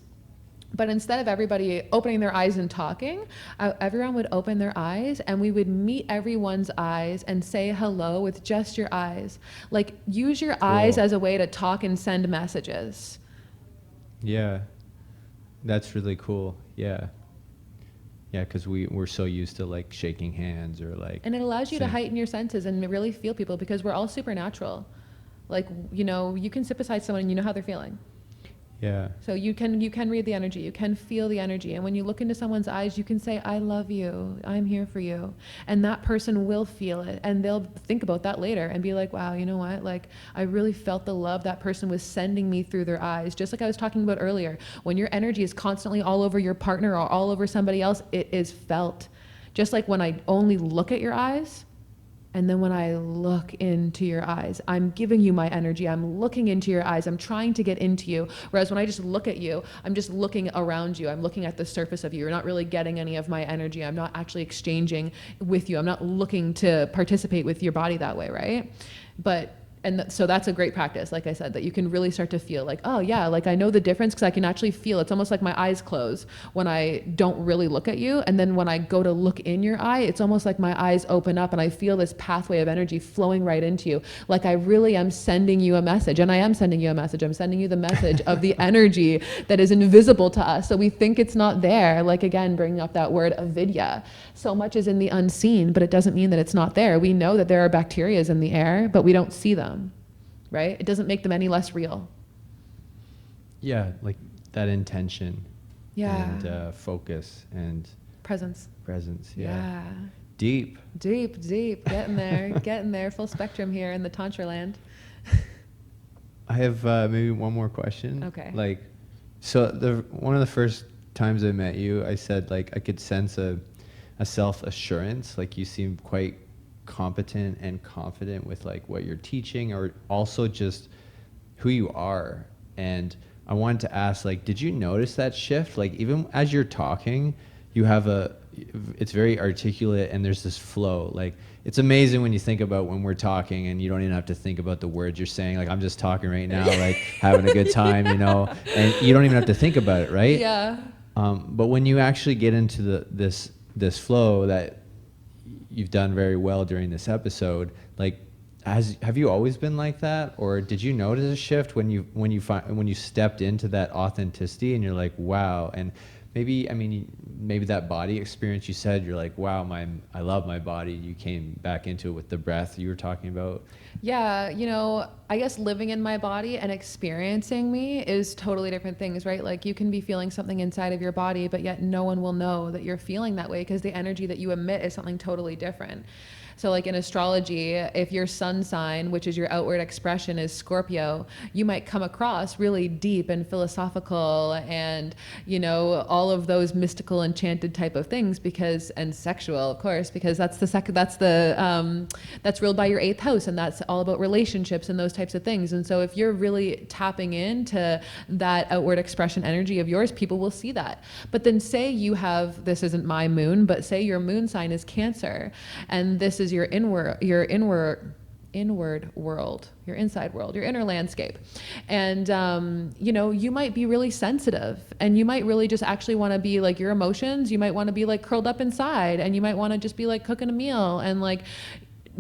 But instead of everybody opening their eyes and talking, everyone would open their eyes, and we would meet everyone's eyes and say hello with just your eyes. Like, use your eyes as a way to talk and send messages. Yeah, that's really cool. Yeah, because we're so used to like shaking hands or like. And it allows you to heighten your senses and really feel people, because we're all supernatural. Like, you know, you can sit beside someone and you know how they're feeling. Yeah. So you can read the energy, you can feel the energy. And when you look into someone's eyes, you can say, I love you, I'm here for you. And that person will feel it, and they'll think about that later and be like, wow, you know what? Like, I really felt the love that person was sending me through their eyes. Just like I was talking about earlier, when your energy is constantly all over your partner or all over somebody else, it is felt. Just like when I only look at your eyes And then when I look into your eyes, I'm giving you my energy. I'm looking into your eyes. I'm trying to get into you. Whereas when I just look at you, I'm just looking around you. I'm looking at the surface of you. You're not really getting any of my energy. I'm not actually exchanging with you. I'm not looking to participate with your body that way, right? So that's a great practice, like I said, that you can really start to feel like, oh yeah, like I know the difference because I can actually feel. It's almost like my eyes close when I don't really look at you. And then when I go to look in your eye, it's almost like my eyes open up and I feel this pathway of energy flowing right into you. Like I really am sending you a message, and I am sending you a message. I'm sending you the message of the energy that is invisible to us. So we think it's not there. Like again, bringing up that word avidya. So much is in the unseen, but it doesn't mean that it's not there. We know that there are bacteria in the air, but we don't see them. Right? It doesn't make them any less real. Yeah, like that intention. Yeah. And focus and presence. Yeah. Deep. Getting there. Full spectrum here in the tantra land. I have maybe one more question. Okay. Like, so one of the first times I met you, I said like I could sense a self-assurance. Like you seem quite competent and confident with like what you're teaching, or also just who you are. And I wanted to ask, like, did you notice that shift? Like even as you're talking, you have it's very articulate and there's this flow. Like it's amazing when you think about when we're talking and you don't even have to think about the words you're saying. Like I'm just talking right now, like having a good time, you know, and you don't even have to think about it, right? Yeah. But when you actually get into this flow that you've done very well during this episode, like have you always been like that, or did you notice a shift when you stepped into that authenticity and you're like, wow? And maybe that body experience, you said you're like, wow, I love my body. You came back into it with the breath you were talking about. Yeah, I guess living in my body and experiencing me is totally different things, right? Like you can be feeling something inside of your body, but yet no one will know that you're feeling that way because the energy that you emit is something totally different. So like in astrology, if your sun sign, which is your outward expression, is Scorpio, you might come across really deep and philosophical and, all of those mystical, enchanted type of things and sexual, of course, because that's ruled by your 8th house, and that's all about relationships and those types of things. And so if you're really tapping into that outward expression energy of yours, people will see that. But then say you have, this isn't my moon, but say your moon sign is Cancer, and this is your inward world, your inside world, your inner landscape. And, you might be really sensitive, and you might really just actually want to be like your emotions. You might want to be like curled up inside, and you might want to just be like cooking a meal and like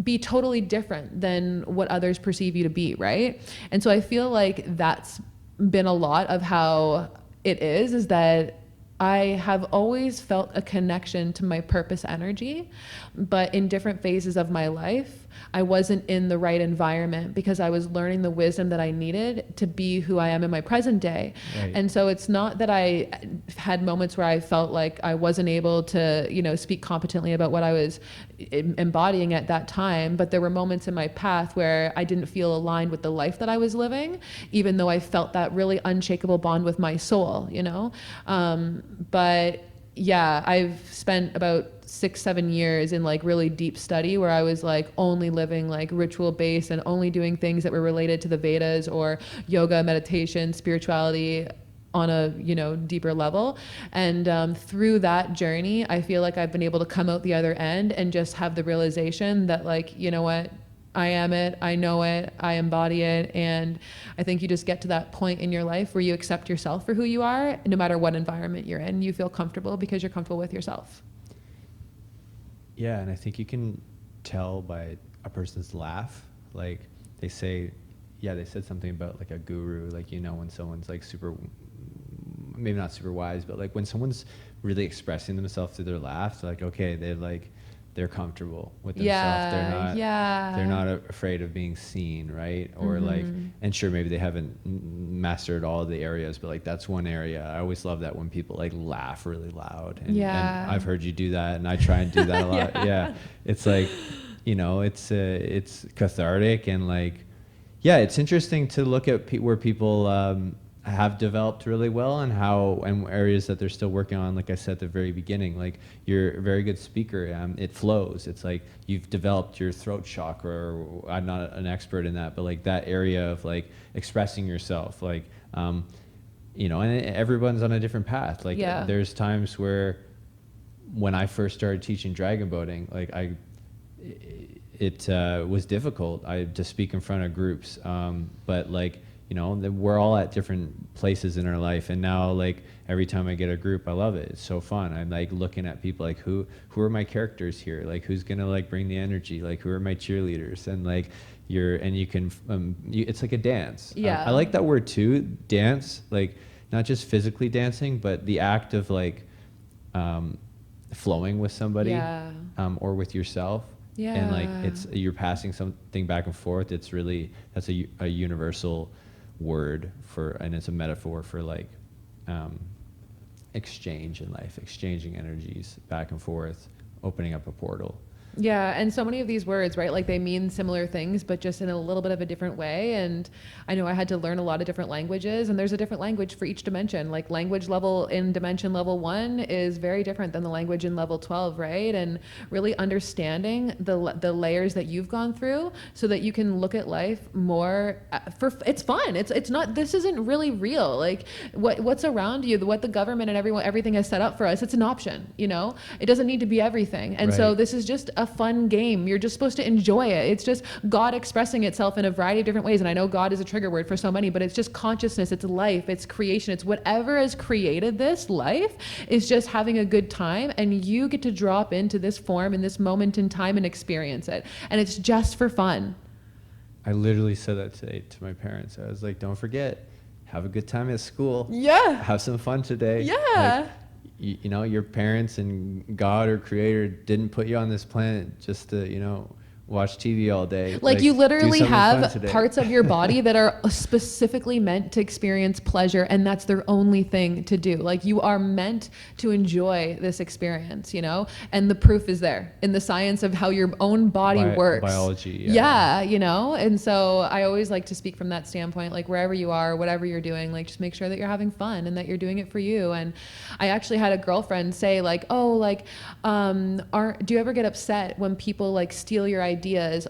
be totally different than what others perceive you to be. Right. And so I feel like that's been a lot of how it is that I have always felt a connection to my purpose energy, but in different phases of my life, I wasn't in the right environment because I was learning the wisdom that I needed to be who I am in my present day. Right. And so it's not that I had moments where I felt like I wasn't able to, speak competently about what I was embodying at that time, but there were moments in my path where I didn't feel aligned with the life that I was living, even though I felt that really unshakable bond with my soul, But yeah, I've spent about 6-7 years in like really deep study where I was like only living like ritual based and only doing things that were related to the Vedas or yoga, meditation, spirituality on a deeper level. And through that journey, I feel like I've been able to come out the other end and just have the realization that like, you know what, I am it, I know it, I embody it. And I think you just get to that point in your life where you accept yourself for who you are, no matter what environment you're in. You feel comfortable because you're comfortable with yourself. Yeah, and I think you can tell by a person's laugh. Like they said something about like a guru, like, when someone's like super, maybe not super wise, but like when someone's really expressing themselves through their laugh, like, okay, they're comfortable with themselves. They're not afraid of being seen, right? Or like, and sure, maybe they haven't mastered all of the areas, but like that's one area. I always love that when people like laugh really loud. And I've heard you do that, and I try and do that a lot. Yeah. It's like, it's cathartic, and like, yeah, it's interesting to look at where people have developed really well, and areas that they're still working on. Like I said at the very beginning, like you're a very good speaker. It flows. It's like you've developed your throat chakra. Or I'm not an expert in that, but like that area of like expressing yourself, like you know, and everyone's on a different path. Like there's times where when I first started teaching dragon boating, like it was difficult to speak in front of groups, but like, you know, we're all at different places in our life, and now like every time I get a group, I love it. It's so fun. I'm like looking at people like who are my characters here? Like who's gonna like bring the energy? Like who are my cheerleaders? And like you can it's like a dance. I like that word too, dance. Like not just physically dancing, but the act of like flowing with somebody or with yourself. And like you're passing something back and forth. It's really, that's a universal word and it's a metaphor for like exchange in life, exchanging energies back and forth, opening up a portal. Yeah, and so many of these words, right, like they mean similar things, but just in a little bit of a different way. And I know I had to learn a lot of different languages, and there's a different language for each dimension. Like language level in dimension level 1 is very different than the language in level 12, right? And really understanding the layers that you've gone through so that you can look at life more it's fun. It's not, this isn't really real. Like what's around you, what the government and everything has set up for us, it's an option, you know? It doesn't need to be everything. And so this is just a fun game. You're just supposed to enjoy it. It's just God expressing itself in a variety of different ways. And I know God is a trigger word for so many, but it's just consciousness, it's life, it's creation, it's whatever has created this life is just having a good time, and you get to drop into this form in this moment in time and experience it. And it's just for fun. I literally said that today to my parents. I was like, don't forget, have a good time at school. Yeah. Have some fun today. Yeah. Like, you know, your parents and God or creator didn't put you on this planet just to, you know, watch TV all day. Like you literally have parts of your body that are specifically meant to experience pleasure, and that's their only thing to do. Like you are meant to enjoy this experience, you know? And the proof is there in the science of how your own body works. Biology. Yeah, you know? And so I always like to speak from that standpoint, like wherever you are, whatever you're doing, like just make sure that you're having fun and that you're doing it for you. And I actually had a girlfriend say like, oh, like, do you ever get upset when people like steal your ideas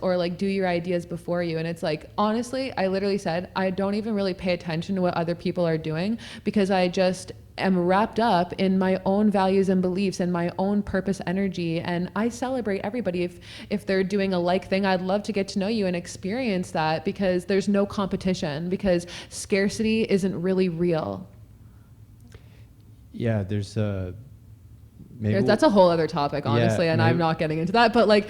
or like do your ideas before you? And it's like, honestly, I literally said, I don't even really pay attention to what other people are doing because I just am wrapped up in my own values and beliefs and my own purpose energy. And I celebrate everybody. If they're doing a like thing, I'd love to get to know you and experience that, because there's no competition, because scarcity isn't really real. Yeah, there's that's a whole other topic, honestly, and I'm not getting into that. But like,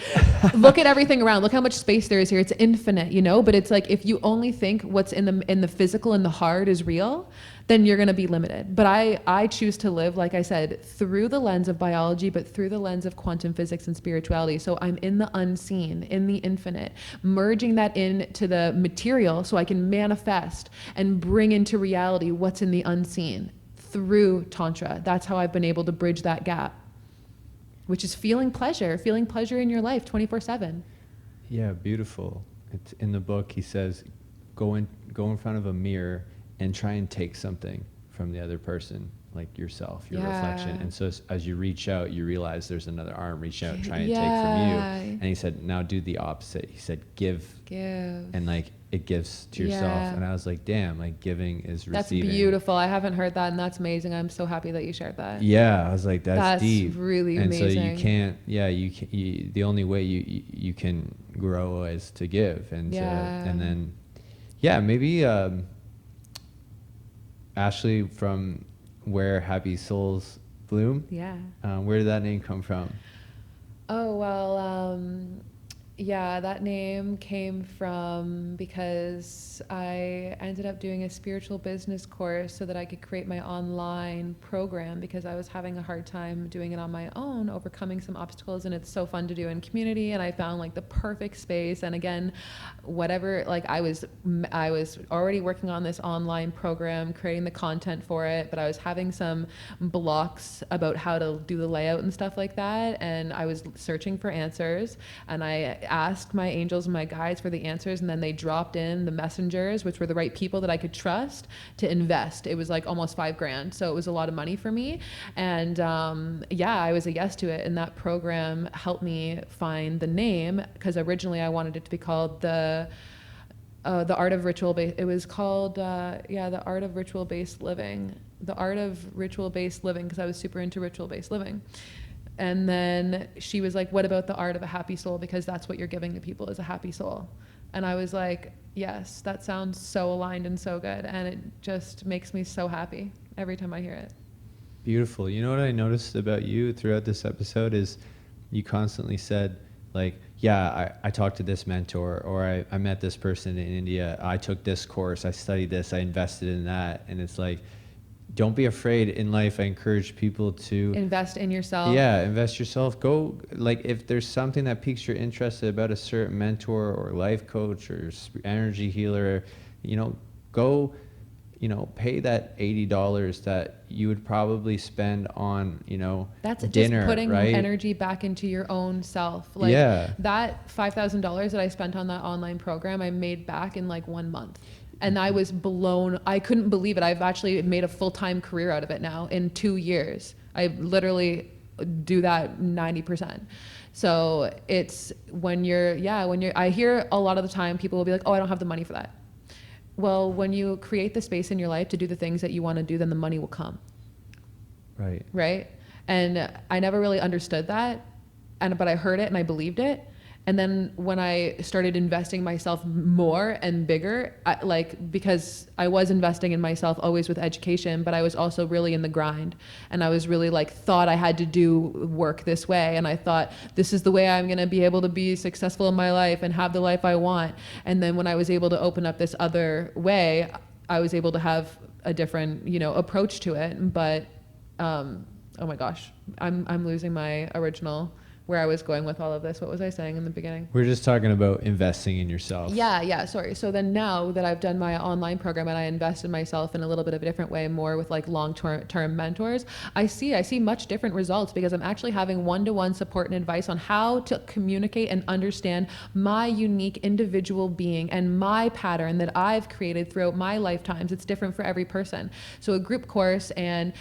look at everything around. Look how much space there is here. It's infinite, you know. But it's like if you only think what's in the physical and the hard is real, then you're going to be limited. But I choose to live, like I said, through the lens of biology, but through the lens of quantum physics and spirituality. So I'm in the unseen, in the infinite, merging that into the material so I can manifest and bring into reality what's in the unseen. Through Tantra. That's how I've been able to bridge that gap, which is feeling pleasure in your life 24/7. Yeah, beautiful. It's in the book, he says, go in front of a mirror and try and take something from the other person, like yourself, your reflection. And so as you reach out, you realize there's another arm reaching out, trying to take from you. And he said, now do the opposite. He said, give. And like, it gives to yourself. And I was like, damn, like giving is receiving. That's beautiful. I haven't heard that, and that's amazing. I'm so happy that you shared that. Yeah, I was like, that's deep. Really and amazing. So you can't, the only way you can grow is to give. And and then, maybe Ashley, from Where Happy Souls Bloom. Yeah. Where did that name come from? Oh, well, that name came from because I ended up doing a spiritual business course so that I could create my online program, because I was having a hard time doing it on my own, overcoming some obstacles, and it's so fun to do in community. And I found like the perfect space. And again, whatever, like I was already working on this online program, creating the content for it, but I was having some blocks about how to do the layout and stuff like that. And I was searching for answers, and I asked my angels and my guides for the answers, and then they dropped in the messengers, which were the right people that I could trust to invest. It was like almost $5,000. So it was a lot of money for me. And I was a yes to it. And that program helped me find the name, because originally I wanted it to be called the art of ritual based. It was called the art of ritual based living. The art of ritual based living, because I was super into ritual based living. And then she was like, what about the art of a happy soul? Because that's what you're giving to people, is a happy soul. And I was like, yes, that sounds so aligned and so good. And it just makes me so happy every time I hear it. Beautiful. You know what I noticed about you throughout this episode is you constantly said, like, yeah, I talked to this mentor, or I met this person in India. I took this course. I studied this. I invested in that. And it's like, don't be afraid in life. I encourage people to invest in yourself. Yeah, invest yourself. Go, like, if there's something that piques your interest about a certain mentor or life coach or energy healer, go, pay that $80 that you would probably spend on, that's dinner, just putting right? energy back into your own self. That $5,000 that I spent on that online program, I made back in like 1 month. And I was blown. I couldn't believe it. I've actually made a full-time career out of it now in 2 years. I literally do that 90%. So it's I hear a lot of the time people will be like, oh, I don't have the money for that. Well, when you create the space in your life to do the things that you want to do, then the money will come. Right. Right. And I never really understood that. But I heard it and I believed it. And then when I started investing myself more and bigger, because I was investing in myself always with education, but I was also really in the grind. And I was really thought I had to do work this way. And I thought, this is the way I'm going to be able to be successful in my life and have the life I want. And then when I was able to open up this other way, I was able to have a different, approach to it. But, oh my gosh, I'm losing my original where I was going with all of this. What was I saying in the beginning? We're just talking about investing in yourself. Yeah, sorry. So then now that I've done my online program and I invest in myself in a little bit of a different way, more with long-term mentors, I see much different results, because I'm actually having one-to-one support and advice on how to communicate and understand my unique individual being and my pattern that I've created throughout my lifetimes. It's different for every person. So a group course and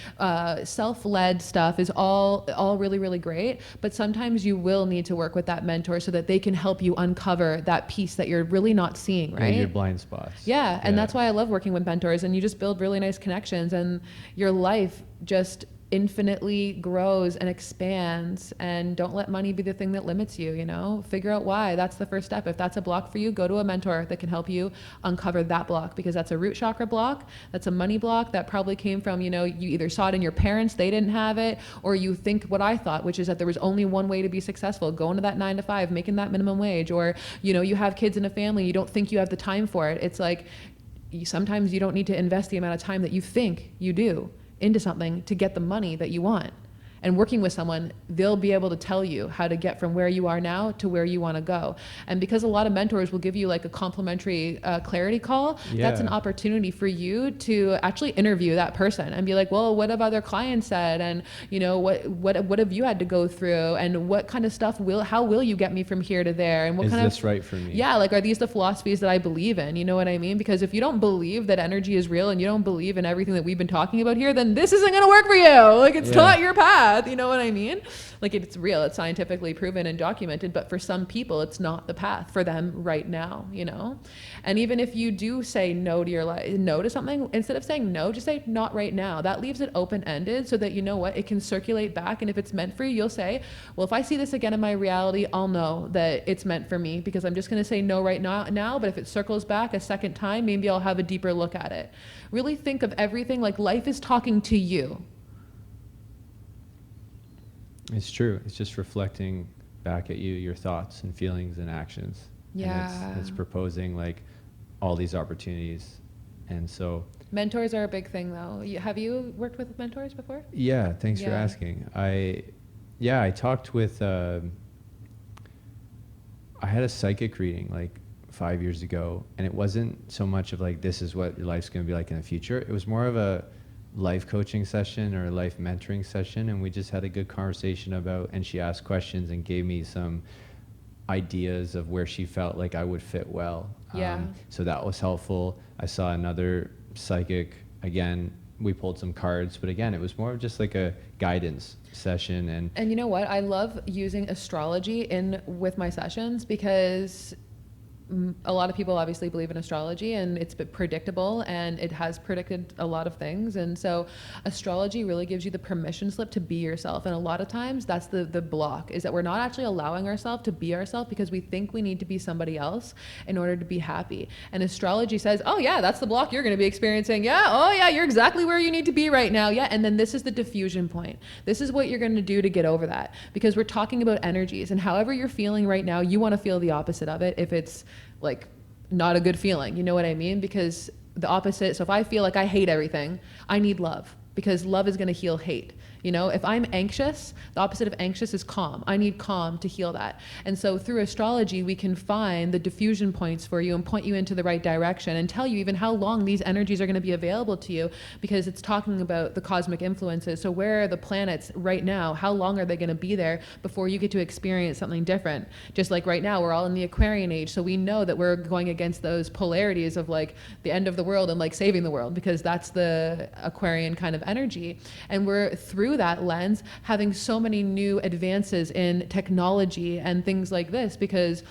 self-led stuff is all really, really great, but sometimes you will need to work with that mentor so that they can help you uncover that piece that you're really not seeing, right? Yeah, your blind spots. Yeah, and that's why I love working with mentors, and you just build really nice connections, and your life just infinitely grows and expands. And don't let money be the thing that limits you. Figure out why. That's the first step. If that's a block for you, go to a mentor that can help you uncover that block, because that's a root chakra block. That's a money block that probably came from, you either saw it in your parents, they didn't have it, or you think what I thought, which is that there was only one way to be successful, going to that 9 to 5, making that minimum wage, or you have kids in a family, you don't think you have the time for it. It's like, sometimes you don't need to invest the amount of time that you think you do into something to get the money that you want. And working with someone, they'll be able to tell you how to get from where you are now to where you want to go. And because a lot of mentors will give you a complimentary clarity call, that's an opportunity for you to actually interview that person and be like, well, what have other clients said? And what have you had to go through? And what kind of stuff how will you get me from here to there? And what is kind this right for me? Yeah, are these the philosophies that I believe in? You know what I mean? Because if you don't believe that energy is real and you don't believe in everything that we've been talking about here, then this isn't going to work for you. It's not your path. You know what I mean? It's real, it's scientifically proven and documented, but for some people, it's not the path for them right now, And even if you do say no to your life, no to something, instead of saying no, just say not right now. That leaves it open-ended so that it can circulate back. And if it's meant for you, you'll say, well, if I see this again in my reality, I'll know that it's meant for me, because I'm just going to say no right now. But if it circles back a second time, maybe I'll have a deeper look at it. Really think of everything like life is talking to you. It's true. It's just reflecting back at you your thoughts and feelings and actions. Yeah. And it's proposing all these opportunities. And so mentors are a big thing, though. Have you worked with mentors before? Yeah. Thanks for asking. I talked with, I had a psychic reading 5 years ago, and it wasn't so much of this is what your life's going to be like in the future. It was more of a life coaching session or life mentoring session, and we just had a good conversation and she asked questions and gave me some ideas of where she felt like I would fit well. Yeah. So that was helpful. I saw another psychic. Again, we pulled some cards, but again, it was more of just like a guidance session. And you know what? I love using astrology in with my sessions because a lot of people obviously believe in astrology, and it's predictable, and it has predicted a lot of things. And so astrology really gives you the permission slip to be yourself. And a lot of times that's the block, is that we're not actually allowing ourselves to be ourselves because we think we need to be somebody else in order to be happy. And astrology says, oh yeah, that's the block you're going to be experiencing. Yeah. Oh yeah, you're exactly where you need to be right now. Yeah. And then this is the diffusion point. This is what you're going to do to get over that, because we're talking about energies, and however you're feeling right now, you want to feel the opposite of it. If it's like not a good feeling, you know what I mean? Because the opposite, so if I feel like I hate everything, I need love, because love is going to heal hate. You know, if I'm anxious, the opposite of anxious is calm. I need calm to heal that. And so through astrology, we can find the diffusion points for you and point you into the right direction and tell you even how long these energies are going to be available to you, because it's talking about the cosmic influences. So where are the planets right now? How long are they going to be there before you get to experience something different? Just like right now, we're all in the Aquarian age. So we know that we're going against those polarities of like the end of the world and like saving the world, because that's the Aquarian kind of energy. And we're through that lens having so many new advances in technology and things like this, because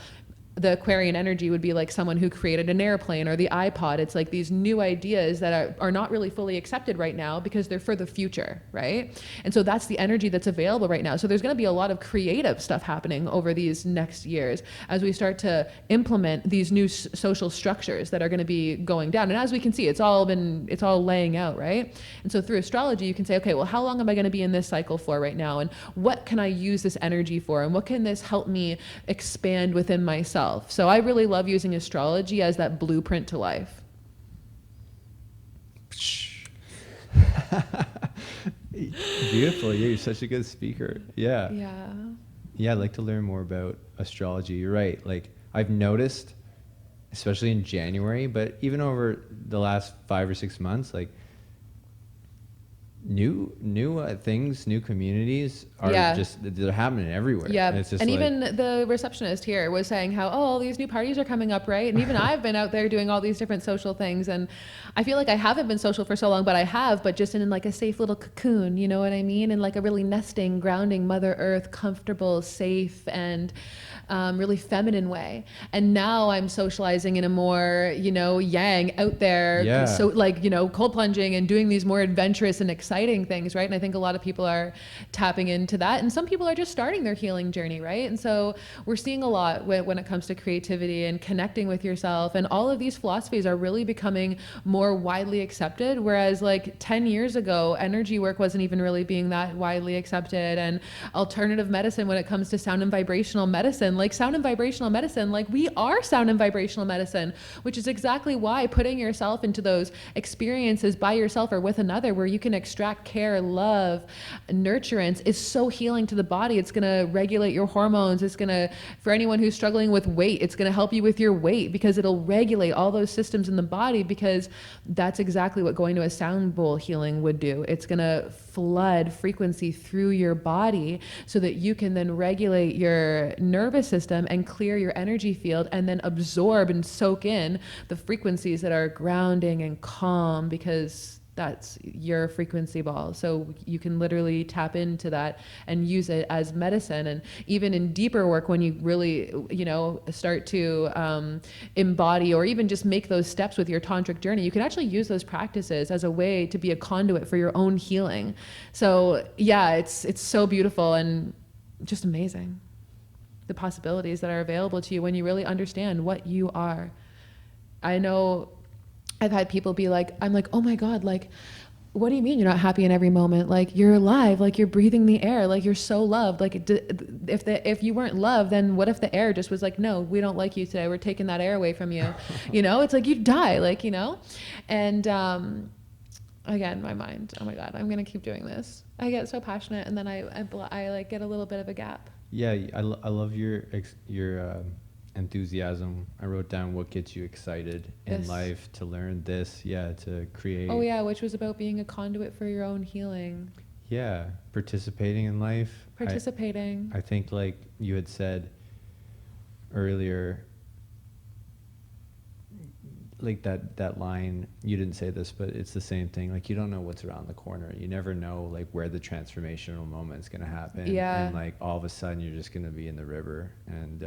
the Aquarian energy would be like someone who created an airplane or the iPod. It's like these new ideas that are not really fully accepted right now because they're for the future, right? And so that's the energy that's available right now. So there's going to be a lot of creative stuff happening over these next years as we start to implement these new social structures that are going to be going down. And as we can see, it's all laying out, right? And so through astrology, you can say, okay, well, how long am I going to be in this cycle for right now? And what can I use this energy for? And what can this help me expand within myself? So I really love using astrology as that blueprint to life. Beautiful. Yeah, you're such a good speaker. Yeah. Yeah. Yeah, I'd like to learn more about astrology. You're right. Like, I've noticed, especially in January, but even over the last 5 or 6 months, like new things, new communities are just, they're happening everywhere. Yeah. And, it's just and like, even the receptionist here was saying how, oh, all these new parties are coming up, right? And even I've been out there doing all these different social things. And I feel like I haven't been social for so long, but I have, but just in like a safe little cocoon, you know what I mean? In like a really nesting, grounding, Mother Earth, comfortable, safe, and really feminine way. And now I'm socializing in a more, yang, out there, so like, cold plunging and doing these more adventurous and exciting things, right? And I think a lot of people are tapping into that, and some people are just starting their healing journey, right? And so we're seeing a lot when it comes to creativity and connecting with yourself, and all of these philosophies are really becoming more widely accepted, whereas like 10 years ago, energy work wasn't even really being that widely accepted. And alternative medicine, when it comes to sound and vibrational medicine, like sound and vibrational medicine, like we are sound and vibrational medicine, which is exactly why putting yourself into those experiences by yourself or with another where you can extract care, love, nurturance is so healing to the body. It's going to regulate your hormones. It's going to, for anyone who's struggling with weight, it's going to help you with your weight, because it'll regulate all those systems in the body, because that's exactly what going to a sound bowl healing would do. It's going to flood frequency through your body so that you can then regulate your nervous system and clear your energy field, and then absorb and soak in the frequencies that are grounding and calm, because that's your frequency ball. So you can literally tap into that and use it as medicine. And even in deeper work, when you really, start to embody or even just make those steps with your tantric journey, you can actually use those practices as a way to be a conduit for your own healing. So yeah, it's so beautiful and just amazing, the possibilities that are available to you when you really understand what you are. I know I've had people be like, I'm like, oh my God, like, what do you mean you're not happy in every moment? Like, you're alive, like you're breathing the air, like you're so loved. Like if you weren't loved, then what if the air just was like, no, we don't like you today. We're taking that air away from you. It's like you'd die, like, and again, my mind, oh my God, I'm going to keep doing this. I get so passionate, and then I like get a little bit of a gap. Yeah. I love your enthusiasm. I wrote down what gets you excited in life, to learn this, to create. Oh yeah, which was about being a conduit for your own healing. Yeah, participating in life. I think like you had said, earlier, like that line, you didn't say this, but it's the same thing. Like, you don't know what's around the corner. You never know like where the transformational moment is going to happen. Yeah. And like all of a sudden you're just going to be in the river. And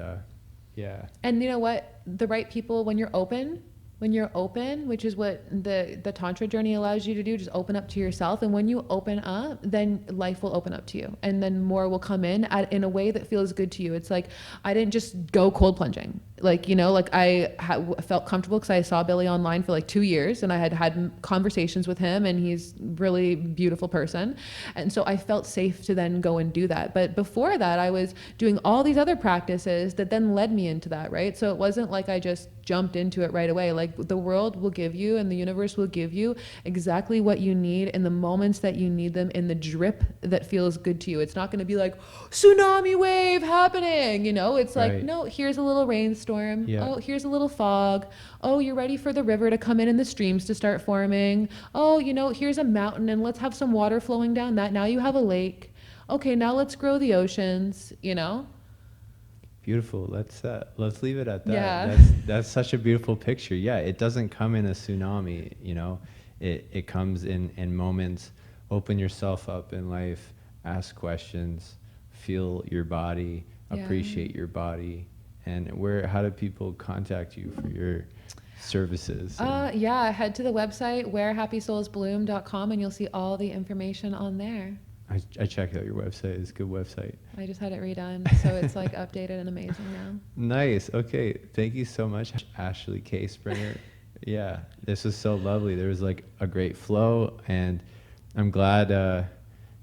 yeah. And you know what? The right people, when you're open, which is what the tantra journey allows you to do, just open up to yourself. And when you open up, then life will open up to you, and then more will come in in a way that feels good to you. It's like, I didn't just go cold plunging. Like, you know, like I felt comfortable because I saw Billy online for like 2 years, and I had conversations with him, and he's really beautiful person. And so I felt safe to then go and do that. But before that, I was doing all these other practices that then led me into that, right? So it wasn't like I just jumped into it right away. Like, the world will give you and the universe will give you exactly what you need in the moments that you need them, in the drip that feels good to you. It's not going to be like tsunami wave happening, you know? It's like, no, here's a little rainstorm. Yeah. Oh, here's a little fog. Oh, you're ready for the river to come in and the streams to start forming. Oh, you know, here's a mountain, and let's have some water flowing down that. Now you have a lake. Okay, now let's grow the oceans, you know? Beautiful. Let's leave it at that. Yeah. That's such a beautiful picture. Yeah, it doesn't come in a tsunami, you know. It comes in moments. Open yourself up in life, ask questions, feel your body, appreciate your body. And how do people contact you for your services? Head to the website wherehappysoulsbloom.com, and you'll see all the information on there. I checked out your website. It's a good website. I just had it redone, so it's like updated and amazing now. Nice. Okay. Thank you so much, Ashley K. Springer. Yeah, this was so lovely. There was like a great flow, and I'm glad,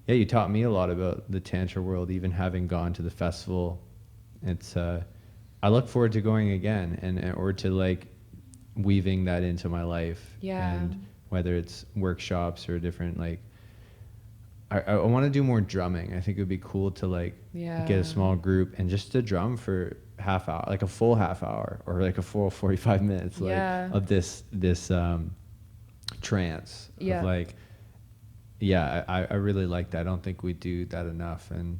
you taught me a lot about the Tantra world, even having gone to the festival. It's, I look forward to going again or to like weaving that into my life. Yeah. And whether it's workshops or different, like, I want to do more drumming. I think it would be cool to like get a small group and just to drum for half hour, like a full half hour or like a full 45 minutes of this trance of like, I really like that. I don't think we do that enough. And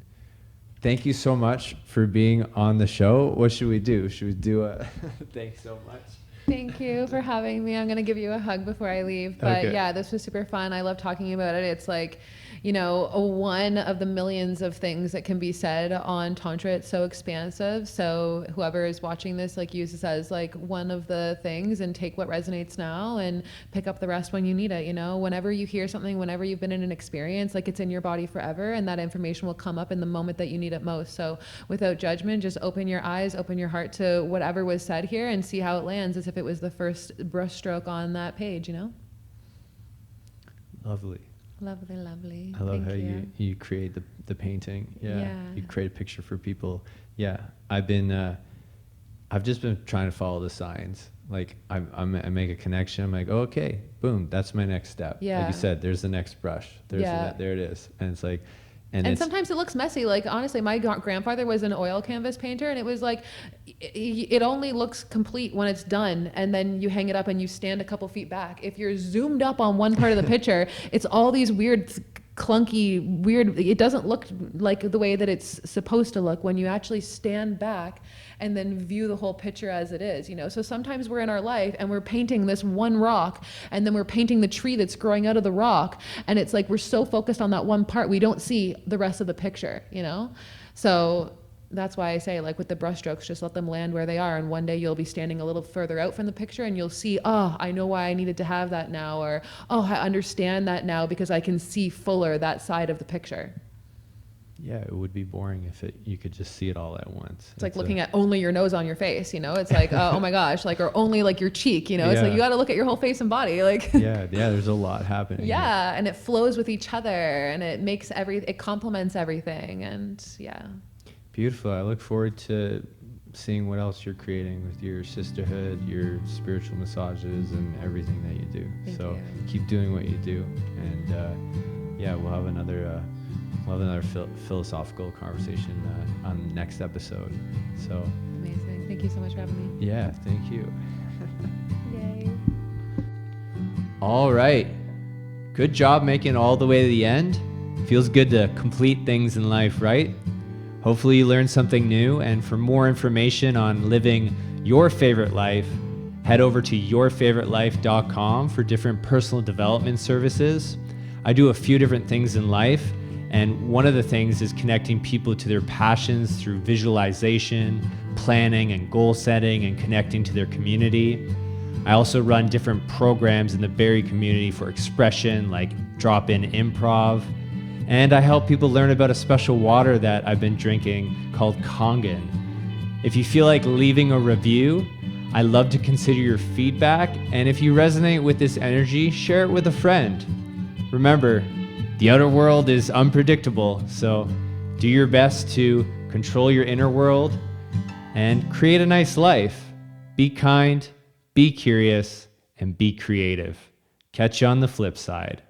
thank you so much for being on the show. What should we do? Should we do a thanks so much? Thank you for having me. I'm going to give you a hug before I leave. But yeah, this was super fun. I love talking about it. It's like, you know, one of the millions of things that can be said on Tantra. It's so expansive. So whoever is watching this, like, use this as like one of the things and take what resonates now and pick up the rest when you need it. You know, whenever you hear something, whenever you've been in an experience, like, it's in your body forever, and that information will come up in the moment that you need it most. So without judgment, just open your eyes, open your heart to whatever was said here and see how it lands as if it was the first brushstroke on that page, you know? Lovely. Lovely, lovely. I love how you create the painting. Yeah. You create a picture for people. Yeah. I've just been trying to follow the signs. Like, I make a connection. I'm like, oh, okay, boom, that's my next step. Yeah. Like you said, there's the next brush. There it is. And it's like, and sometimes it looks messy. Like, honestly, my grandfather was an oil canvas painter, and it was like, it only looks complete when it's done, and then you hang it up and you stand a couple feet back. If you're zoomed up on one part of the picture, it's all these weird, clunky, weird, it doesn't look like the way that it's supposed to look when you actually stand back and then view the whole picture as it is, you know? So sometimes we're in our life and we're painting this one rock, and then we're painting the tree that's growing out of the rock, and it's like we're so focused on that one part, we don't see the rest of the picture, you know? So that's why I say, like, with the brush strokes, just let them land where they are, and one day you'll be standing a little further out from the picture and you'll see, oh, I know why I needed to have that now, or, oh, I understand that now because I can see fuller that side of the picture. Yeah, it would be boring if you could just see it all at once. It's like looking at only your nose on your face, you know? It's like, oh my gosh, like, or only like your cheek, you know? It's like, you got to look at your whole face and body, like. Yeah, there's a lot happening. Yeah, and it flows with each other, and it makes it complements everything, and yeah. Beautiful. I look forward to seeing what else you're creating with your sisterhood, your spiritual massages, and everything that you do. Thank you. Keep doing what you do, and we'll have another philosophical conversation on the next episode. So amazing. Thank you so much for having me. Yeah, thank you. Yay. All right. Good job making it all the way to the end. Feels good to complete things in life, right? Hopefully you learned something new, and for more information on living your favorite life, head over to yourfavoritelife.com for different personal development services. I do a few different things in life, and one of the things is connecting people to their passions through visualization, planning, and goal setting, and connecting to their community. I also run different programs in the Barrie community for expression, like drop-in improv. And I help people learn about a special water that I've been drinking called Kangen. If you feel like leaving a review, I love to consider your feedback. And if you resonate with this energy, share it with a friend. Remember, the outer world is unpredictable, so do your best to control your inner world and create a nice life. Be kind, be curious, and be creative. Catch you on the flip side.